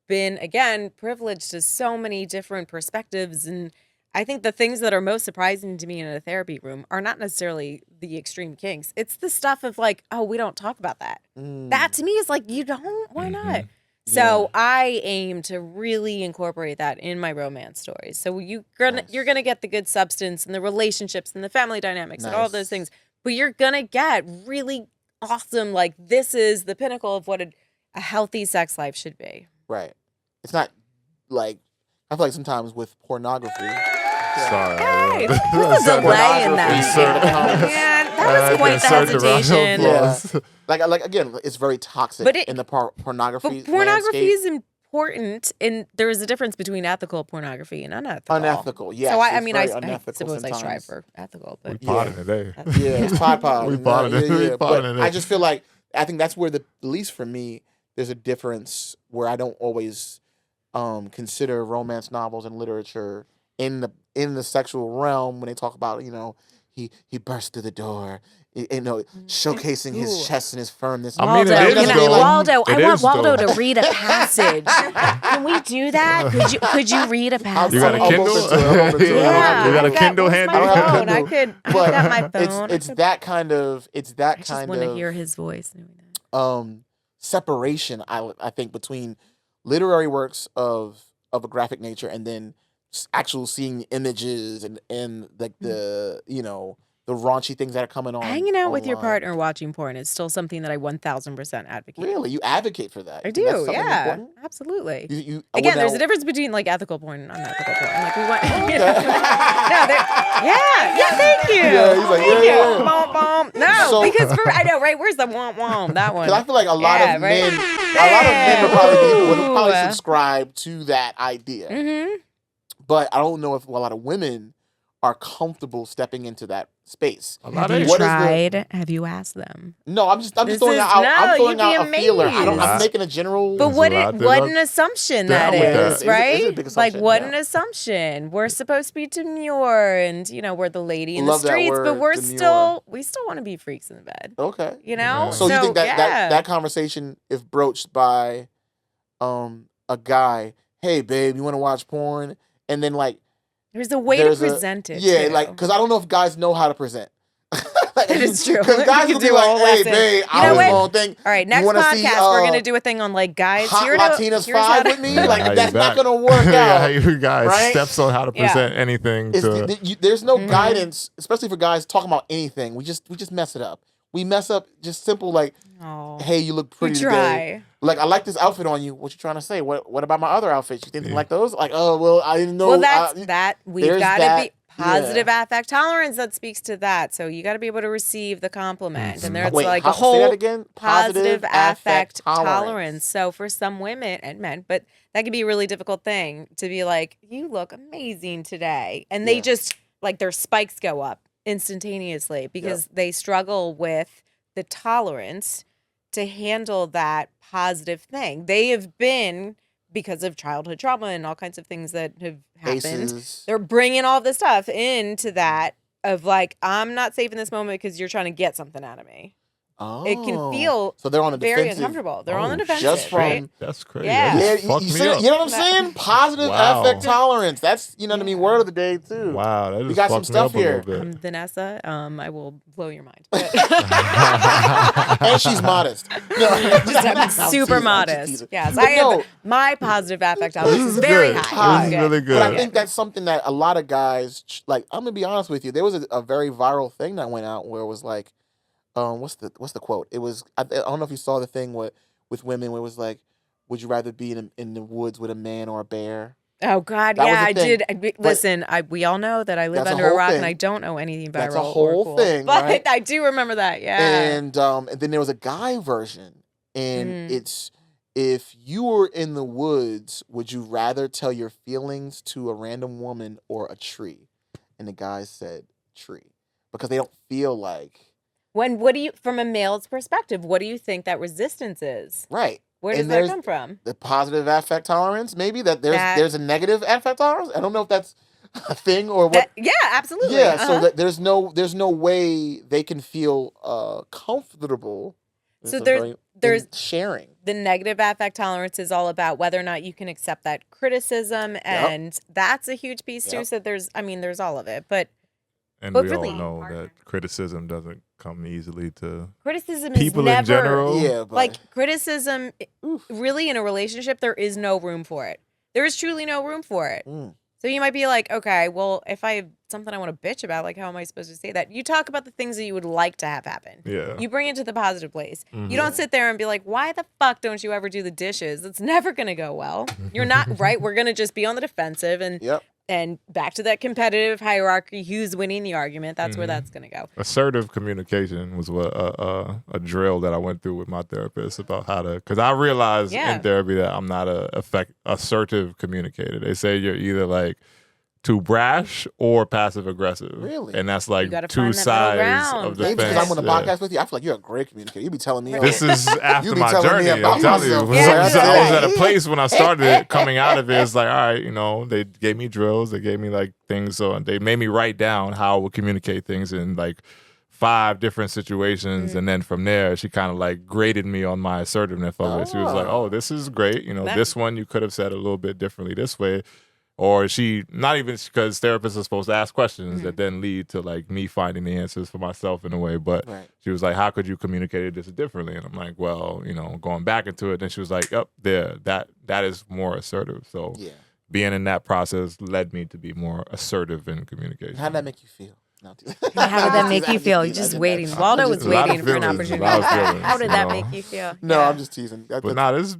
been again privileged to so many different perspectives, and I think the things that are most surprising to me in a therapy room are not necessarily the extreme kinks. It's the stuff of like, oh, we don't talk about that. That to me is like, you don't, why not? So I aim to really incorporate that in my romance stories. So you're gonna get the good substance and the relationships and the family dynamics and all of those Nice. things, but you're gonna get really awesome. Like this is the pinnacle of what a healthy sex life should be. Right. It's not like, I feel like sometimes with pornography. Sorry. Hey, That's there's a delay in that. Insert the comments. Man, that was quite the insert the round of hesitation. applause. Like again, it's very toxic But it- in the pornography. But pornography landscape. is important, and there is a difference between ethical pornography and unethical. Unethical, yes, So I it's mean, very I unethical suppose I strive sometimes. for ethical, We but potting today. Yeah, it's pod. We potted it. We But potted it. I just feel like I think that's where at least for me, there's a difference where I don't always consider romance novels and literature in the sexual realm when they talk about, he burst through the door, showcasing his chest and his firmness. I mean, it is dope. Waldo, I It want is Waldo dope. to read a passage. Can we do that? Could you read a passage? You got a I'm Kindle? open to it, I'm open to it. Yeah, You got a I've Kindle where's handy? my I don't have a phone? Kindle. I've got my phone. It's that kind of I just want to hear his voice doing that. separation. I think between literary works of a graphic nature and then actual seeing images and like the the raunchy things that are coming on. Hanging out with your online. partner watching porn is still something that I 1000% advocate. Really, you advocate for that? I You think that's do, something yeah, important? absolutely. You Again, there's a difference between like ethical porn and unethical porn. Like we want, Okay. yeah, thank you. Yeah, he's like, Thank yeah, you. yeah. Bom, bom. No, So- because I know, right? Where's the womp womp? That one. Because I feel like a lot Yeah, of right. men, would probably Ooh. subscribe to that idea. Mm-hmm. But I don't know if a lot of women are comfortable stepping into that space. A lot Have of you What is the- tried? Have you asked them? No, I'm just This throwing is- out. no, I'm throwing you'd be out a feeler. amazed. I'm making a general. But There's what a lot what that an assumption down that with is, that. It's a right? big Like assumption, what yeah. an assumption. We're supposed to be demure and we're the lady in Love the that streets, but word, demure. we still want to be freaks in the bed. Okay. You know? Yeah. So you think that, yeah. that conversation, if broached by a guy, hey babe, you want to watch porn? And then like There's a way to present it. yeah, too. like because I don't know if guys know how to present. That is true. Because guys You will could be do a like, whole hey lesson. babe, You I know was what? gonna think. All right, next wanna podcast, see, we're gonna do a thing on like guys. Hot here to- Latinas here's how 5 to- with me. Yeah, Like how you that's not back. gonna work yeah, out. you guys right? steps on how to Yeah. present anything to. There's no Mhm. guidance, especially for guys talking about anything. We just mess it up. We mess up just simple like, Oh, hey, you look we pretty today. try. Like I like this outfit on you. What you trying to say? What about my other outfits? You didn't like those? Like, oh well, I didn't know. Well, that's that. We've there's got that, to be positive affect tolerance. That speaks to that. So you got to be able to receive the compliment, and there's Wait, like say a whole that again. positive affect tolerance. So for some women and men, but that could be a really difficult thing to be like, you look amazing today, and they Yeah. just like their spikes go up instantaneously because they struggle with the tolerance to handle that positive thing. They have been, because of childhood trauma and all kinds of things that have happened, Aces. they're bringing all this stuff into that of like, I'm not safe in this moment because you're trying to get something out of me. Oh. It can feel so they're on the very defensive. uncomfortable. They're on the Oh, defensive, just from- right? That's crazy. Yeah. That Yeah, just fucked you, me see, up. you know what I'm saying? Positive Wow. affect tolerance. That's the word of the day too. Wow, that just got some fucked me stuff up a here. little bit. Vanessa, I will blow your mind. And she's modest. No, I'm super modest. Yes, But I have no, my positive affect tolerance This is is very good. high. This is Good. really good. But I think that's something that a lot of guys like. I'm gonna be honest with you. There was a very viral thing that went out where it was like, what's the quote? It was I don't know if you saw the thing with women where it was like, would you rather be in the woods with a man or a bear? Oh God, That was yeah, a I thing. did. Listen, we all know that I live That's a under a whole rock thing. and I don't know anything viral. That's a or whole cool. thing, but right? I do remember that. Yeah. And then there was a guy version, and it's if you were in the woods, would you rather tell your feelings to a random woman or a tree? And the guy said tree because they don't feel like What do you, from a male's perspective, what do you think that resistance is? right. Where does And that there's come from? the positive affect tolerance, maybe that there's a negative affect tolerance. I don't know if that's a thing or what. Yeah, absolutely. Yeah, so that there's no way they can feel comfortable. So in there's sharing. the negative affect tolerance is all about whether or not you can accept that criticism, and that's a huge piece too. Yep. So there's all of it, but And But we really- all know that criticism doesn't come easily to criticism people is never in general. Yeah, but like criticism. Really, in a relationship, there is no room for it. There is truly no room for it. Mm. So you might be like, okay, well, if I have something I want to bitch about, like, how am I supposed to say that? You talk about the things that you would like to have happen. Yeah. You bring it to the positive place. Mhm. You don't sit there and be like, why the fuck don't you ever do the dishes? It's never going to go well. You're not right. We're going to just be on the defensive and Yep. and back to that competitive hierarchy. Who's winning the argument? That's where that's going to go. Assertive communication was what a drill that I went through with my therapist about how to, because I realized Yeah. in therapy that I'm not a assertive communicator. They say you're either like too brash or passive aggressive. Really? And that's You like gotta two find that middle sides ground. of the Maybe fence. because I'm on the Yeah. podcast with you, I feel like you're a great communicator. You be telling me. This is after You be my telling me journey. about I'm telling you. myself. So Yeah. I was at a place when I started coming out of it. It's like, all right, you know, they gave me drills. They gave me like things. So they made me write down how I would communicate things in like 5 different situations. And then from there, she kind of like graded me on my assertiveness of it. She was like, oh, this is great. You know, this one you could have said a little bit differently this way. Or she, not even because therapists are supposed to ask questions that then lead to like me finding the answers for myself in a way. But she was like, how could you communicate this differently? And I'm like, well, you know, going back into it. Then she was like, yep, that is more assertive. So being in that process led me to be more assertive in communication. How did that make you feel? No, How did that make you feel? You're just waiting. Waldo was A lot of waiting for an feelings, opportunity. a lot of feelings, How did you that know. make you feel? No, Yeah. I'm just teasing. But nah, this has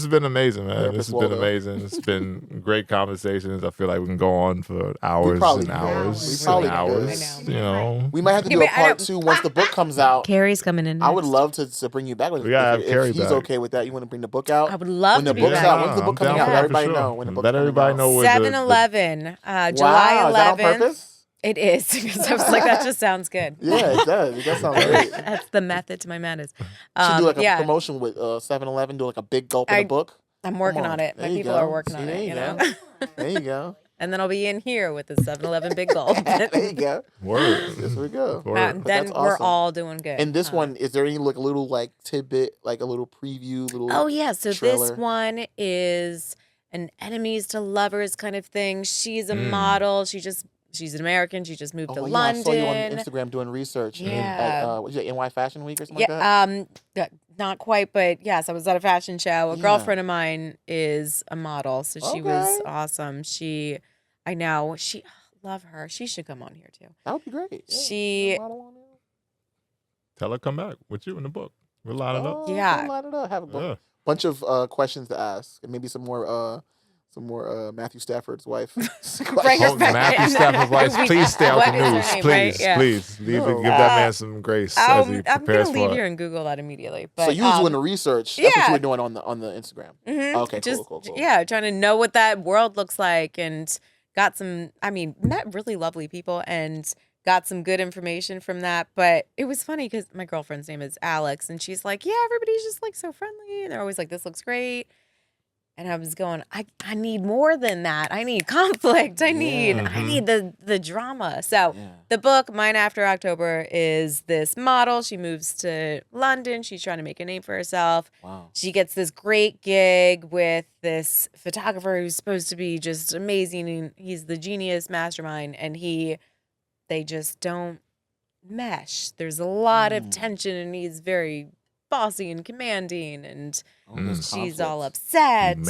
been amazing, man. Therapist This has Waldo. been amazing. It's been great conversations. I feel like we can go on for hours probably and could. hours We and probably hours. could. You know, We might have to do a part 2 once the book comes out. Carrie's coming in. I would next. love to bring you back with We gotta if, have Carrie if he's back. okay with that. You want to bring the book out? I would love when the to be book's back. out. When's the book I'm coming down out? for Let that for everybody sure. know when the book's Let coming everybody out. know what 7-11, July Wow, is that on 11th. purpose? It is because I was like, that just sounds good. Yeah, it does. It does sound great. That's the method to my madness. Should do like a yeah, promotion with 7-Eleven, do like a big gulp in the book. I'm working Come on it. There My you people go. are working See, on there it. you You go. know. There you go. And then I'll be in here with the 7-Eleven big gulp. There you go. word. Yes, we go. Word. Then that's we're awesome. all doing good. And this one, is there any like little like tidbit, like a little preview, little? Oh yeah, so this trailer? one is an enemies to lovers kind of thing. She's a model. She's an American. She just moved to Yeah, London. I saw you on Instagram doing research. Yeah. At, what is it, NY Fashion Week or something like that? Not quite, but yes, I was at a fashion show. A girlfriend of mine is a model, so she was awesome. I love her. She should come on here too. That would be great. Yeah, She- model on there. Tell her come back with you in the book. We'll line it up. Oh, Yeah. line it up. Have a Yeah. bunch of questions to ask, and maybe some more Matthew Stafford's wife. Bring her Oh, back Matthew in. Stafford's wife, please stay out What the is her news. name, Please, right? Yeah. please. Give No. that man some grace as he I'm prepares gonna for leave it. here and Google that immediately. But, So you were doing the research. That's what yeah. you were doing on the Instagram. Mhm. Okay, Just, cool. Yeah, trying to know what that world looks like and met really lovely people and got some good information from that. But it was funny because my girlfriend's name is Alex and she's like, yeah, everybody's just like so friendly. And they're always like, this looks great. And I was going, I need more than that. I need conflict. I need the drama. So the book, Mine After October, is this model. She moves to London. She's trying to make a name for herself. Wow. She gets this great gig with this photographer who's supposed to be just amazing. And he's the genius mastermind. And they just don't mesh. There's a lot of tension and he's very bossy and commanding and she's all upset and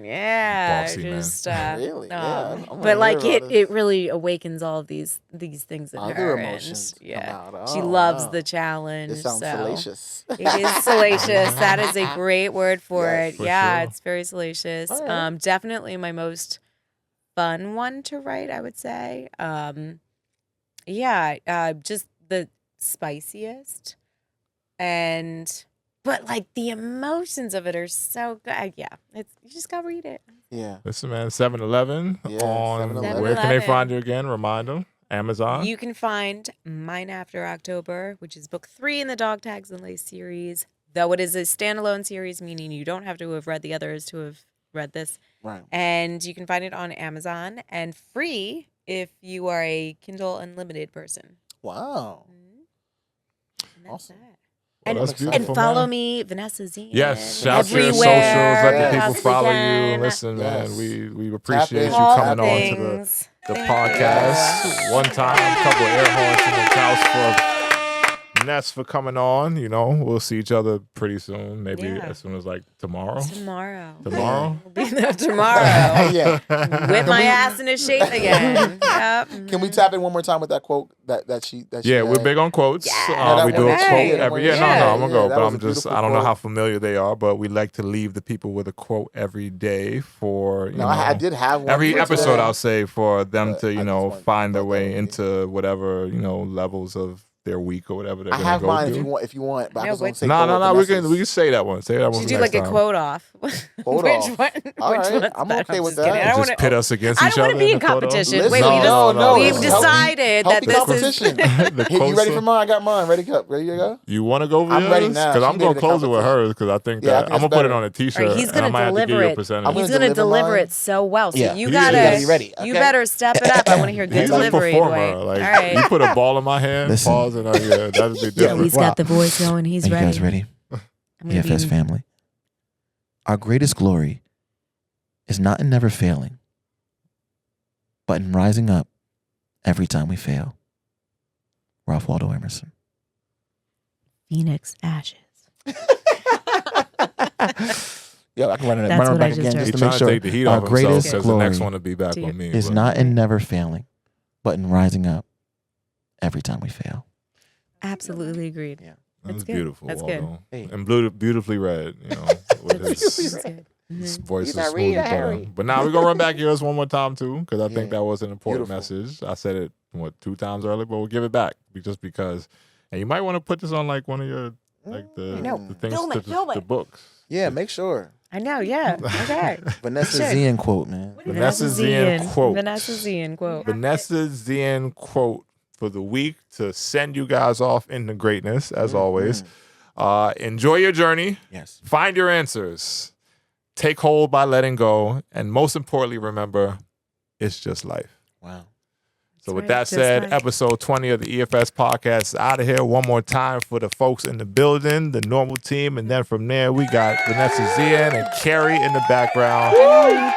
Bossy just Really? Yeah, I wanna but like hear about it really awakens all of these things in Other her emotions and come out. she Oh, loves wow. the challenge. This sounds so salacious. it is salacious. That is a great word for Yes, it. for Yeah, sure. it's very salacious. All right. Definitely my most fun one to write, I would say. Just the spiciest but like the emotions of it are so good. Yeah, you just gotta read it. Yeah. Listen, man, 7-Eleven Yeah, on 7-Eleven. where can they 7-Eleven. find you again? Remind them. Amazon. You can find Mine After October, which is book 3 in the Dog Tags and Lace series. Though it is a standalone series, meaning you don't have to have read the others to have read this. Right. And you can find it on Amazon and free if you are a Kindle Unlimited person. Wow. And that's Awesome. that. Well, And, that's beautiful, and follow man. me, Vanessa Zian. Yes, shout out to your everywhere. socials. Let the people Once follow again. you. Listen, man, Yes. we appreciate you All coming on to things. the Thank podcast. you. One time, a couple of air horns in the house for Ness for coming on. You know, we'll see each other pretty soon. Maybe Yeah. as soon as like tomorrow. Tomorrow. Tomorrow? We'll be there tomorrow. Yeah. Whip my ass into shape again. Yep. Can we tap in one more time with that quote that she Yeah, had? we're big on quotes. Yeah. We do a Okay. quote every. Yeah, no, I'm gonna go. that But was I'm a just, beautiful I don't know quote. how familiar they are, but we like to leave the people with a quote every day for. You No, know, I did have one. every for episode, today. I'll say for them But to I just you know wanted to find their put that way in. into whatever levels of their week or whatever they're I gonna have go mine do. if you want. But No, I was gonna but- say No. We can say that one. Say that one. Should for you do next like a time. quote off? Quote which off. one? All Which right, one's I'm better? okay I'm with just kidding. that. I don't Just wanna- pit us against I each don't other. want to be in the quote off? competition. Listen, Wait, No, we've it's decided healthy that this competition. The Hey, you ready closer- for mine? I got mine. Ready to go? You want to go over I'm yours? ready now. Because She I'm made going it to a close it with competition. hers because I think Yeah, I that think I'm going that's to put it better. on a All T-shirt. right, he's and I gonna might have to give deliver you a it. percentage. I'm He's gonna gonna deliver deliver mine. it so well. So Yeah. you He gotta, is. You ready? you Okay. better step it up. I want to hear good He's a delivery, performer. Dwight. Like All right. you put a ball in my hand, Listen. pause, and yeah, that'd be different. He's got the voice going. He's Are you ready. guys ready? I'm gonna EFS be- family. Our greatest glory is not in never failing, but in rising up every time we fail. Ralph Waldo Emerson. Phoenix ashes. Yo, I can run it That's run it what I back just again heard. He's just to trying make to sure. take the heat Our off himself greatest because the next glory one to be back on me. Is but- not in never failing, but in rising up every time we fail. Absolutely agreed. Yeah. That was That's good. beautiful, That's Waldo. Hey. And beautifully read, with his That's good. his Mhm. voice He's is not smooth reading, and Harry. thorough. But now we're gonna run back yours one more time too, because I think Yeah. that was an important Beautiful. message. I said it 2 times earlier, but we'll give it back just because. And you might want to put this on like one of your the things, Film it, the books. Yeah, make sure. I know. Yeah. Okay. Vanessa Sure. Zian quote, man. Vanessa Zian quote. Vanessa Zian quote. Vanessa Zian quote for the week to send you guys off into greatness, as always. Enjoy your journey. Yes. Find your answers. Take hold by letting go. And most importantly, remember, it's just life. Wow. So with right, that just said, life. episode 20 of the EFS podcast is out of here one more time for the folks in the building, the normal team. And then from there, we got Vanessa Zian and Carrie in the background.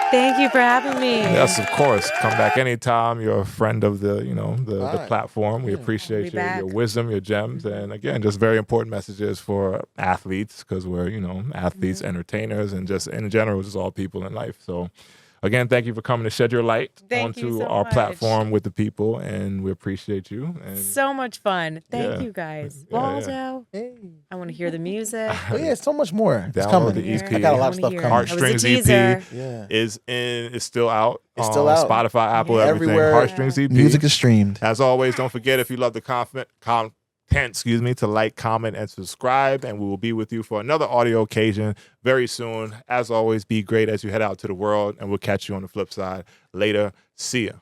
Thank you for having me. Yes, of course. Come back anytime. You're a friend of the right. platform. We Yeah. I'll appreciate be your back. wisdom, your gems, and again, just very important messages for athletes because we're athletes, entertainers, and just in general, just all people in life. So, again, thank you for coming to shed your light Thank you onto so our much. platform with the people, and we appreciate you. And So much fun. Thank Yeah. you guys. Yeah, yeah. Waldo. Hey. I want to hear the music. Oh, yeah, so much more. It's Download coming. the EP. I got a lot I of stuff wanna hear it. coming. Heartstrings It was a EP. teaser. Yeah. is still out. It's still on out. Spotify, Apple, Yeah. everything. Everywhere. Heartstrings EP. Music is streamed. As always, don't forget if you love the content, to like, comment, and subscribe. And we will be with you for another audio occasion very soon. As always, be great as you head out to the world, and we'll catch you on the flip side later. See ya.